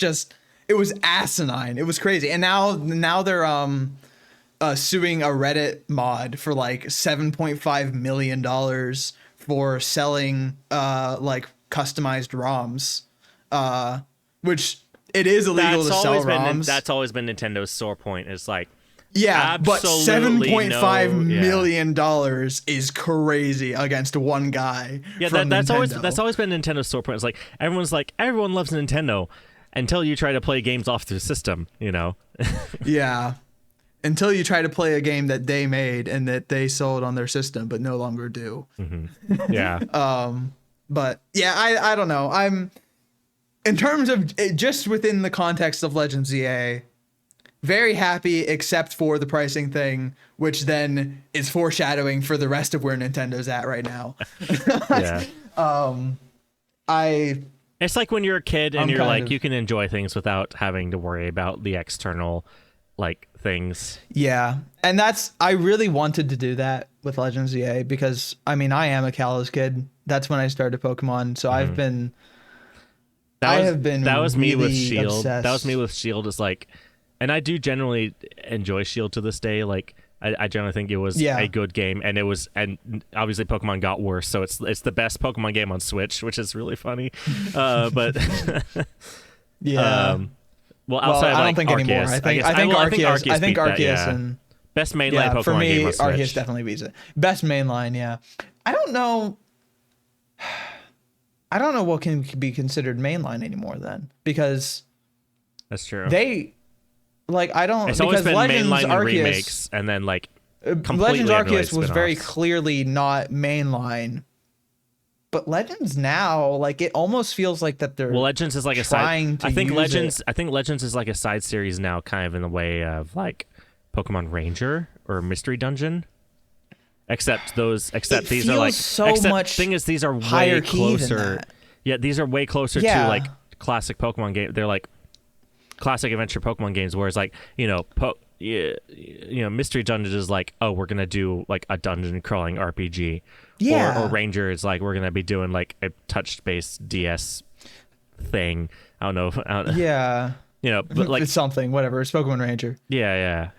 asinine. It was crazy. And now they're suing a Reddit mod for like $7.5 million for selling like customized ROMs, which it is illegal to sell ROMs. That's always been Nintendo's sore point. It's like, yeah, but $7.5 million is crazy against one guy. Yeah, that's always been Nintendo's sore point. It's like everyone loves Nintendo until you try to play games off the system, you know. Yeah, until you try to play a game that they made and that they sold on their system but no longer do. Mm-hmm. Yeah. But yeah, I don't know. I'm, in terms of just within the context of Legends EA, very happy, except for the pricing thing, which then is foreshadowing for the rest of where Nintendo's at right now. Yeah. It's like when you're a kid and you're like, you can enjoy things without having to worry about the external, like, things. Yeah. And I really wanted to do that with Legends EA because, I mean, I am a Kalos kid. That's when I started Pokemon. So I've been... That was me with Shield. Obsessed. That was me with Shield. Is like... And I do generally enjoy Shield to this day. Like, I generally think it was a good game, and obviously Pokemon got worse, so it's the best Pokemon game on Switch, which is really funny. But yeah. Well, outside of, I like, don't think Arceus, anymore. I think Arceus and best mainline Pokemon for me, game on Switch. Arceus definitely beats it. Best mainline, yeah. I don't know what can be considered mainline anymore then, because That's true. They like I don't It's always because been Legends mainline and Arceus remakes, and then like completely Legends unrelated Arceus was very spin-offs. clearly not mainline, but Legends now, like it almost feels like that they're Well, Legends is like a side. trying to I think use Legends. it. I think Legends is like a side series now, kind of in the way of like Pokemon Ranger or Mystery Dungeon. Except It these are like. feels so Except much thing is, these are higher way key than closer. that. Yeah, these are way closer to Yeah. like classic Pokemon game. They're like classic adventure Pokemon games, whereas like Mystery Dungeon is like, oh, we're gonna do like a dungeon crawling RPG, Yeah. or Ranger is like we're gonna be doing like a touch-based DS thing. I don't know. Yeah. But like It's something, whatever. It's Pokemon Ranger. yeah.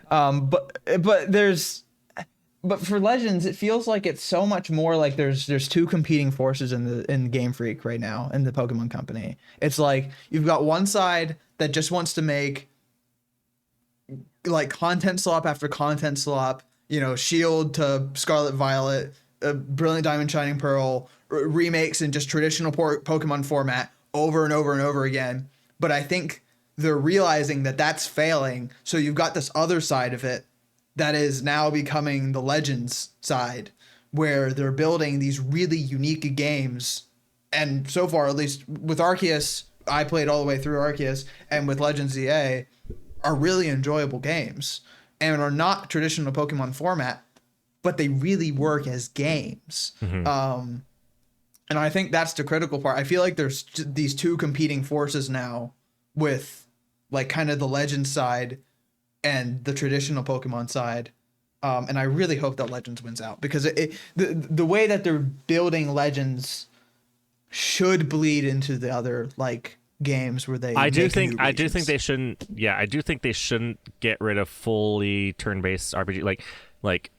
But for Legends, it feels like it's so much more like there's two competing forces in Game Freak right now in the Pokemon Company. It's like you've got one side that just wants to make like content slop after content slop, Shield to Scarlet Violet, Brilliant Diamond Shining Pearl, remakes in just traditional Pokemon format over and over and over again. But I think they're realizing that that's failing. So you've got this other side of it that is now becoming the Legends side, where they're building these really unique games. And so far, at least with Arceus, I played all the way through Arceus, and with Legends EA, are really enjoyable games and are not traditional Pokemon format, but they really work as games. And I think that's the critical part. I feel like there's these two competing forces now with like kind of the Legends side and the traditional Pokemon side. And I really hope that Legends wins out, because the way that they're building Legends should bleed into the other like games where they I do think they shouldn't. Yeah, I do think they shouldn't get rid of fully turn-based RPG. Like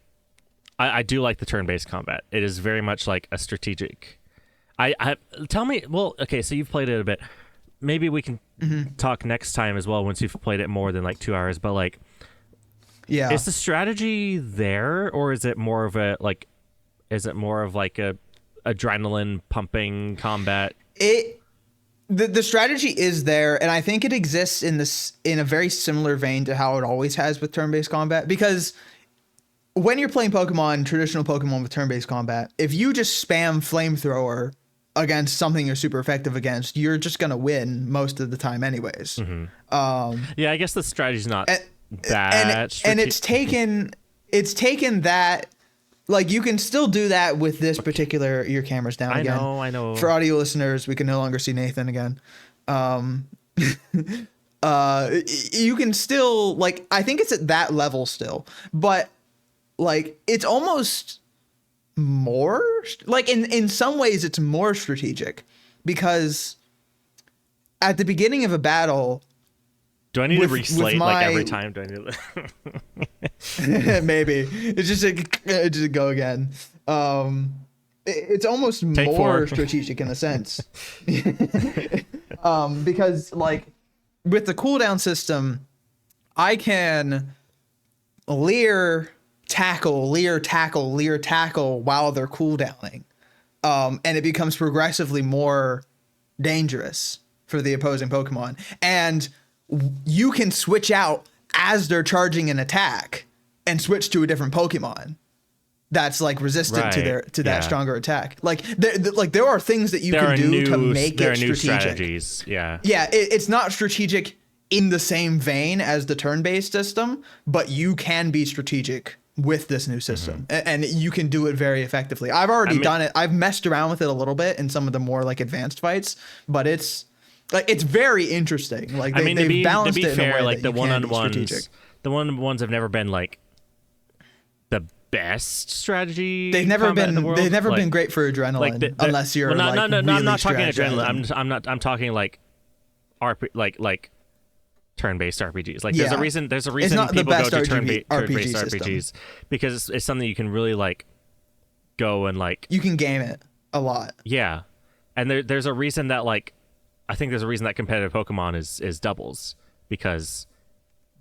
I do like the turn-based combat. It is very much like a strategic. I tell me. Well, okay, so you've played it a bit. Maybe we can talk next time as well once you've played it more than like 2 hours. But like, Yeah. is the strategy there, or is it more of a like? Is it more of like a adrenaline pumping combat? The strategy is there, and I think it exists in a very similar vein to how it always has with turn-based combat. Because when you're playing Pokemon, traditional Pokemon with turn-based combat, if you just spam Flamethrower against something you're super effective against, you're just gonna win most of the time, anyways. Yeah, I guess the strategy's not And it's taken that. Like, you can still do that with this particular. Your camera's down again. I know. For audio listeners, we can no longer see Nathan again. You can still, like, I think it's at that level still, but like it's almost more like in some ways it's more strategic, because at the beginning of a battle. Do I need to reslate like every time? Do I need to... Maybe it's just go again. It's almost Take more 4. strategic in a sense, because like with the cooldown system, I can leer tackle while they're cooldowning, and it becomes progressively more dangerous for the opposing Pokemon. And you can switch out as they're charging an attack and switch to a different Pokemon that's like resistant to that stronger attack. Like there are things that you can do to make it strategic. Strategies. Yeah. Yeah, it's not strategic in the same vein as the turn-based system, but you can be strategic with this new system, and you can do it very effectively. I've already done it. I've messed around with it a little bit in some of the more like advanced fights, but it's very interesting. Like they've balanced it in a way like that the one-on-ones, the one-on-ones have never been like the best strategy. They've never been. In the world. They've never been great for adrenaline, unless you're no, really I'm not talking strategizing. adrenaline. I'm talking like like turn-based RPGs. Like there's a reason It's not people the best go to turn-based RPG RPGs, because it's something you can really like go and like you can game it a lot. Yeah, and there's a reason that like I think there's a reason that competitive Pokemon is doubles, because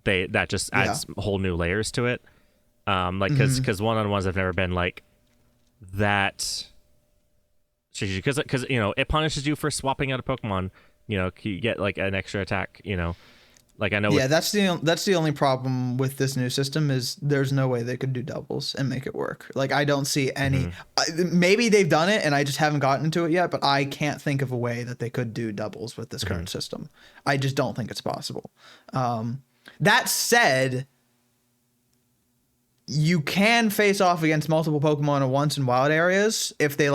that just adds whole new layers to it. Like because one-on-ones have never been like that, because it punishes you for swapping out a Pokemon. You get like an extra attack. Like I know. Yeah, that's the only problem with this new system is there's no way they could do doubles and make it work. Like I don't see any. Maybe they've done it and I just haven't gotten into it yet, but I can't think of a way that they could do doubles with this current system. I just don't think it's possible. That said, you can face off against multiple Pokemon at once in wild areas if they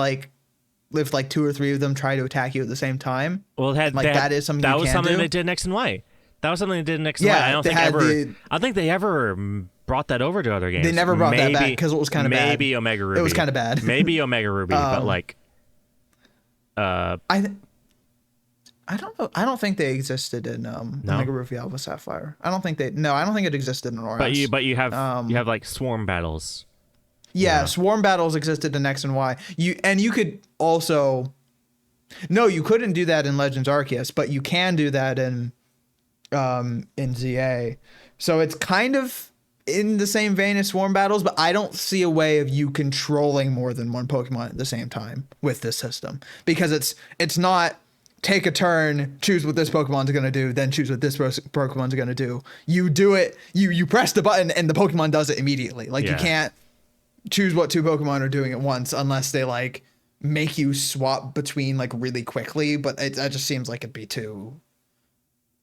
if 2 or 3 of them try to attack you at the same time. Well, that is something that you was can something do. they did in X and Y. That was something they did in X and Y. I don't think they ever brought that over to other games. They never brought that back because it was kind of bad. Maybe Omega Ruby. It was kind of bad. Maybe Omega Ruby, but I don't know. I don't think they existed in Omega Ruby Alpha Sapphire. I don't think it existed in Ares. But you have like swarm battles. Yeah, swarm battles existed in X and Y. You could also. No, you couldn't do that in Legends Arceus, but you can do that in ZA. So it's kind of in the same vein as swarm battles, but I don't see a way of you controlling more than one Pokemon at the same time with this system, because it's not take a turn, choose what this Pokemon's going to do, then choose what this Pokemon's going to do. You do it, you press the button and the Pokemon does it immediately. You can't choose what 2 Pokemon are doing at once unless they make you swap between really quickly, but that just seems like it'd be too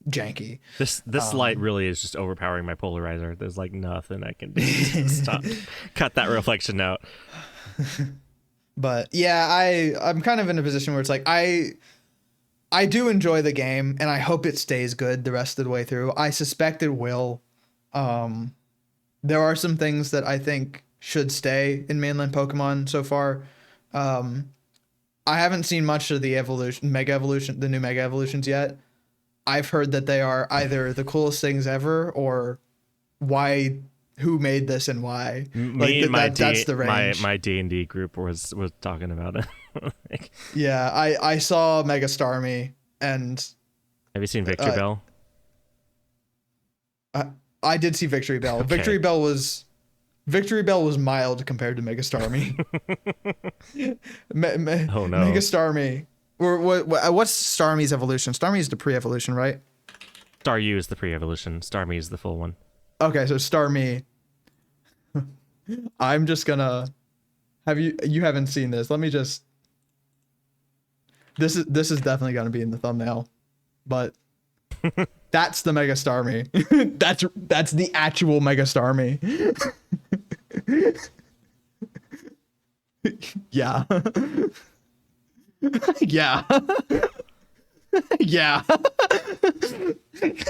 janky. This light really is just overpowering my polarizer. There's nothing I can do to stop. Cut that reflection out. But yeah, I'm kind of in a position where it's I do enjoy the game and I hope it stays good the rest of the way through. I suspect it will. There are some things that I think should stay in mainland Pokemon so far. I haven't seen much of the the new Mega Evolutions yet. I've heard that they are either the coolest things ever or who made this and why. That's the range. My D&D group was talking about it. Yeah, I saw Mega Starmie and. Have you seen Victory Bell? I did see Victory Bell. Okay. Victory Bell was mild compared to Mega Starmie. Oh no. Mega Starmie. What's Starmie's evolution? Starmie's the pre-evolution, right? Staryu is the pre-evolution. Starmie is the full one. Okay, so Starmie. I'm just gonna have you haven't seen this. Let me just. This is definitely gonna be in the thumbnail, but that's the Mega Starmie. that's the actual Mega Starmie. Yeah. Yeah. Yeah.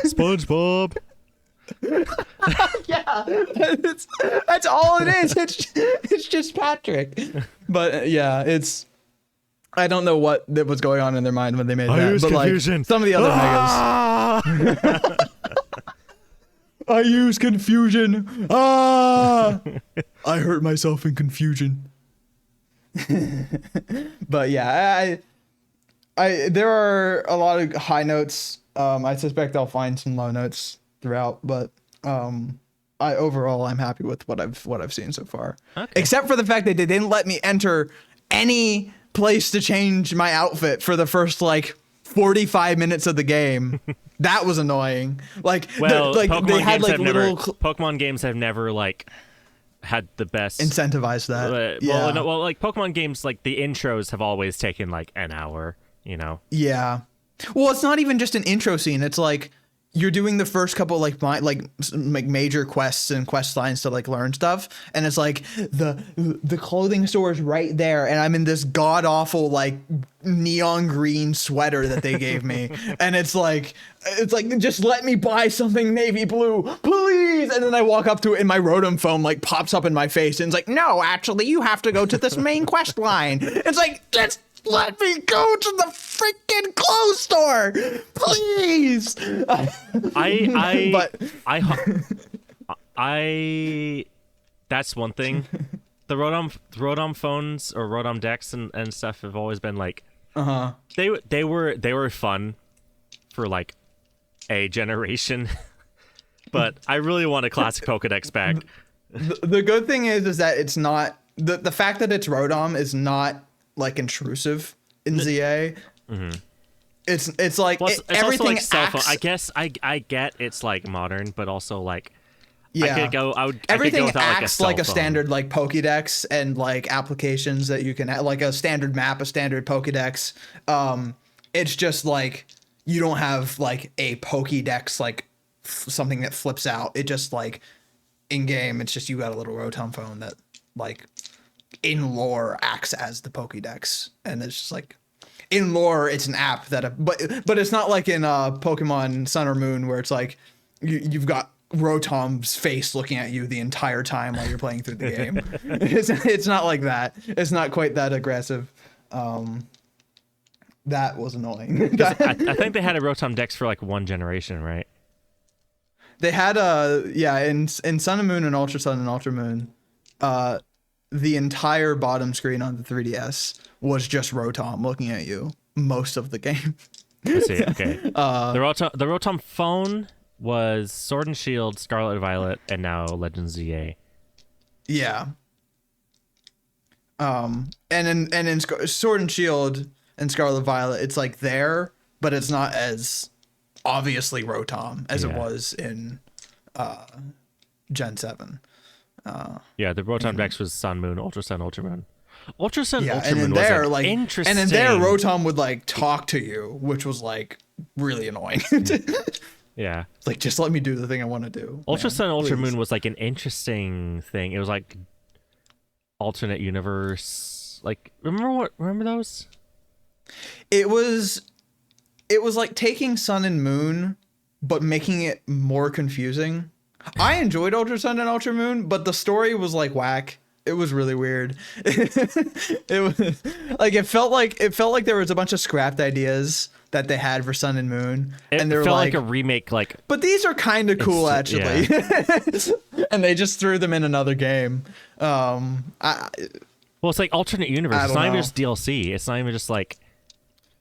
SpongeBob. Yeah. That's all it is. It's just Patrick. But yeah, I don't know what was going on in their mind when they made that. But confusion. Some of the other Megas. I use confusion. I hurt myself in confusion. But yeah, I there are a lot of high notes. I suspect I'll find some low notes throughout, but I'm happy with what I've seen so far. Okay. Except for the fact that they didn't let me enter any place to change my outfit for the first 45 minutes of the game. That was annoying. Pokemon games have never had the best incentivize that. Pokemon games, the intros have always taken an hour, Yeah. Well, it's not even just an intro scene. It's you're doing the first couple major quests and quest lines to learn stuff, and it's the clothing store is right there, and I'm in this god awful neon green sweater that they gave me, and it's just let me buy something navy blue, please. And then I walk up to it and my Rotom foam pops up in my face, and it's no, actually you have to go to this main quest line. It's just let me go to the freaking clothes store, please. That's one thing. The Rotom phones or Rotom decks and stuff have always been they were fun for a generation, but I really want a classic Pokedex back. The good thing is that it's not the fact that it's Rotom is not intrusive in ZA. Mm-hmm. It's like Well, it's everything also like cell phone. acts. I guess I get it's like modern, but also like Yeah. I could go. I could Everything go without acts like like a a cell phone. standard like Pokédex and like applications that you can add, like a standard map, a standard Pokédex. It's just like you don't have like a Pokédex like something that flips out. It just like in game, it's just you got a little Rotom phone that like in lore acts as the Pokédex, and it's just like in lore it's an app that but it's not like in Pokemon Sun or Moon where it's like you've got Rotom's face looking at you the entire time while you're playing through the game. It's not like that. It's not quite that aggressive. That was annoying. I think they had a Rotom Dex for like one generation, right? They had in Sun and Moon and Ultra Sun and Ultra Moon, the entire bottom screen on the 3DS was just Rotom looking at you most of the game. I see. Okay. The Rotom phone was Sword and Shield, Scarlet and Violet, and now Legends ZA. Yeah. And in Sword and Shield and Scarlet Violet, it's like there, but it's not as obviously Rotom as it was in Gen 7. Yeah, the Rotom Dex was Sun, Moon, Ultra Sun, Ultra Moon. Ultra Sun, Ultra and Moon in was there, like interesting. And in there, Rotom would like talk to you, which was like really annoying. Yeah. It's like, just let me do the thing I want to do. Ultra Sun, Ultra please. Moon was like an interesting thing. It was like alternate universe. Like, remember those? It was like taking Sun and Moon, but making it more confusing. I enjoyed Ultra Sun and Ultra Moon, but the story was like whack. It was really weird. It was like it felt like there was a bunch of scrapped ideas that they had for Sun and Moon, and they were felt like a remake. Like, but these are kind of cool actually, and they just threw them in another game. Well, it's like alternate universe. It's not even just DLC. It's not even just like.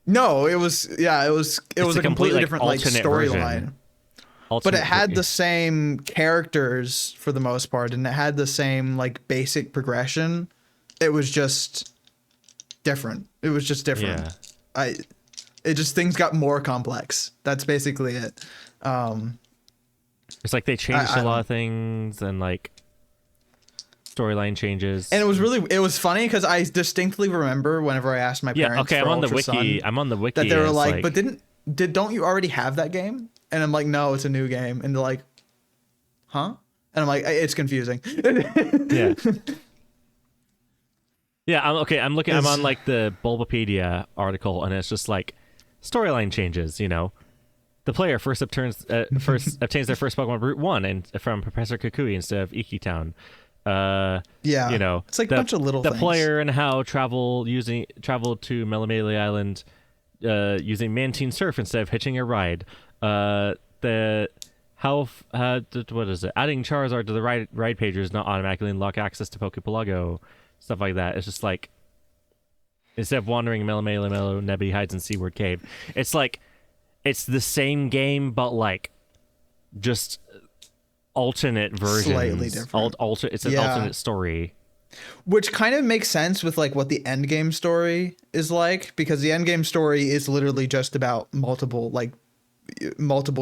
No, it was a completely different like storyline. But it had the same characters for the most part, and it had the same like basic progression. It was just different. Yeah. Things got more complex. That's basically it. It's like they changed a lot of things and like storyline changes. And it was funny because I distinctly remember whenever I asked my parents. I'm on the wiki. I'm on the wiki. That they were like, but don't you already have that game? And I'm like, no, it's a new game. And they're like, huh? And I'm like, it's confusing. Yeah. Yeah, I'm looking. I'm on like the Bulbapedia article, and it's just like storyline changes. You know, the player first obtains their first Pokemon Route 1 and from Professor Kukui instead of Iki Town. Yeah, you know, it's like a bunch of little. The things. player and how travel to Melamele Island using Mantine Surf instead of hitching a ride. What is it? Adding Charizard to the ride page does not automatically unlock access to Poképelago. Stuff like that. It's just like instead of wandering Melamele, Nebby hides in Seaward Cave. It's like it's the same game, but like just alternate versions. Slightly different. It's an alternate story. Which kind of makes sense with like what the end game story is like, because the end game story is literally just about multiple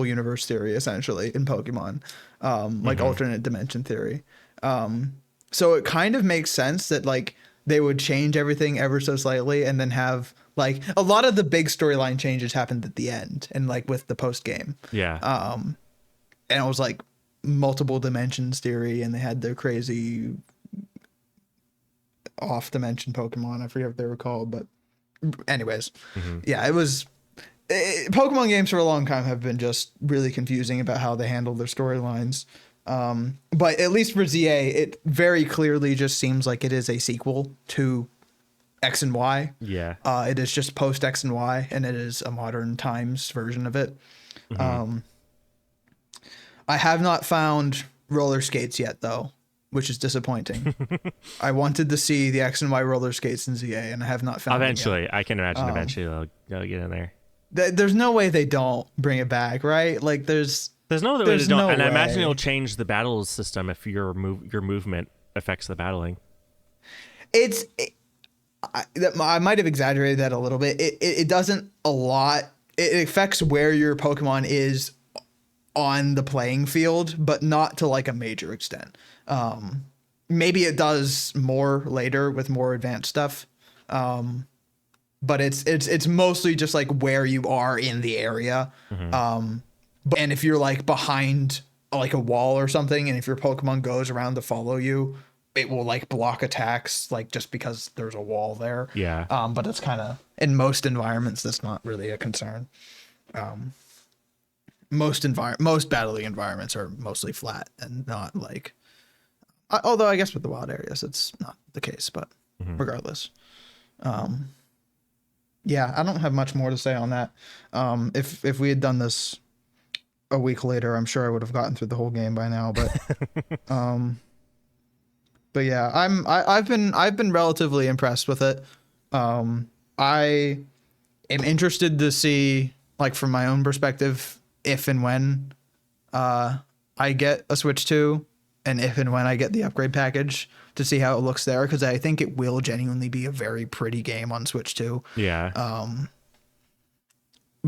universe theory essentially in Pokemon, like alternate dimension theory. So it kind of makes sense that like they would change everything ever so slightly and then have like a lot of the big storyline changes happened at the end and like with the post game. Yeah. And it was like multiple dimensions theory, and they had their crazy off dimension Pokemon. I forget what they were called, but anyways, yeah, it was. Pokemon games for a long time have been just really confusing about how they handle their storylines. But at least for ZA, it very clearly just seems like it is a sequel to X and Y. Yeah. It is just post X and Y, and it is a modern times version of it. I have not found roller skates yet, though, which is disappointing. I wanted to see the X and Y roller skates in ZA, and I have not found Eventually, them yet. I can imagine eventually they'll get in there. There's no way they don't bring it back, right? Like there's no other way they don't, no and I way. imagine it'll change the battle system if your movement affects the battling. I might have exaggerated that a little bit. It doesn't a lot. it affects where your Pokemon is on the playing field, but not to like a major extent. Maybe it does more later with more advanced stuff. But it's mostly just like where you are in the area. And if you're like behind like a wall or something, and if your Pokemon goes around to follow you, it will like block attacks, like just because there's a wall there. Yeah. But it's kind of, in most environments, that's not really a concern. Most battling environments are mostly flat and not like, although I guess with the wild areas, it's not the case, but regardless. Yeah, I don't have much more to say on that. If we had done this a week later, I'm sure I would have gotten through the whole game by now. But yeah, I've been relatively impressed with it. I am interested to see, like, from my own perspective, if and when I get a Switch 2, and if and when I get the upgrade package, to see how it looks there, because I think it will genuinely be a very pretty game on Switch 2. Yeah.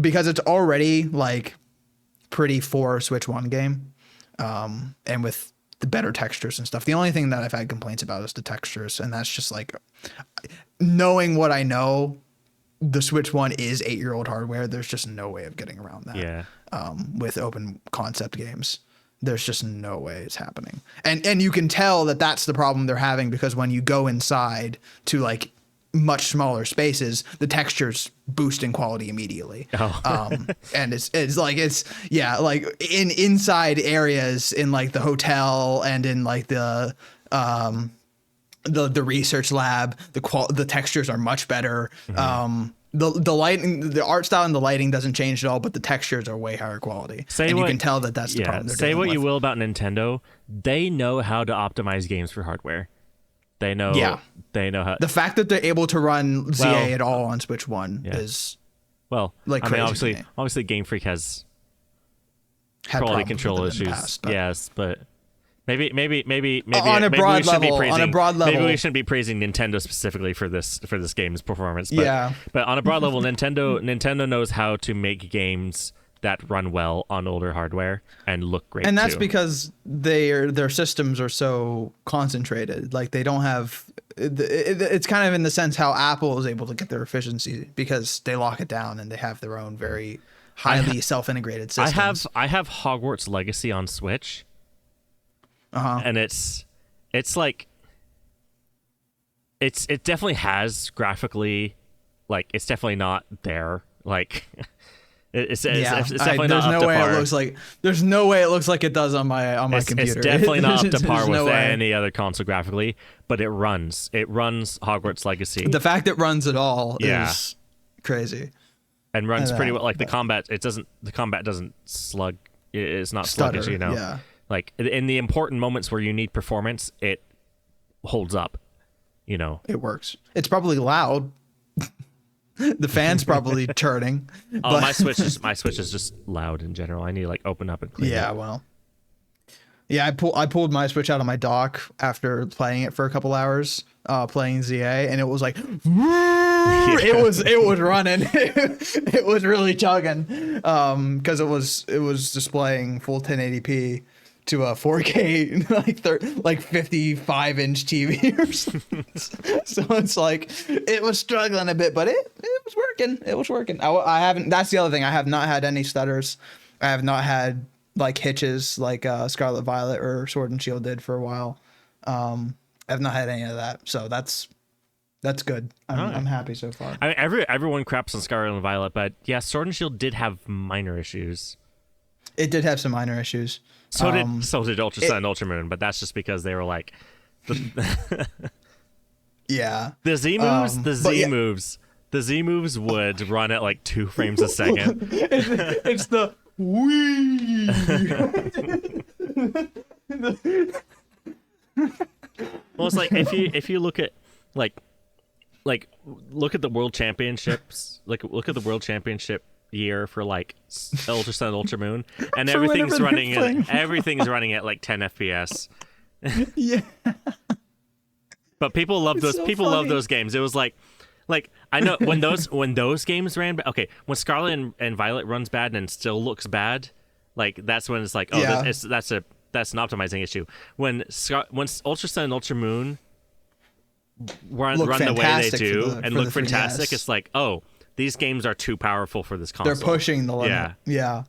Because it's already like pretty for a Switch 1 game, and with the better textures and stuff. The only thing that I've had complaints about is the textures, and that's just like, knowing what I know, the Switch 1 is 8-year-old hardware. There's just no way of getting around that. Yeah. With open concept games, there's just no way it's happening. And you can tell that that's the problem they're having, because when you go inside to like much smaller spaces, the textures boost in quality immediately. And it's like in inside areas in like the hotel and in like the research lab, the textures are much better. The lighting, the art style and the lighting doesn't change at all, but the textures are way higher quality. You can tell that that's the problem. Say what you will about Nintendo, they know how to optimize games for hardware. They know. Yeah. They know how. The fact that they're able to run ZA at all on Switch 1 is like, I mean, obviously Game Freak has had quality control issues. Past, yes, but maybe on a broad level. Maybe we shouldn't be praising Nintendo specifically for this game's performance. But, but on a broad level, Nintendo knows how to make games that run well on older hardware and look great. And that's because their systems are so concentrated. Like, they don't have. It's kind of in the sense how Apple is able to get their efficiency, because they lock it down and they have their own very highly self-integrated systems. I have Hogwarts Legacy on Switch. And it's like, it definitely has graphically, like, it's definitely not there. Like, it's definitely not up to par. There's no way it looks like it does on my computer. It's definitely not up to par with any other console graphically, but it runs. It runs Hogwarts Legacy. The fact it runs at all is crazy. And runs pretty well. Like, the combat doesn't slug. It's not stutter, sluggish, you know. Yeah. Like, in the important moments where you need performance, it holds up, you know. It works. It's probably loud. The fan's probably churning. Oh, my Switch is just loud in general. I need to, like, open up and clean it. Yeah, well. Yeah, I pulled my Switch out of my dock after playing it for a couple hours, playing ZA, and it was like, it was running. It was really chugging, because it was displaying full 1080p to a 4K like 55-inch TV or something. So it's like, it was struggling a bit, but it was working. It was working. I haven't. That's the other thing. I have not had any stutters. I have not had like hitches like Scarlet Violet or Sword and Shield did for a while. I've not had any of that, so that's good. I'm happy so far. I mean, everyone craps on Scarlet and Violet, but yeah, Sword and Shield did have minor issues. It did have some minor issues. So did Ultra Sun and Ultra Moon, but that's just because they were like, yeah, the Z moves would run at like 2 frames a second. It's the wee. Well, it's like, if you look at look at the World Championships, look at the World Championship year for like Ultra Sun, Ultra Moon, and everything's running at like 10 FPS. Yeah. But people love those. People love those games. It was like Like I know when those games ran. Okay, when Scarlet and Violet runs bad and still looks bad, like that's when it's like, oh, that's an optimizing issue. When Ultra Sun and Ultra Moon run the way they do and look fantastic, it's like, oh, these games are too powerful for this console. They're pushing the limit. Yeah.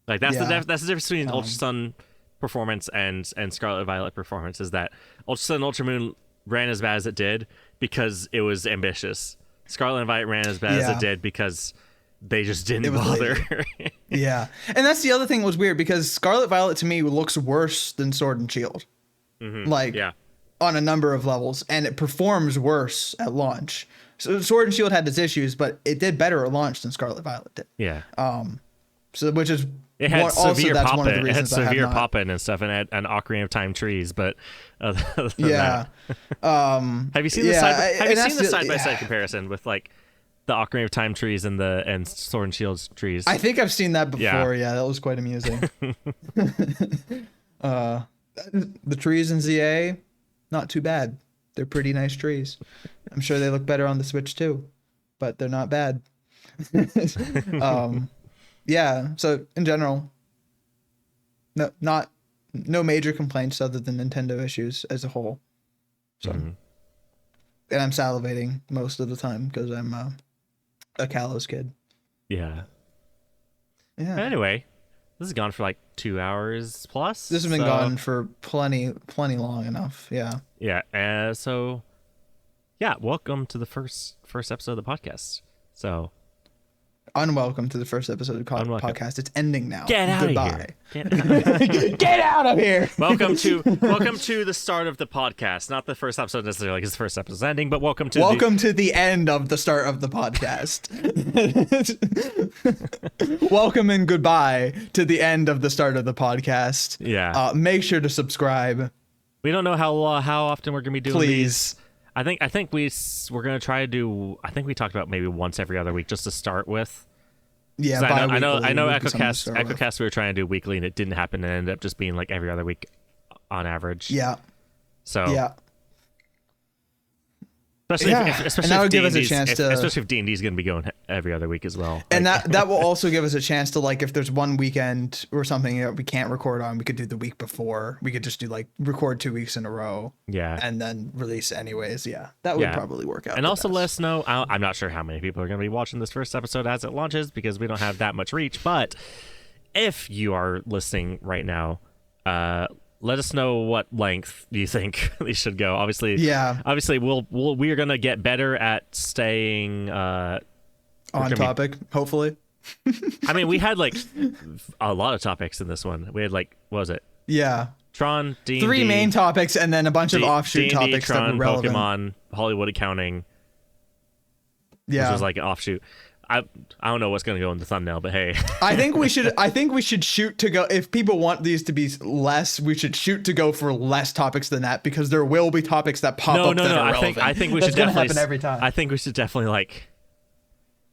Like that's the difference between Ultra Sun performance and Scarlet and Violet performance is that Ultra Sun and Ultra Moon ran as bad as it did because it was ambitious. Scarlet and Violet ran as bad as it did because they just didn't bother. Yeah. And that's the other thing that was weird because Scarlet Violet to me looks worse than Sword and Shield. Like on a number of levels, and it performs worse at launch. So Sword and Shield had its issues, but it did better at launch than Scarlet Violet did. Yeah. So which is it had severe pop-in. It had severe pop-in and stuff, and had an Ocarina of Time trees. But other than that. Have you seen the side-by-side comparison with like the Ocarina of Time trees and Sword and Shield's trees? I think I've seen that before. Yeah, that was quite amusing. The trees in ZA, not too bad. They're pretty nice trees. I'm sure they look better on the Switch too, but they're not bad. Yeah, so in general, no major complaints other than Nintendo issues as a whole. So, and I'm salivating most of the time because I'm a Kalos kid. Yeah. Anyway, this has gone for like 2 hours plus. This has been gone for plenty long enough. Yeah. Yeah. So, yeah. Welcome to the first episode of the podcast. So. Unwelcome to the first episode of the podcast. It's ending now. Get out Goodbye. of here. Get out of here. Welcome to the start of the podcast. Not the first episode necessarily because the first episode is ending, but welcome to the end of the start of the podcast. Welcome and goodbye to the end of the start of the podcast. Yeah. Make sure to subscribe. We don't know how often we're gonna be doing these. Please. I think we're gonna try to do. I think we talked about maybe once every other week just to start with. Yeah, I know. EchoCast we were trying to do weekly and it didn't happen and it ended up just being like every other week on average. Yeah. So. Yeah. Especially give us a chance to. Especially if D&D is going to be going every other week as well. And that will also give us a chance to, like, if there's one weekend or something that we can't record on, we could do the week before. We could just do like record 2 weeks in a row. Yeah. And then release anyways. Yeah. That would probably work out. And also let us know. I'm not sure how many people are going to be watching this first episode as it launches because we don't have that much reach. But if you are listening right now, let us know what length you think these should go. Obviously, we are gonna get better at staying on topic. Hopefully, I mean, we had like a lot of topics in this one. We had like, what was it? Yeah, Tron, D&D, 3 main topics, and then a bunch of offshoot D&D, topics Tron, that were relevant. Pokemon, Hollywood accounting. Yeah, which was like an offshoot. I don't know what's going to go in the thumbnail, but hey. I think we should shoot to go. If people want these to be less, we should shoot to go for less topics than that because there will be topics that pop up that are relevant. I think we should definitely happen every time. I think we should definitely like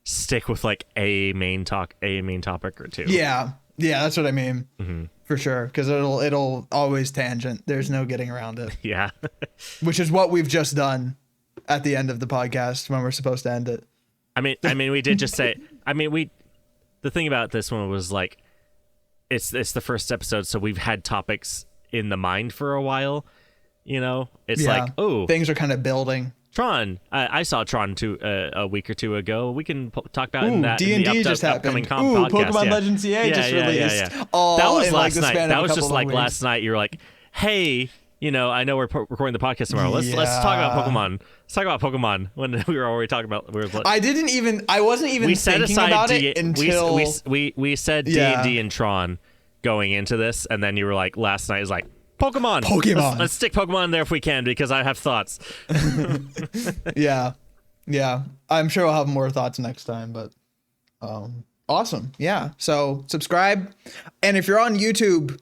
stick with like a main topic or two. Yeah, that's what I mean. For sure, because it'll always tangent. There's no getting around it. Yeah, which is what we've just done at the end of the podcast when we're supposed to end it. I mean, we did just say. I mean, the thing about this one was like, it's the first episode, so we've had topics in the mind for a while. You know, it's like, oh, things are kind of building. Tron, I saw Tron a week or two ago. We can talk about in that D&D in the just upcoming happened. podcast. Pokemon Legends CA just released. Yeah. Oh, that was last like night. That was just like last night. You were like, hey. You know, I know we're recording the podcast tomorrow. Let's talk about Pokemon. Let's talk about Pokemon when we were already talking about. I wasn't even thinking about it until we said D&D and Tron going into this, and then you were like, last night is like Pokemon. Let's stick Pokemon in there if we can because I have thoughts. Yeah. I'm sure I'll have more thoughts next time, but awesome. Yeah. So subscribe, and if you're on YouTube,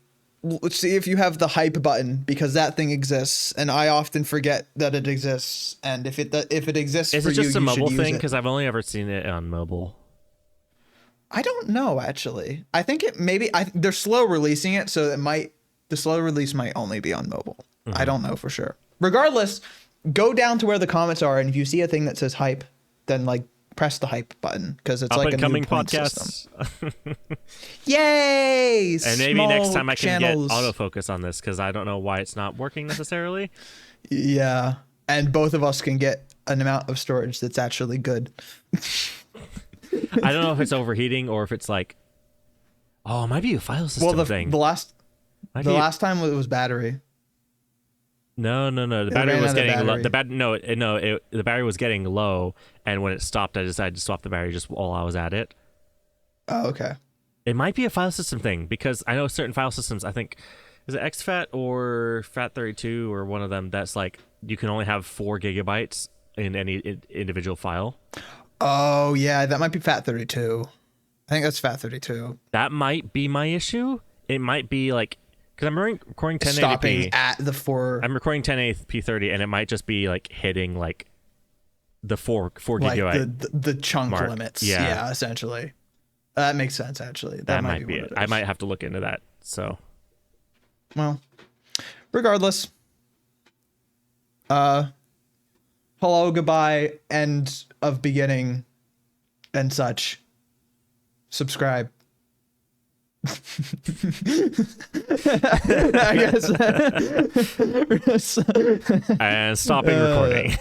let's see if you have the hype button because that thing exists, and I often forget that it exists. And if it exists, is for it just you, a mobile thing? Because I've only ever seen it on mobile. I don't know actually. I think they're slow releasing it, so the slow release might only be on mobile. I don't know for sure. Regardless, go down to where the comments are, and if you see a thing that says hype, then like press the hype button, because it's Up like and a coming new point podcasts. system. Yay! And maybe Small next time I can channels. get autofocus on this, because I don't know why it's not working necessarily. Yeah, and both of us can get an amount of storage that's actually good. I don't know if it's overheating or if it's like, oh, it might be a file system thing. The last time it was battery. No. The battery was getting low. The battery was getting low, and when it stopped, I decided to swap the battery just while I was at it. Oh, okay. It might be a file system thing, because I know certain file systems, I think, is it exFAT or FAT32 or one of them, that's like you can only have 4 gigabytes in any individual file. Oh, yeah, that might be FAT32. I think that's FAT32. That might be my issue. It might be like, because I'm recording 1080p. Stopping at the 4. I'm recording 1080p 30, and it might just be like hitting like the 4 like gigabyte the chunk mark. limits. Yeah. Yeah, essentially. That makes sense, actually. That might be what it. is. I might have to look into that. So, well, regardless. Hello, goodbye, end of beginning, and such. Subscribe. I guess. and stopping recording.